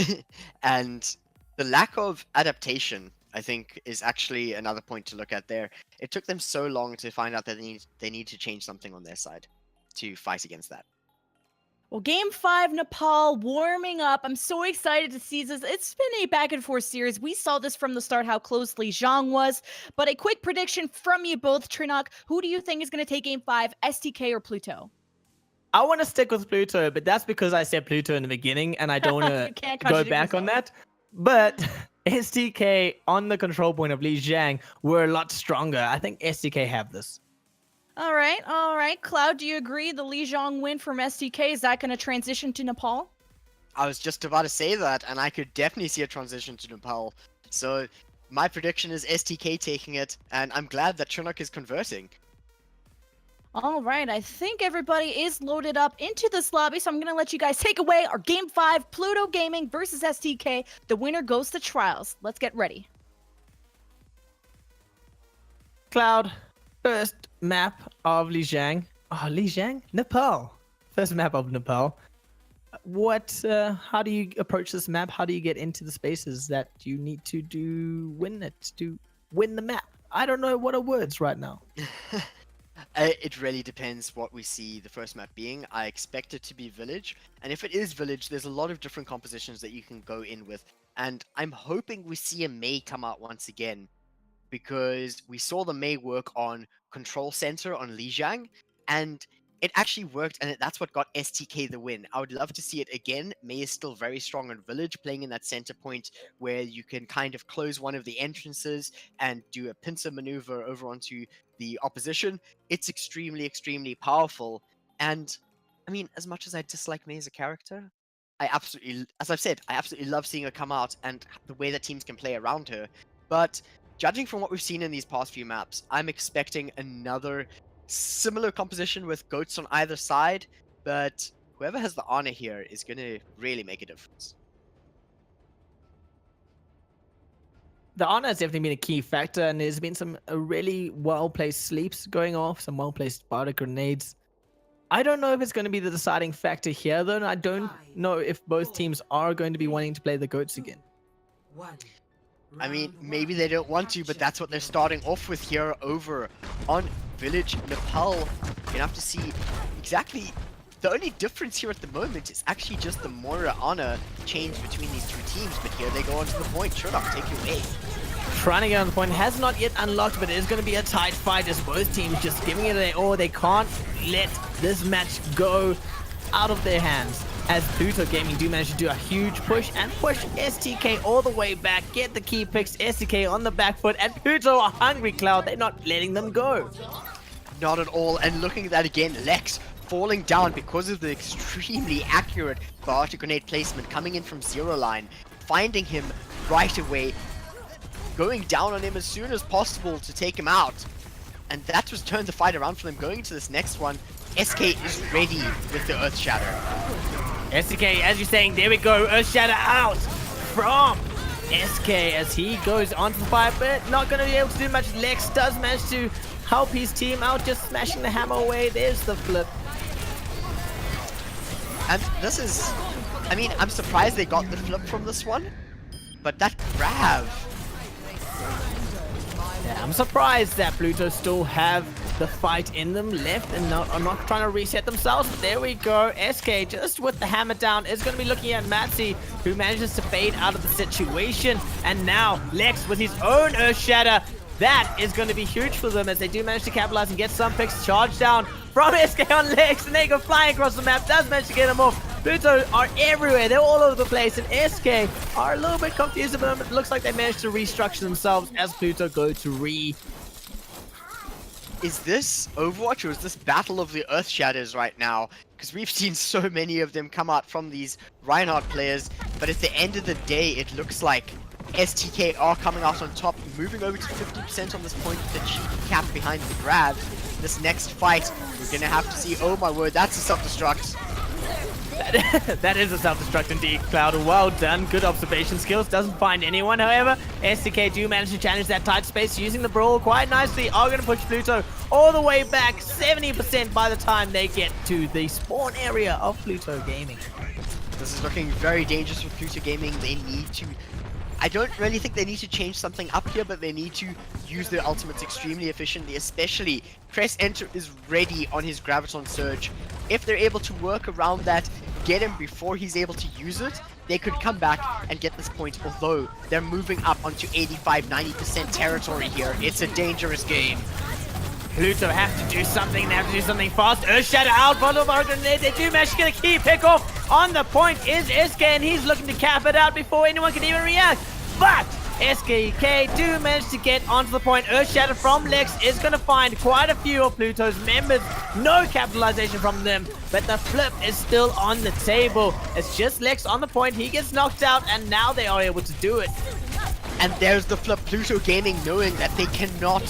And the lack of adaptation, I think, is actually another point to look at there. It took them so long to find out that they need to change something on their side to fight against that. Well, Game 5, Nepal warming up. I'm so excited to see this. It's been a back and forth series. We saw this from the start, how close Li Zhang was. But a quick prediction from you both, Trinok. Who do you think is going to take Game 5, STK or Pluto? I want to stick with Pluto, but that's because I said Pluto in the beginning, and I don't want to go back on that. But STK on the control point of Li Zhang were a lot stronger. I think STK have this. All right. Cloud, do you agree? The Li Zhang win from STK, is that going to transition to Nepal? I was just about to say that, and I could definitely see a transition to Nepal. So my prediction is STK taking it, and I'm glad that Chernok is converting. All right, I think everybody is loaded up into this lobby, so I'm going to let you guys take away our Game 5, Pluto Gaming versus STK. The winner goes to trials. Let's get ready. Cloud, first map of Li Zhang. Oh, Li Zhang? Nepal. First map of Nepal. How do you approach this map? How do you get into the spaces that you need to win the map? I don't know what are words right now. It really depends what we see the first map being. I expect it to be Village, and if it is Village, there's a lot of different compositions that you can go in with, and I'm hoping we see a Mei come out once again, because we saw the Mei work on Control Center on Li Zhang, and it actually worked, and that's what got STK the win. I would love to see it again. Mei is still very strong on Village, playing in that center point where you can kind of close one of the entrances and do a pincer maneuver over onto the opposition. It's extremely, extremely powerful. And I mean, as much as I dislike Mei as a character, as I've said, I absolutely love seeing her come out and the way that teams can play around her. But judging from what we've seen in these past few maps, I'm expecting another similar composition with Goats on either side, but whoever has the honor here is going to really make a difference. The honor has definitely been a key factor, and there's been some really well-placed sleeps going off, some well-placed spider grenades. I don't know if it's going to be the deciding factor here, though, and I don't know if both teams are going to be wanting to play the Goats again. I mean, maybe they don't want to, but that's what they're starting off with here over on Village Nepal. You're gonna have to see exactly. The only difference here at the moment is actually just the Moira honor change between these two teams, but here they go onto the point. Chernok, take you away. Trying to get on the point, has not yet unlocked, but it is going to be a tight fight as both teams just giving it their all. They can't let this match go out of their hands, as Pluto Gaming do manage to do a huge push and push STK all the way back, get the key picks, STK on the back foot, and Pluto are hungry, Cloud. They're not letting them go. Not at all, and looking at that again, Lex falling down because of the extremely accurate barrage grenade placement coming in from zero line, finding him right away, going down on him as soon as possible to take him out. And that just turned the fight around for them. Going into this next one, SK is ready with the Earth Shatter. STK, as you're saying, there we go. Earth Shatter out from SK as he goes onto the fight, but not going to be able to do much. Lex does manage to help his team out, just smashing the hammer away. There's the flip. And this is, I mean, I'm surprised they got the flip from this one, but that grab. Yeah, I'm surprised that Pluto still have the fight in them left and are not trying to reset themselves. But there we go. SK just with the hammer down is going to be looking at Matsi, who manages to fade out of the situation. And now Lex with his own Earth Shatter. That is going to be huge for them as they do manage to capitalize and get some picks. Charge down from SK on Lex, and they go flying across the map. Does manage to get them off. Pluto are everywhere. They're all over the place, and SK are a little bit confused at the moment. It looks like they managed to restructure themselves as Pluto go to re. Is this Overwatch or is this Battle of the Earth Shatters right now? Because we've seen so many of them come out from these Reinhardt players, but at the end of the day, it looks like STK are coming out on top, moving over to 50% on this point with the cheeky cap behind the grab. This next fight, we're gonna have to see. Oh my word, that's a self-destruct. That is a self-destruct indeed, Cloud. Well done. Good observation skills. Doesn't find anyone, however. STK do manage to challenge that tight space using the brawl quite nicely. Are going to push Pluto all the way back 70% by the time they get to the spawn area of Pluto Gaming. This is looking very dangerous with Pluto Gaming. They need to... I don't really think they need to change something up here, but they need to use their ultimates extremely efficiently, especially Press Enter is ready on his Graviton Surge. If they're able to work around that, get him before he's able to use it, they could come back and get this point, although they're moving up onto 85-90% territory here. It's a dangerous game. Pluto have to do something. They have to do something fast. Earth Shatter out. Bottle of grenade. They do manage to get a key pick off. On the point is SK, and he's looking to cap it out before anyone can even react. But SKK do manage to get onto the point. Earth Shatter from Lex is going to find quite a few of Pluto's members. No capitalization from them, but the flip is still on the table. It's just Lex on the point. He gets knocked out, and now they are able to do it. And there's the flip. Pluto Gaming knowing that they cannot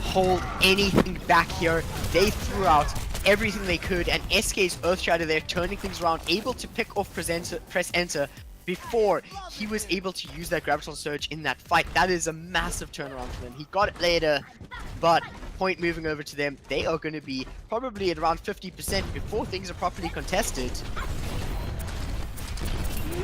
hold anything back here. They threw out everything they could, and SK's Earth Shatter there turning things around, able to pick off press enter before he was able to use that Graviton Surge in that fight. That is a massive turnaround for them. He got it later, but point moving over to them. They are going to be probably at around 50% before things are properly contested.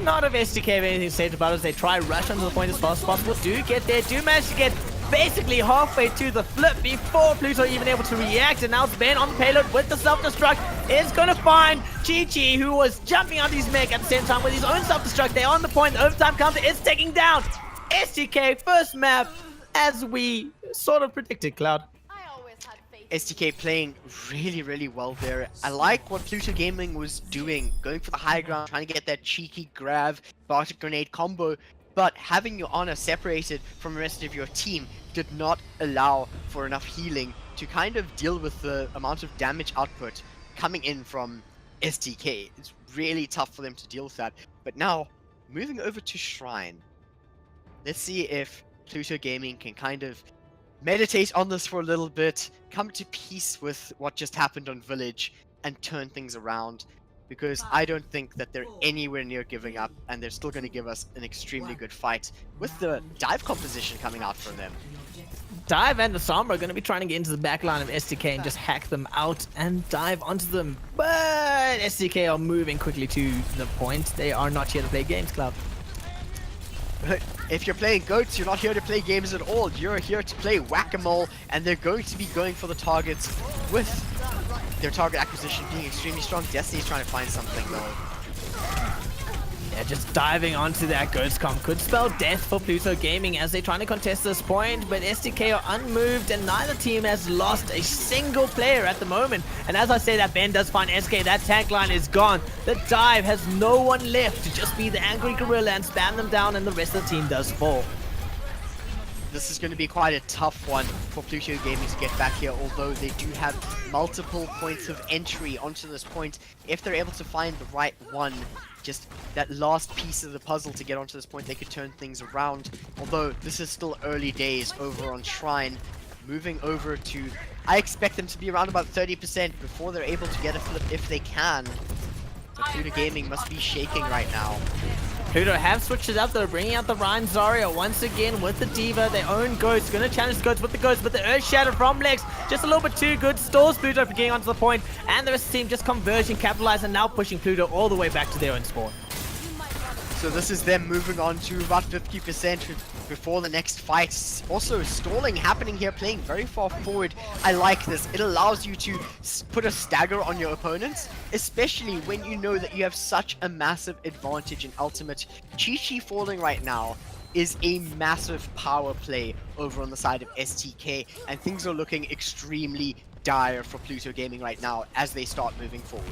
Not if STK have anything to say about it as they try rush onto the point as fast as possible. Do get there, do manage to get basically halfway to the flip before Pluto even able to react, and now Ben on the payload with the self-destruct is going to find Chi-Chi, who was jumping on his mech at the same time with his own self-destruct. They're on the point. The overtime counter is taking down STK. First map as we sort of predicted, Cloud. STK playing really, really well there. I like what Pluto Gaming was doing, going for the high ground, trying to get that cheeky grab, Bartek grenade combo, but having your honor separated from the rest of your team did not allow for enough healing to kind of deal with the amount of damage output coming in from STK. It's really tough for them to deal with that. But now, moving over to Shrine. Let's see if Pluto Gaming can kind of meditate on this for a little bit, come to peace with what just happened on Village, and turn things around. Because I don't think that they're anywhere near giving up, and they're still going to give us an extremely good fight with the dive composition coming out from them. Dive and the Sombra are going to be trying to get into the back line of STK and just hack them out and dive onto them. But STK are moving quickly to the point. They are not here to play games, Cloud. If you're playing GOATs, you're not here to play games at all. You're here to play whack-a-mole, and they're going to be going for the targets with their target acquisition being extremely strong. Destiny's trying to find something, though. Yeah, just diving onto that Ghost Comp could spell death for Pluto Gaming as they're trying to contest this point, but STK are unmoved and neither team has lost a single player at the moment. And as I say that, Ben does find SK, that tank line is gone. The dive has no one left to just be the angry gorilla and spam them down, and the rest of the team does fall. this is going to be quite a tough one for Pluto Gaming to get back here, although they do have multiple points of entry onto this point. If they're able to find the right one, just that last piece of the puzzle to get onto this point, they could turn things around. Although this is still early days over on Shrine. Moving over to, I expect them to be around about 30% before they're able to get a flip if they can. But Pluto Gaming must be shaking right now. Pluto have switched it up. They're bringing out the Ryan Zarya once again with the Diva. Their own Ghost. Going to challenge the Ghost with the Ghost. But the Earth Shatter from Lex. Just a little bit too good. Stalls Pluto for getting onto the point. And the rest of the team just converging, capitalizing, and now pushing Pluto all the way back to their own spawn. So this is them moving on to about 50% before the next fight. Also stalling happening here, playing very far forward. I like this. It allows you to put a stagger on your opponents, especially when you know that you have such a massive advantage in ultimate. Chi-Chi falling right now is a massive power play over on the side of STK, and things are looking extremely dire for Pluto Gaming right now as they start moving forward.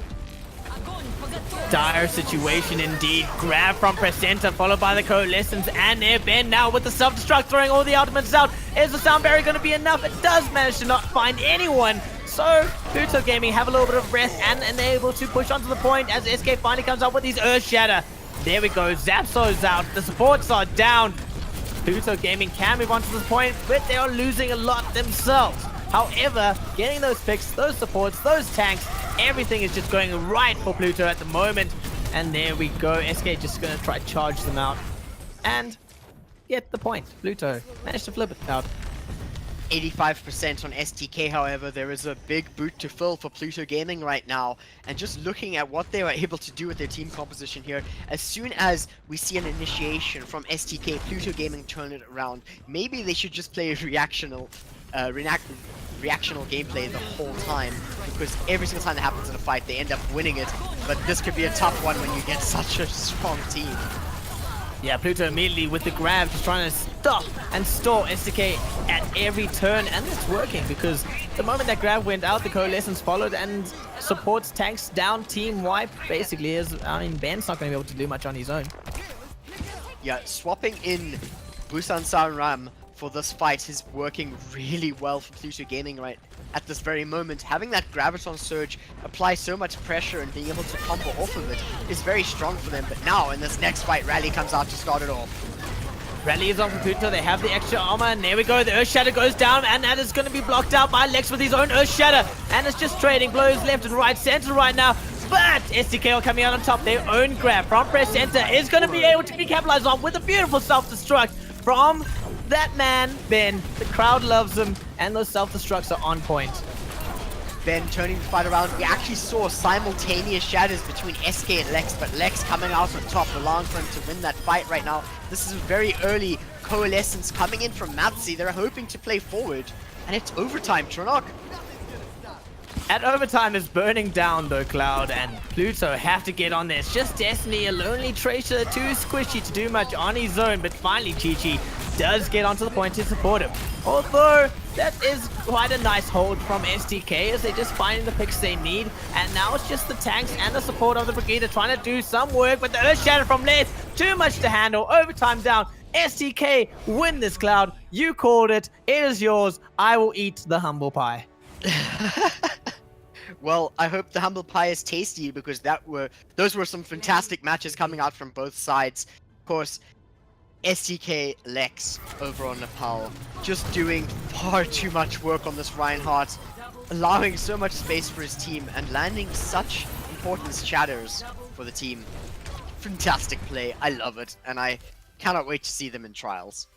Dire situation indeed. Grab from Presenter, followed by the Coalescence and their Ben now with the self-destruct, throwing all the ultimates out. Is the sound barrier going to be enough? It does manage to not find anyone. So, Pluto Gaming have a little bit of breath and they're able to push onto the point as SK finally comes up with his Earth Shatter. There we go. Zapso's out. The supports are down. Pluto Gaming can move on to this point, but they are losing a lot themselves. However, getting those picks, those supports, those tanks, everything is just going right for Pluto at the moment. And there we go. SK just going to try to charge them out and get the point. Pluto managed to flip it out. 85% on STK, however, there is a big boot to fill for Pluto Gaming right now. And just looking at what they were able to do with their team composition here, as soon as we see an initiation from STK, Pluto Gaming turn it around. Maybe they should just play a reactional gameplay the whole time, because every single time that happens in a fight, they end up winning it. But this could be a tough one when you get such a strong team. Yeah, Pluto immediately with the grab, just trying to stop and stall STK at every turn, and it's working because the moment that grab went out, the Coalescence followed and supports tanks down, team wipe basically. Ben's not going to be able to do much on his own. Yeah, swapping in Busan Saram for this fight is working really well for Pluto Gaming right at this very moment. Having that Graviton Surge apply so much pressure and being able to combo off of it is very strong for them. But now in this next fight, Rally comes out to start it off. Rally is on for Pluto. They have the extra armor, and there we go. The Earth Shatter goes down, and that is going to be blocked out by Lex with his own Earth Shatter. And it's just trading blows left and right, center right now. But STK are coming out on top. Their own grab from Press Center is going to be able to be capitalized on with a beautiful self-destruct from that man, Ben. The crowd loves him, and those self-destructs are on point. Ben turning the fight around. We actually saw simultaneous shatters between SK and Lex, but Lex coming out on top, allowing for him to win that fight right now. This is a very early Coalescence coming in from Matzi. They're hoping to play forward, and it's overtime, Tronok. At overtime is burning down though, Cloud, and Pluto have to get on there. It's just Destiny, a lonely Tracer, too squishy to do much on his own, but finally Chi-Chi does get onto the point to support him. Although, that is quite a nice hold from STK as they're just finding the picks they need, and now it's just the tanks and the support of the Brigida trying to do some work, but the Earth Shatter from Les, too much to handle, overtime down. STK win this, Cloud. You called it. It is yours. I will eat the humble pie. Well, I hope the humble pie is tasty, because those were some fantastic matches coming out from both sides. Of course, STK Lex over on Nepal, just doing far too much work on this Reinhardt, allowing so much space for his team and landing such important shatters for the team. Fantastic play, I love it, and I cannot wait to see them in trials.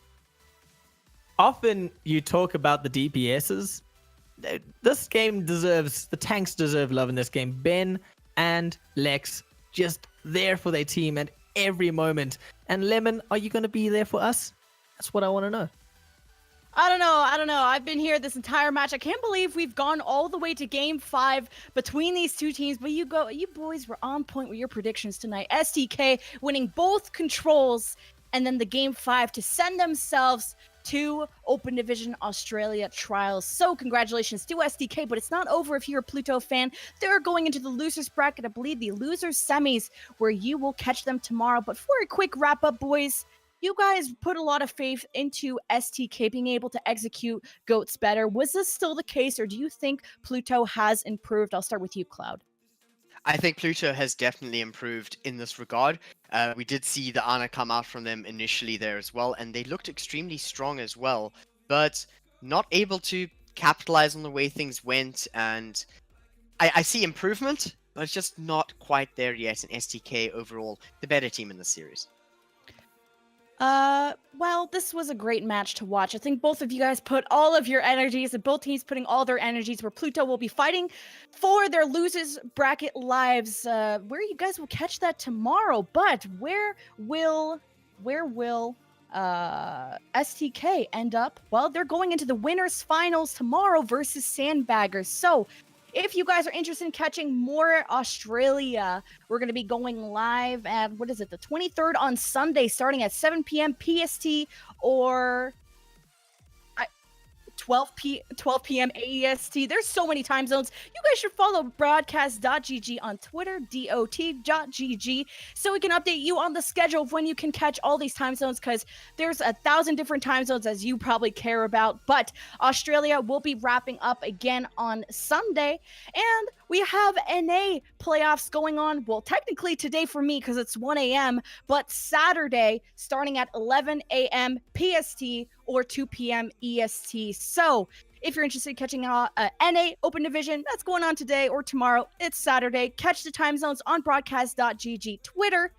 Often you talk about the DPSs. This game the tanks deserve love in this game. Ben and Lex just there for their team at every moment. And Lemon, are you going to be there for us? That's what I want to know. I don't know. I've been here this entire match. I can't believe we've gone all the way to game 5 between these two teams, but you boys were on point with your predictions tonight. STK winning both controls and then the game 5 to send themselves to Open Division Australia trials. So congratulations to STK, but it's not over if you're a Pluto fan. They're going into the losers bracket, I believe the losers semis, where you will catch them tomorrow. But for a quick wrap up, boys, you guys put a lot of faith into STK being able to execute goats better. Was this still the case, or do you think Pluto has improved? I'll start with you, Cloud. I think Pluto has definitely improved in this regard. We did see the Ana come out from them initially there as well, and they looked extremely strong as well, but not able to capitalize on the way things went. And I see improvement, but it's just not quite there yet. In STK overall, the better team in the series. Well, this was a great match to watch. I think both of you guys put all of your energies, and both teams putting all their energies where Pluto will be fighting for their losers bracket lives. Where you guys will catch that tomorrow. But where will STK end up? Well, they're going into the winners finals tomorrow versus Sandbaggers. So if you guys are interested in catching more Australia, we're going to be going live at, what is it, the 23rd on Sunday, starting at 7 p.m. PST or 12 p.m. AEST. There's so many time zones. You guys should follow Broadcast.gg on Twitter, DOT.gg, so we can update you on the schedule of when you can catch all these time zones, because there's 1,000 different time zones, as you probably care about. But Australia will be wrapping up again on Sunday, and we have NA playoffs going on. Well, technically today for me, because it's 1 a.m., but Saturday starting at 11 a.m. PST or 2 p.m. EST. So if you're interested in catching NA Open Division, that's going on today or tomorrow. It's Saturday. Catch the time zones on Broadcast.gg Twitter.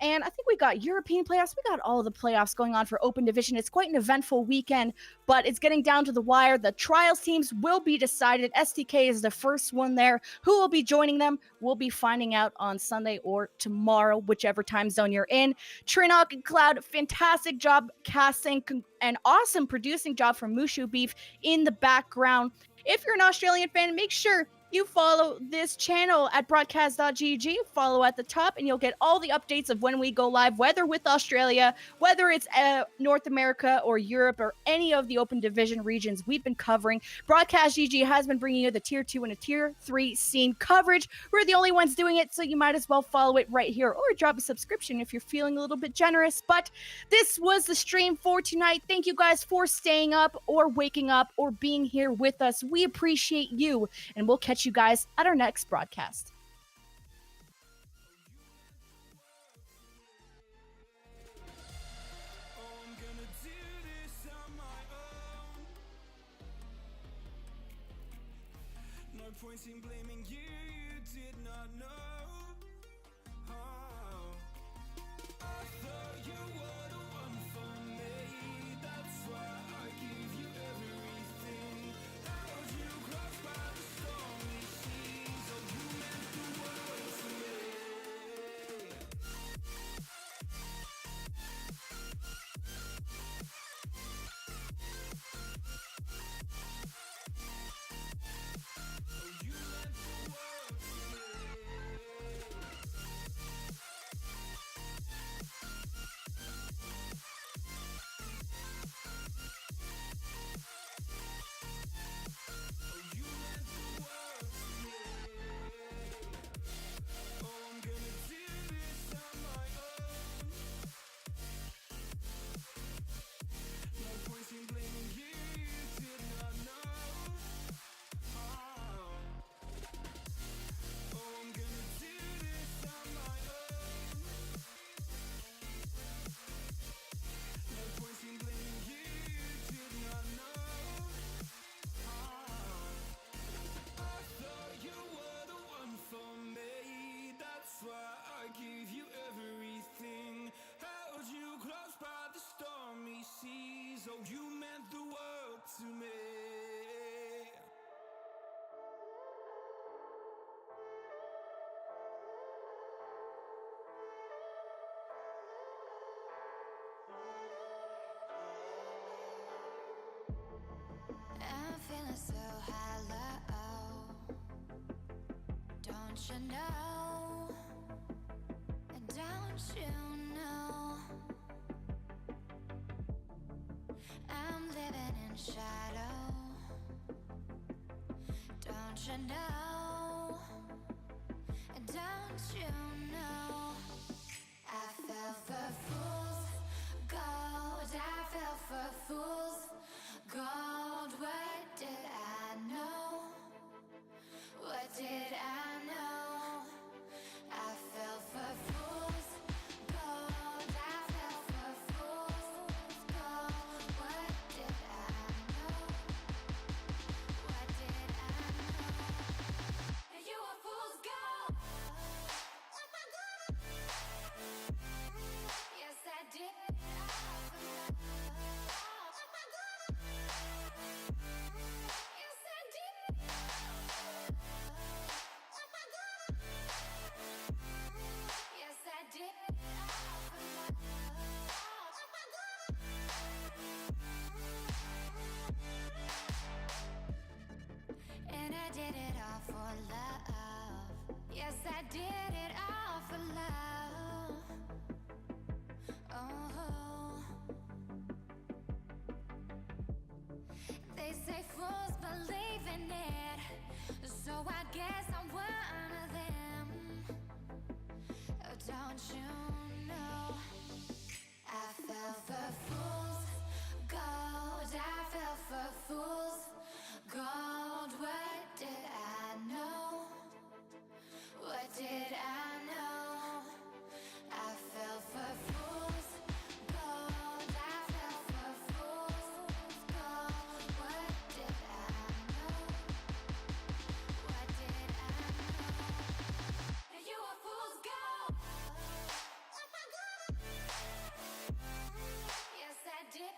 And I think we got European playoffs. We got all of the playoffs going on for Open Division. It's quite an eventful weekend, but it's getting down to the wire. The trials teams will be decided. STK is the first one there. Who will be joining them? We'll be finding out on Sunday or tomorrow, whichever time zone you're in. Trinok and Cloud, fantastic job casting and awesome producing job from Mushu Beef in the background. If you're an Australian fan, make sure you follow this channel at broadcast.gg, follow at the top, and you'll get all the updates of when we go live, whether with Australia, whether it's North America or Europe or any of the Open Division regions we've been covering. Broadcast.gg has been bringing you the Tier 2 and a Tier 3 scene coverage. We're the only ones doing it, so you might as well follow it right here or drop a subscription if you're feeling a little bit generous. But this was the stream for tonight. Thank you guys for staying up or waking up or being here with us. We appreciate you, and we'll catch you guys at our next broadcast. Oh, I'm gonna do this on my own. No point in blaming you, you did not know. Oh. I thought you were the one for me. That's why I give you everything. Held you close by the stormy seas. Oh, you meant the world to me. Oh, you meant the world to me. Oh, you meant the world to me. Oh, I'm gonna do this on my own. No point in blaming you, you did not know. Oh, I'm gonna do this on my own. No point in blaming you, you did not know. I thought you were the one for me. That's why I gave you everything. Held you close by the stormy seas. Oh, you meant the world to me. I'm feeling so hollow. Don't you know? Don't you know? I'm living in shadow. Don't you know? Don't you know? I fell for fools. believe in it, so I guess I'm one of them. Oh, don't you know? I fell for fool's gold. I fell for fool's gold. What did I know? What did I know? I fell for fool's gold. I fell for fool's gold. What did I know? What did I know? You were fool's gold. Yes, I did.